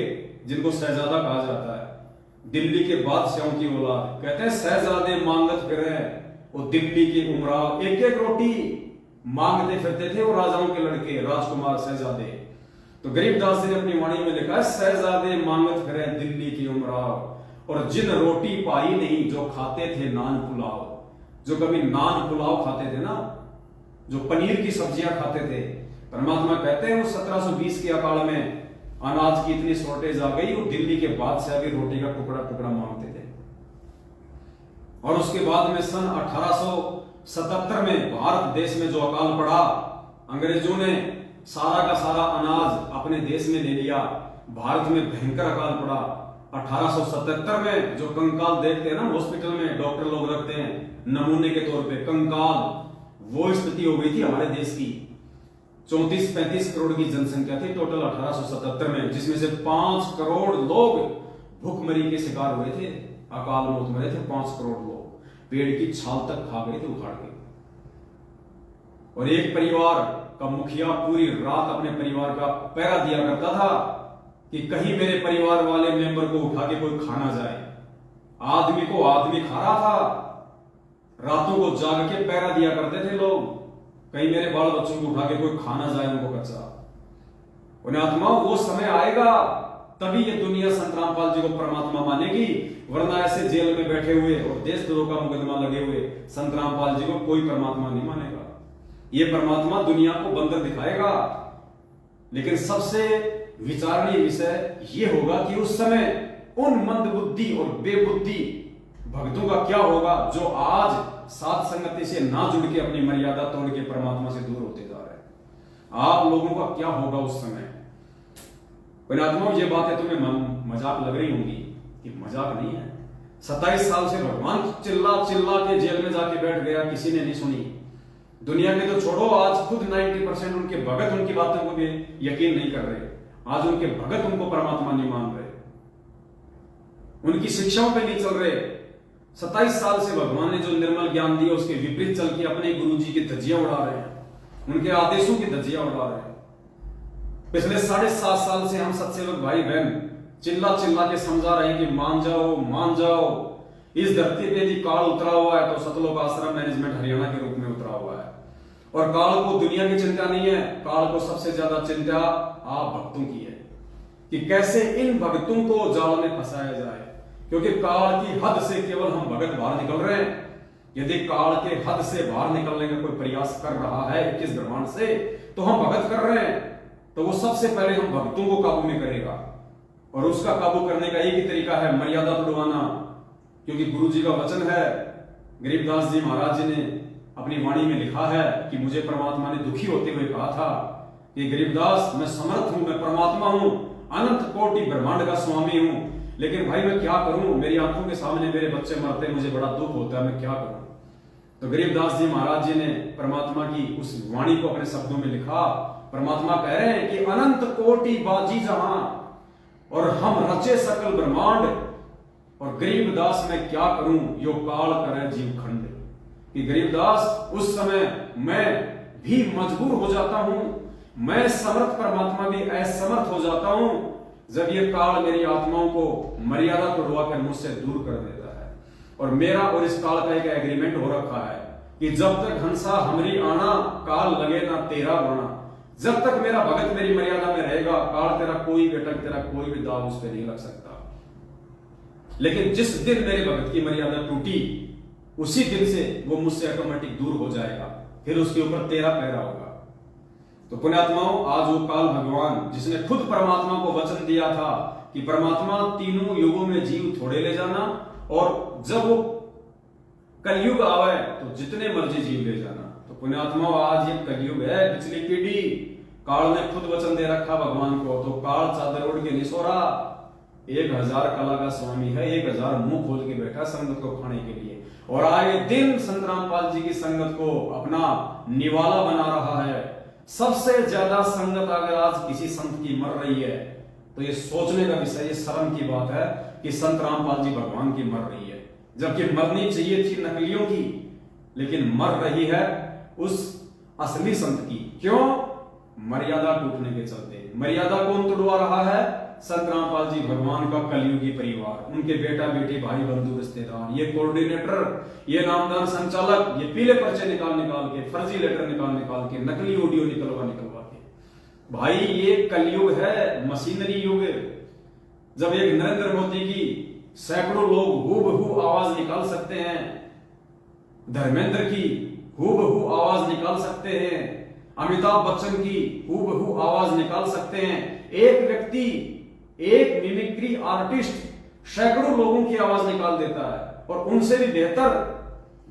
जिनको शहजादा कहा जाता है, दिल्ली के बादशाहों की औलाद, कहते हैं शहजादे मांगत फिरे वो दिल्ली के उमराव। एक एक रोटी मांगते फिरते थे वो राजाओं के लड़के, राजकुमार, शहजादे। तो गरीबदास जी ने अपनी वाणी में लिखा है शहजादे मांगत फिरे दिल्ली के उमराव। और जिन रोटी पाई नहीं जो खाते थे नान पुलाव, जो कभी नान पुलाव खाते थे ना, जो पनीर की सब्जियां खाते थे, परमात्मा कहते हैं वो 1720 के अकाल में अनाज की इतनी शॉर्टेज आ गई, वो दिल्ली के बादशाह भी रोटी का टुकड़ा टुकड़ा मांगते थे। और उसके बाद में सन 1877 में भारत देश में जो अकाल पड़ा, अंग्रेजों ने सारा का सारा अनाज अपने देश में ले लिया। भारत में भयंकर अकाल पड़ा। 1877 में जो कंकाल देखते हैं ना हॉस्पिटल में, डॉक्टर लोग रखते हैं नमूने के तौर पे कंकाल, वो स्थिति हो गई थी हमारे देश की। 34-35 करोड़ की जनसंख्या थी टोटल 1877 में, जिसमें से 5 करोड़ लोग भूखमरी के शिकार हुए थे, अकाल मौत मरे थे 5 करोड़ लोग। पेड़ की छाल तक खा गए थे उखाड़ के। और एक परिवार का मुखिया पूरी रात अपने परिवार का पहरा दिया करता था कि कहीं मेरे परिवार वाले मेंबर को उठा के कोई खा ना जाए। आदमी को आदमी खा रहा था, रातों को जाग के पहरा दिया करते थे लोग, कहीं मेरे बाल बच्चों को उठा के कोई खाना जाए उनको कच्चा। उन्हें आत्मा वो समय आएगा तभी ये दुनिया संत रामपाल जी को परमात्मा मानेगी, वरना ऐसे जेल में बैठे हुए और देशद्रोह का मुकदमा लगे हुए संत रामपाल जी को कोई परमात्मा नहीं मानेगा। ये परमात्मा दुनिया को बंदर दिखाएगा। लेकिन सबसे विचारणीय विषय ये होगा कि उस समय उन मंदबुद्धि और बेबुद्धि भक्तों का क्या होगा जो आज साथ संगति से ना जुड़ के अपनी मर्यादा तोड़ के परमात्मा से दूर होते जा रहे हैं। आप लोगों का क्या होगा उस समय। पुण्यात्मा, ये बातें तुम्हें मजाक लग रही होंगी, ये मजाक नहीं है। 27 साल से भगवान चिल्ला चिल्ला के जेल में जाके बैठ गया, किसी ने नहीं सुनी। दुनिया के तो छोड़ो, आज खुद 90% उनके भगत उनकी बातों को भी यकीन नहीं कर रहे। आज उनके भगत उनको परमात्मा नहीं मान रहे, उनकी शिक्षाओं पे नहीं चल रहे। 27 साल से भगवान ने जो निर्मल ज्ञान दिया उसके विपरीत चल के अपने गुरु जी की धज्जियां उड़ा रहे हैं, उनके आदेशों की धज्जियां उड़ा रहे हैं। पिछले 7.5 साल से हम सत्सेवक भाई बहन चिल्ला चिल्ला के समझा रहे हैं कि मान जाओ मान जाओ। इस धरती पे यदि काल उतरा हुआ है तो सतलोक आश्रम मैनेजमेंट हरियाणा के रूप में उतरा हुआ है। और काल को दुनिया की चिंता नहीं है, काल को सबसे ज्यादा चिंता आप भक्तों की है कि कैसे इन भक्तों को जाल में फंसाया जाए। क्योंकि काल की हद से केवल हम भगत बाहर निकल रहे हैं। यदि काल के हद से बाहर निकलने का कोई प्रयास कर रहा है 21 ब्रह्मांड से, तो हम भगत कर रहे हैं, तो वो सबसे पहले हम भक्तों को काबू में करेगा। और उसका काबू करने का एक ही तरीका है मर्यादा तोड़वाना। क्योंकि गुरु जी का वचन है, गरीबदास जी महाराज जी ने अपनी वाणी में लिखा है कि मुझे परमात्मा ने दुखी होते हुए कहा था कि गरीबदास, मैं समर्थ हूं, मैं परमात्मा हूं, अनंत कोटि ब्रह्मांड का स्वामी हूं, लेकिन भाई मैं क्या करूं, मेरी आंखों के सामने मेरे बच्चे मरते, मुझे बड़ा दुख होता है, मैं क्या करूं। तो गरीबदास जी महाराज जी ने परमात्मा की उस वाणी को अपने शब्दों में लिखा। परमात्मा कह रहे हैं कि अनंत कोटि बाजी जहां और हम रचे सकल ब्रह्मांड, और गरीबदास मैं क्या करूं यो काल करे जीव खंड। कि गरीबदास उस समय मैं भी मजबूर हो जाता हूं, मैं समर्थ परमात्मा भी असमर्थ हो जाता हूं जब ये काल मेरी आत्माओं को मर्यादा तोड़वा कर मुझसे दूर कर देता है। और मेरा और इस काल का एक एग्रीमेंट हो रखा है कि जब तक हंसा हमरी आना काल लगे ना तेरा बाना। जब तक मेरा भगत मेरी मर्यादा में रहेगा काल तेरा कोई घटक, तेरा कोई भी दाव उस पर नहीं लग सकता। लेकिन जिस दिन मेरे भगत की मर्यादा टूटी उसी दिन से वो मुझसे ऑटोमेटिक दूर हो जाएगा, फिर उसके ऊपर तेरा पैरा होगा। तो पुण्यात्माओं, आज वो काल भगवान जिसने खुद परमात्मा को वचन दिया था कि परमात्मा तीनों युगों में जीव थोड़े ले जाना, और जब वो कलयुग आवे तो जितने मर्जी जीव ले जाना। तो पुण्यात्माओं, आज ये कलयुग है, पिछली पीढ़ी काल ने खुद वचन दे रखा भगवान को, तो काल चादर ओढ़ के नहीं सो रहा। 1000 कला का स्वामी है, 1000 मुंह खोल के बैठा संगत को खाने के लिए, और आए दिन संत रामपाल जी की संगत को अपना निवाला बना रहा है। सबसे ज्यादा संगत अगर आज किसी संत की मर रही है तो ये सोचने का विषय, ये शर्म की बात है कि संत रामपाल जी भगवान की मर रही है, जबकि मरनी चाहिए थी नकलियों की, लेकिन मर रही है उस असली संत की। क्यों? मर्यादा टूटने के चलते। मर्यादा कौन तोड़वा रहा है? संत रामपाल जी भगवान का कलयुगी परिवार, उनके बेटा बेटी भाई बंधु रिश्तेदार, ये कोऑर्डिनेटर, ये नामदान संचालक, ये पीले पर्चे निकाल के, फर्जी लेटर निकाल के, नकली ऑडियो निकलवा के। भाई ये कलयुग है, मशीनरी युग। जब एक नरेंद्र मोदी की सैकड़ों लोग हूबहू आवाज निकाल सकते हैं, धर्मेंद्र की हूबहू आवाज निकाल सकते हैं, अमिताभ बच्चन की हूबहू आवाज निकाल सकते हैं, एक व्यक्ति, एक मिमिक्री आर्टिस्ट सैकड़ों लोगों की आवाज निकाल देता है, और उनसे भी बेहतर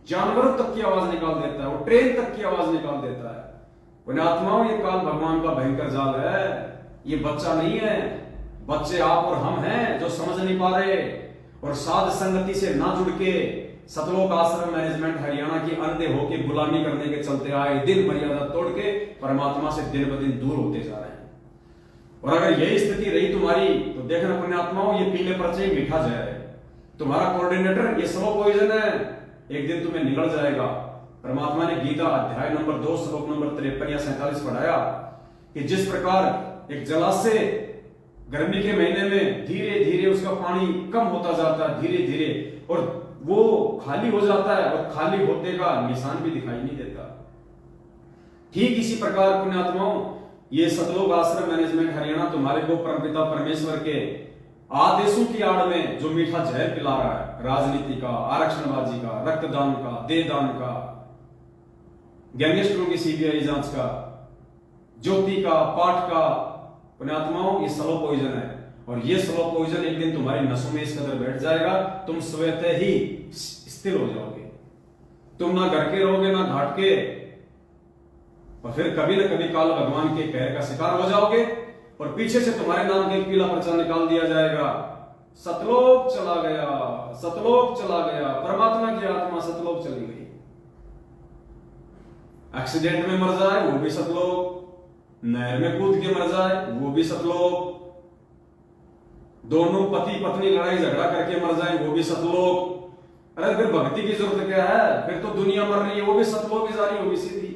जानवरों तक की आवाज निकाल देता है, वो ट्रेन तक की आवाज निकाल देता है। पुण्यात्माओं, ये काल भगवान का भयंकर जाल है, ये बच्चा नहीं है। बच्चे आप और हम हैं जो समझ नहीं पा रहे, और साध संगति से ना जुड़ के सतलोक आश्रम मैनेजमेंट हरियाणा की अंधे होके गुलामी करने के चलते आए दिन मर्यादा तोड़ के परमात्मा से दिन ब दिन दूर होते जा रहे हैं। और अगर यही स्थिति रही तुम्हारी तो देखना पुण्यात्माओं, ये पीले पर्चे मीठा जहर है। तुम्हारा कोऑर्डिनेटर ये स्लो पॉइजन है, एक दिन तुम्हें निकल जाएगा। परमात्मा ने गीता अध्याय नंबर 2 श्लोक नंबर 53 या 47 पढ़ाया कि जिस प्रकार एक जलाशय गर्मी के महीने में धीरे धीरे उसका पानी कम होता जाता है, धीरे धीरे, और वो खाली हो जाता है, और खाली होने का निशान भी दिखाई नहीं देता। ठीक इसी प्रकार पुण्यात्माओं, ये सतलोक आश्रम मैनेजमेंट हरियाणा तुम्हारे को परमपिता परमेश्वर के आदेशों की आड़ में जो मीठा जहर पिला रहा है, राजनीति का, आरक्षणबाजी का, रक्तदान का, देहदान का, गैंगस्टरों की सीबीआई जांच का, ज्योति का, पाठ का, पुण्यात्माओं ये स्लो पॉइजन है। और ये स्लो पॉइजन एक दिन तुम्हारी नसों में इस कदर बैठ जाएगा, तुम स्वतः ही स्थिर हो जाओगे। तुम ना घर के रहोगे ना घाट के, और फिर कभी ना कभी काल भगवान के कहर का शिकार हो जाओगे, और पीछे से तुम्हारे नाम का एक पीला पर्चा निकाल दिया जाएगा, सतलोक चला गया, सतलोक चला गया, परमात्मा की आत्मा सतलोक चली गई। एक्सीडेंट में मर जाए वो भी सतलोक, नहर में कूद के मर जाए वो भी सतलोक, दोनों पति पत्नी लड़ाई झगड़ा करके मर जाए वो भी सतलोक। अरे फिर भक्ति की जरूरत क्या है? फिर तो दुनिया मर रही है, वो भी सतलोक ही जारी होगी सीधी।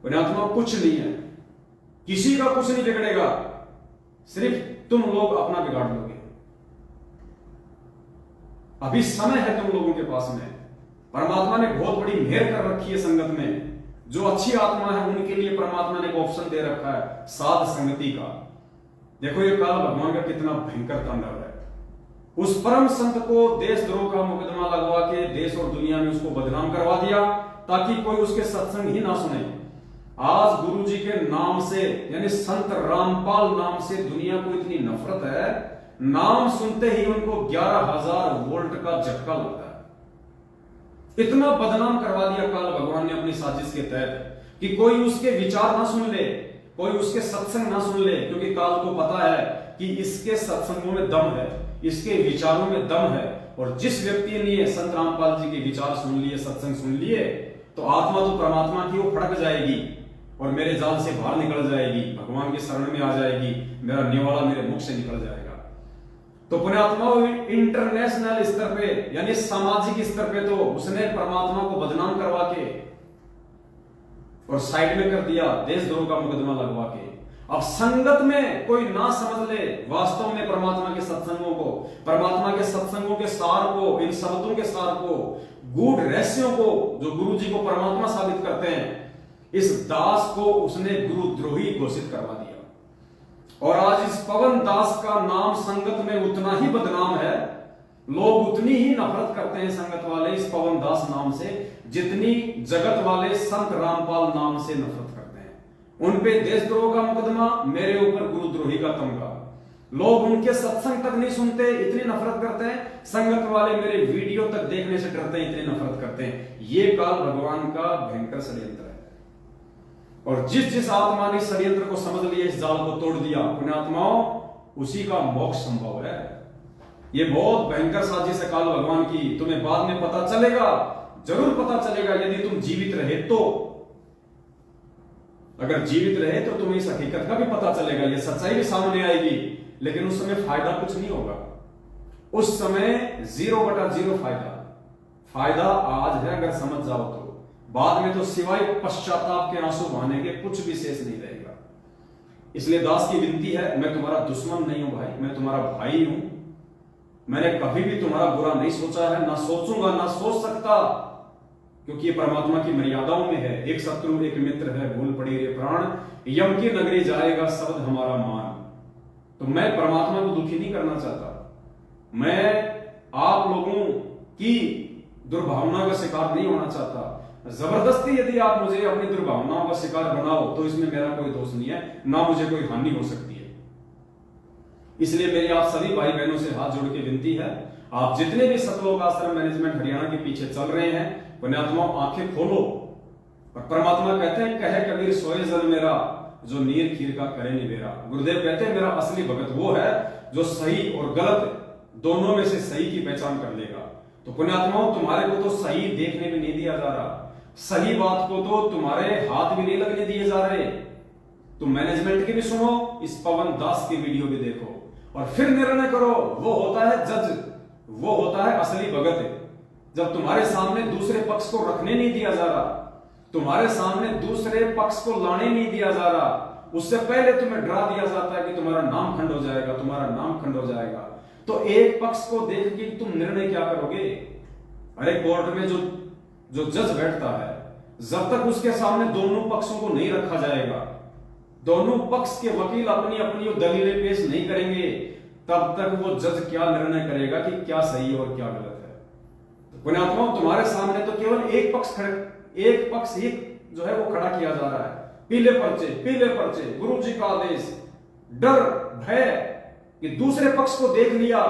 पुण्यात्मा कुछ नहीं है, किसी का कुछ नहीं बिगड़ेगा, सिर्फ तुम लोग अपना बिगाड़ लोगे। अभी समय है तुम लोगों के पास में। परमात्मा ने बहुत बड़ी मेहर कर रखी है संगत में। जो अच्छी आत्मा है उनके लिए परमात्मा ने एक ऑप्शन दे रखा है, साध संगति का। देखो ये काल भगवान का कितना भयंकर तांडव है। उस परम संत को देशद्रोह का मुकदमा लगवा के देश और दुनिया में उसको बदनाम करवा दिया ताकि कोई उसके सत्संग ही ना सुने। आज गुरु जी के नाम से, यानी संत रामपाल नाम से दुनिया को इतनी नफरत है, नाम सुनते ही उनको 11,000 वोल्ट का झटका लगता है। इतना बदनाम करवा दिया काल भगवान ने अपनी साजिश के तहत कि कोई उसके विचार ना सुन ले, कोई उसके सत्संग ना सुन ले, क्योंकि काल को पता है कि इसके सत्संगों में दम है, इसके विचारों में दम है। और जिस व्यक्ति ने संत रामपाल जी के विचार सुन लिए, सत्संग सुन लिए, तो आत्मा तो परमात्मा की वो फड़क जाएगी और मेरे जाल से बाहर निकल जाएगी, भगवान के शरण में आ जाएगी, मेरा निवाला मेरे मुख से निकल जाएगा। तो पुण्यात्माओं, इंटरनेशनल स्तर पे यानी सामाजिक स्तर पे तो उसने परमात्मा को बदनाम करवा के और साइड में कर दिया, देशद्रोह का मुकदमा लगवा के। अब संगत में कोई ना समझ ले वास्तव में परमात्मा के सत्संगों को, परमात्मा के सत्संगों के सार को, इन शब्दों के सार को, गूढ़ रहस्यों को, जो गुरु जी को परमात्मा साबित करते हैं, इस दास को उसने गुरुद्रोही घोषित करवा दिया। और आज इस पवन दास का नाम संगत में उतना ही बदनाम है, लोग उतनी ही नफरत करते हैं संगत वाले इस पवन दास नाम से, जितनी जगत वाले संत रामपाल नाम से नफरत करते हैं। उन पे देशद्रोह का मुकदमा, मेरे ऊपर गुरुद्रोही का तमगा। लोग उनके सत्संग तक नहीं सुनते, इतनी नफरत करते हैं। संगत वाले मेरे वीडियो तक देखने से डरते हैं, इतनी नफरत करते हैं। ये काल भगवान का भयंकर षड्यंत्र है। और जिस आत्मा ने षड्यंत्र को समझ लिया, इस जाल को तोड़ दिया, पुण्यात्माओं, उसी का मोक्ष संभव है। ये बहुत भयंकर साजिश है काल भगवान की। तुम्हें बाद में पता चलेगा, जरूर पता चलेगा, यदि तुम जीवित रहे तो। अगर जीवित रहे तो तुम्हें इस हकीकत का भी पता चलेगा, ये सच्चाई भी सामने आएगी, लेकिन उस समय फायदा कुछ नहीं होगा। उस समय 0/0 फायदा आज है अगर समझ जाओ तो। बाद में तो सिवाय पश्चाताप के आंसू बहाने के कुछ भी शेष नहीं रहेगा। इसलिए दास की विनती है, मैं तुम्हारा दुश्मन नहीं हूं भाई, मैं तुम्हारा भाई हूं। मैंने कभी भी तुम्हारा बुरा नहीं सोचा है, ना सोचूंगा, ना सोच सकता, क्योंकि ये परमात्मा की मर्यादाओं में है। एक शत्रु एक मित्र है, भूल पड़ी रे प्राण, यम की नगरी जाएगा शब्द हमारा मान। तो मैं परमात्मा को दुखी नहीं करना चाहता, मैं आप लोगों की दुर्भावना का शिकार नहीं होना चाहता। जबरदस्ती यदि आप मुझे अपनी दुर्भावनाओं का शिकार बनाओ तो इसमें मेरा कोई दोष नहीं है, ना मुझे कोई हानि हो सकती है। इसलिए मेरी आप सभी भाई बहनों से हाथ जोड़ के विनती है, आप जितने भी सतलोक आश्रम मैनेजमेंट हरियाणा के पीछे चल रहे हैं, पुण्यात्माओं आंखें खोलो। और परमात्मा कहते हैं, कहे कबीर सोए जल मेरा, जो नीर खीर का करे निवेरा। गुरुदेव कहते हैं, मेरा असली भगत वो है जो सही और गलत दोनों में से सही की पहचान कर लेगा। तो पुण्यात्माओं, तुम्हारे को तो सही देखने में नहीं दिया जा रहा, सही बात को तो तुम्हारे हाथ भी नहीं लगने दिए जा रहे। तुम मैनेजमेंट की भी सुनो, इस पवन दास की वीडियो भी देखो और फिर निर्णय करो। वो होता है जज, वो होता है असली भगत। जब तुम्हारे सामने दूसरे पक्ष को रखने नहीं दिया जा रहा, तुम्हारे सामने दूसरे पक्ष को लाने नहीं दिया जा रहा, उससे पहले तुम्हें डरा दिया जाता है कि तुम्हारा नाम खंड हो जाएगा, तुम्हारा नाम खंड हो जाएगा, तो एक पक्ष को देख के तुम निर्णय क्या करोगे? अरे कोर्ट में जो जज बैठता है, जब तक उसके सामने दोनों पक्षों को नहीं रखा जाएगा, दोनों पक्ष के वकील अपनी अपनी दलीलें पेश नहीं करेंगे, तब तक वो जज क्या निर्णय करेगा कि क्या सही और क्या गलत है। तो पुण्यात्माओं, तुम्हारे सामने तो केवल एक पक्ष ही जो है वो खड़ा किया जा रहा है। पीले पर्चे, गुरु जी का आदेश, डर भय कि दूसरे पक्ष को देख लिया,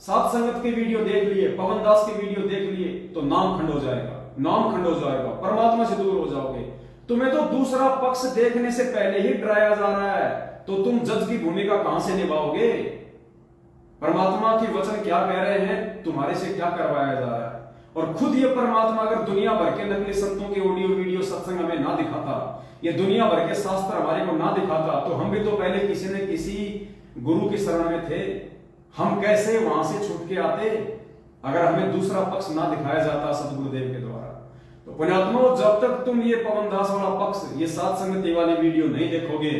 सात संगत की वीडियो देख लिए, पवन दास की वीडियो देख लिए, तो नाम खंड हो जाएगा, नाम खंड हो जाएगा, परमात्मा से दूर हो जाओगे। तुम्हें तो दूसरा पक्ष देखने से पहले ही डराया जा रहा है, तो तुम जज की भूमिका कहां से निभाओगे? परमात्मा की वचन क्या कह रहे हैं, तुम्हारे से क्या करवाया जा रहा है? और खुद ये परमात्मा अगर दुनिया भर के नकली संतों के ऑडियो वीडियो सत्संग हमें ना दिखाता, ये दुनिया भर के शास्त्र हमारे को ना दिखाता, तो हम भी तो पहले किसी न किसी गुरु की शरण में थे। हम कैसे वहां से छूट के आते अगर हमें दूसरा पक्ष ना दिखाया जाता सदगुरुदेव के द्वारा? तो पुण्यात्माओं, जब तक तुम ये पवन दास वाला पक्ष, ये सात संगति वाली वीडियो नहीं देखोगे,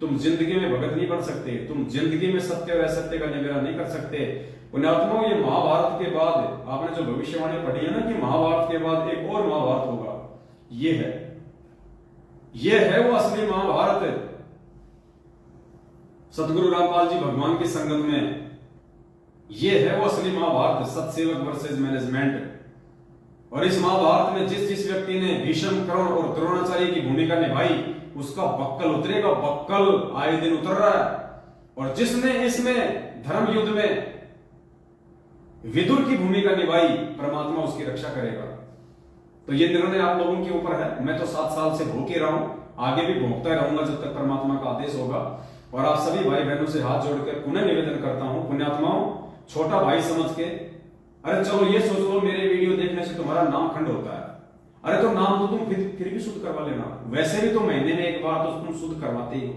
तुम जिंदगी में भगत नहीं बन सकते, तुम जिंदगी में सत्य और असत्य का निवेदन नहीं कर सकते। पुण्यात्माओं, ये महाभारत के बाद आपने जो भविष्यवाणी पढ़ी है ना कि महाभारत के बाद एक और महाभारत होगा, ये है वो असली महाभारत। सतगुरु रामपाल जी भगवान की संगत में ये है वो असली महाभारत, सतसेवक वर्सेस मैनेजमेंट। और इस महाभारत में जिस व्यक्ति ने भीष्म, कर्ण और द्रोणाचार्य की भूमिका निभाई, उसका बक्कल उतरेगा, बक्कल आए दिन उतर रहा है। और जिसने इसमें धर्म युद्ध में विदुर की भूमिका निभाई, परमात्मा उसकी रक्षा करेगा। तो ये निर्णय आप लोगों के ऊपर है। मैं तो 7 साल से भूखे रहा हूं, आगे भी भोगता रहूंगा जब तक परमात्मा का आदेश होगा। और आप सभी भाई बहनों से हाथ जोड़कर पुनः निवेदन करता हूं, पुण्यात्माओं, छोटा भाई समझ के, अरे चलो ये सोच लो मेरे वीडियो देखने से तुम्हारा नाम खंड होता है, अरे तो नाम तो तुम फिर भी शुद्ध करवा लेना, वैसे भी तो महीने में एक बार तो तुम शुद्ध करवाते ही हो।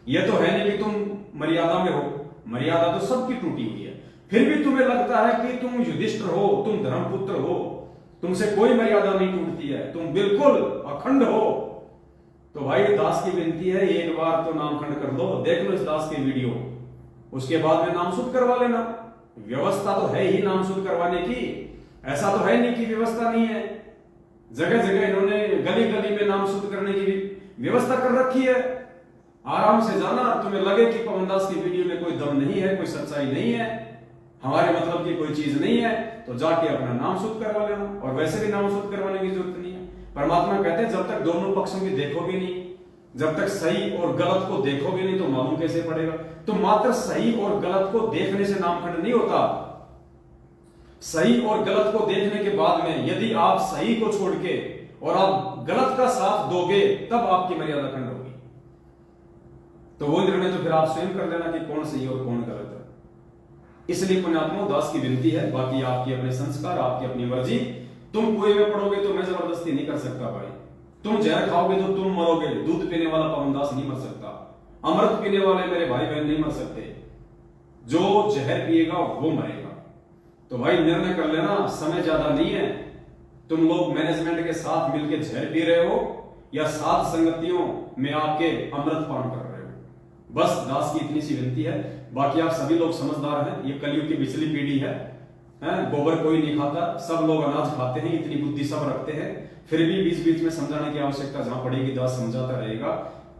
ये तो है नहीं कि तुम मर्यादा में हो, मर्यादा तो सबकी टूटी हुई है, फिर भी तुम्हें लगता है कि तुम युधिष्ठिर हो, तुम धर्मपुत्र हो, तुमसे कोई मर्यादा नहीं टूटती है, तुम बिल्कुल अखंड हो। तो भाई दास की विनती है, एक बार तो नाम खंड कर दो, देख लो इस दास के वीडियो, उसके बाद में नाम शुद्ध करवा लेना। व्यवस्था तो है ही नाम शुद्ध करवाने की, ऐसा तो है नहीं कि व्यवस्था नहीं है। जगह जगह इन्होंने गली गली में नाम शुद्ध करने की व्यवस्था कर रखी है। आराम से जाना, तुम्हें लगे कि पवन दास की वीडियो में कोई दम नहीं है, कोई सच्चाई नहीं है, हमारे मतलब की कोई चीज नहीं है, तो जाके अपना नाम शुद्ध करवा लेना। और वैसे भी नाम शुद्ध करवाने की जरूरत नहीं है। परमात्मा कहते हैं जब तक दोनों पक्षों की देखोगे नहीं, जब तक सही और गलत को देखोगे नहीं तो मालूम कैसे पड़ेगा। तो मात्र सही और गलत को देखने से नामखंड नहीं होता। सही और गलत को देखने के बाद में यदि आप सही को छोड़ के और आप गलत का साथ दोगे तब आपकी मर्यादा खंड होगी। तो वो निर्णय तो फिर आप स्वयं कर लेना कि कौन सही और कौन गलत है। इसलिए पुण्यात्मा दास की विनती है, बाकी आपकी अपने संस्कार, आपकी अपनी मर्जी। तुम कुएं में पड़ोगे तो मैं जबरदस्ती नहीं कर सकता भाई, तुम जहर खाओगे तो तुम मरोगे, दूध पीने वाला पवन दास नहीं मर सकता, अमृत पीने वाले मेरे भाई बहन नहीं मर सकते, जो जहर पिएगा वो मरेगा। तो भाई निर्णय कर लेना, समय ज्यादा नहीं है। तुम लोग मैनेजमेंट के साथ मिलकर जहर पी रहे हो या सात संगतियों में आके अमृत पान कर रहे हो। बस दास की इतनी सी विनती है। बाकी आप सभी लोग समझदार हैं, ये कलयुग की पिछली पीढ़ी है, गोबर कोई नहीं खाता, सब लोग अनाज खाते हैं, इतनी बुद्धि सब रखते हैं। फिर भी बीच बीच में समझाने की आवश्यकता जहां पड़ेगी दास समझाता रहेगा।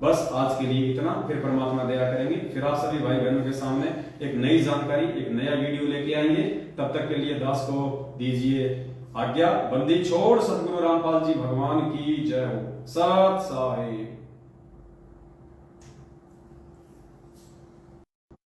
बस आज के लिए इतना, फिर परमात्मा दया करेंगे, फिर आप सभी भाई बहनों के सामने एक नई जानकारी, एक नया वीडियो लेके आएंगे। तब तक के लिए दास को दीजिए आज्ञा। बंदी छोड़। सतगुरु रामपाल जी भगवान की जय हो। सत साहिब।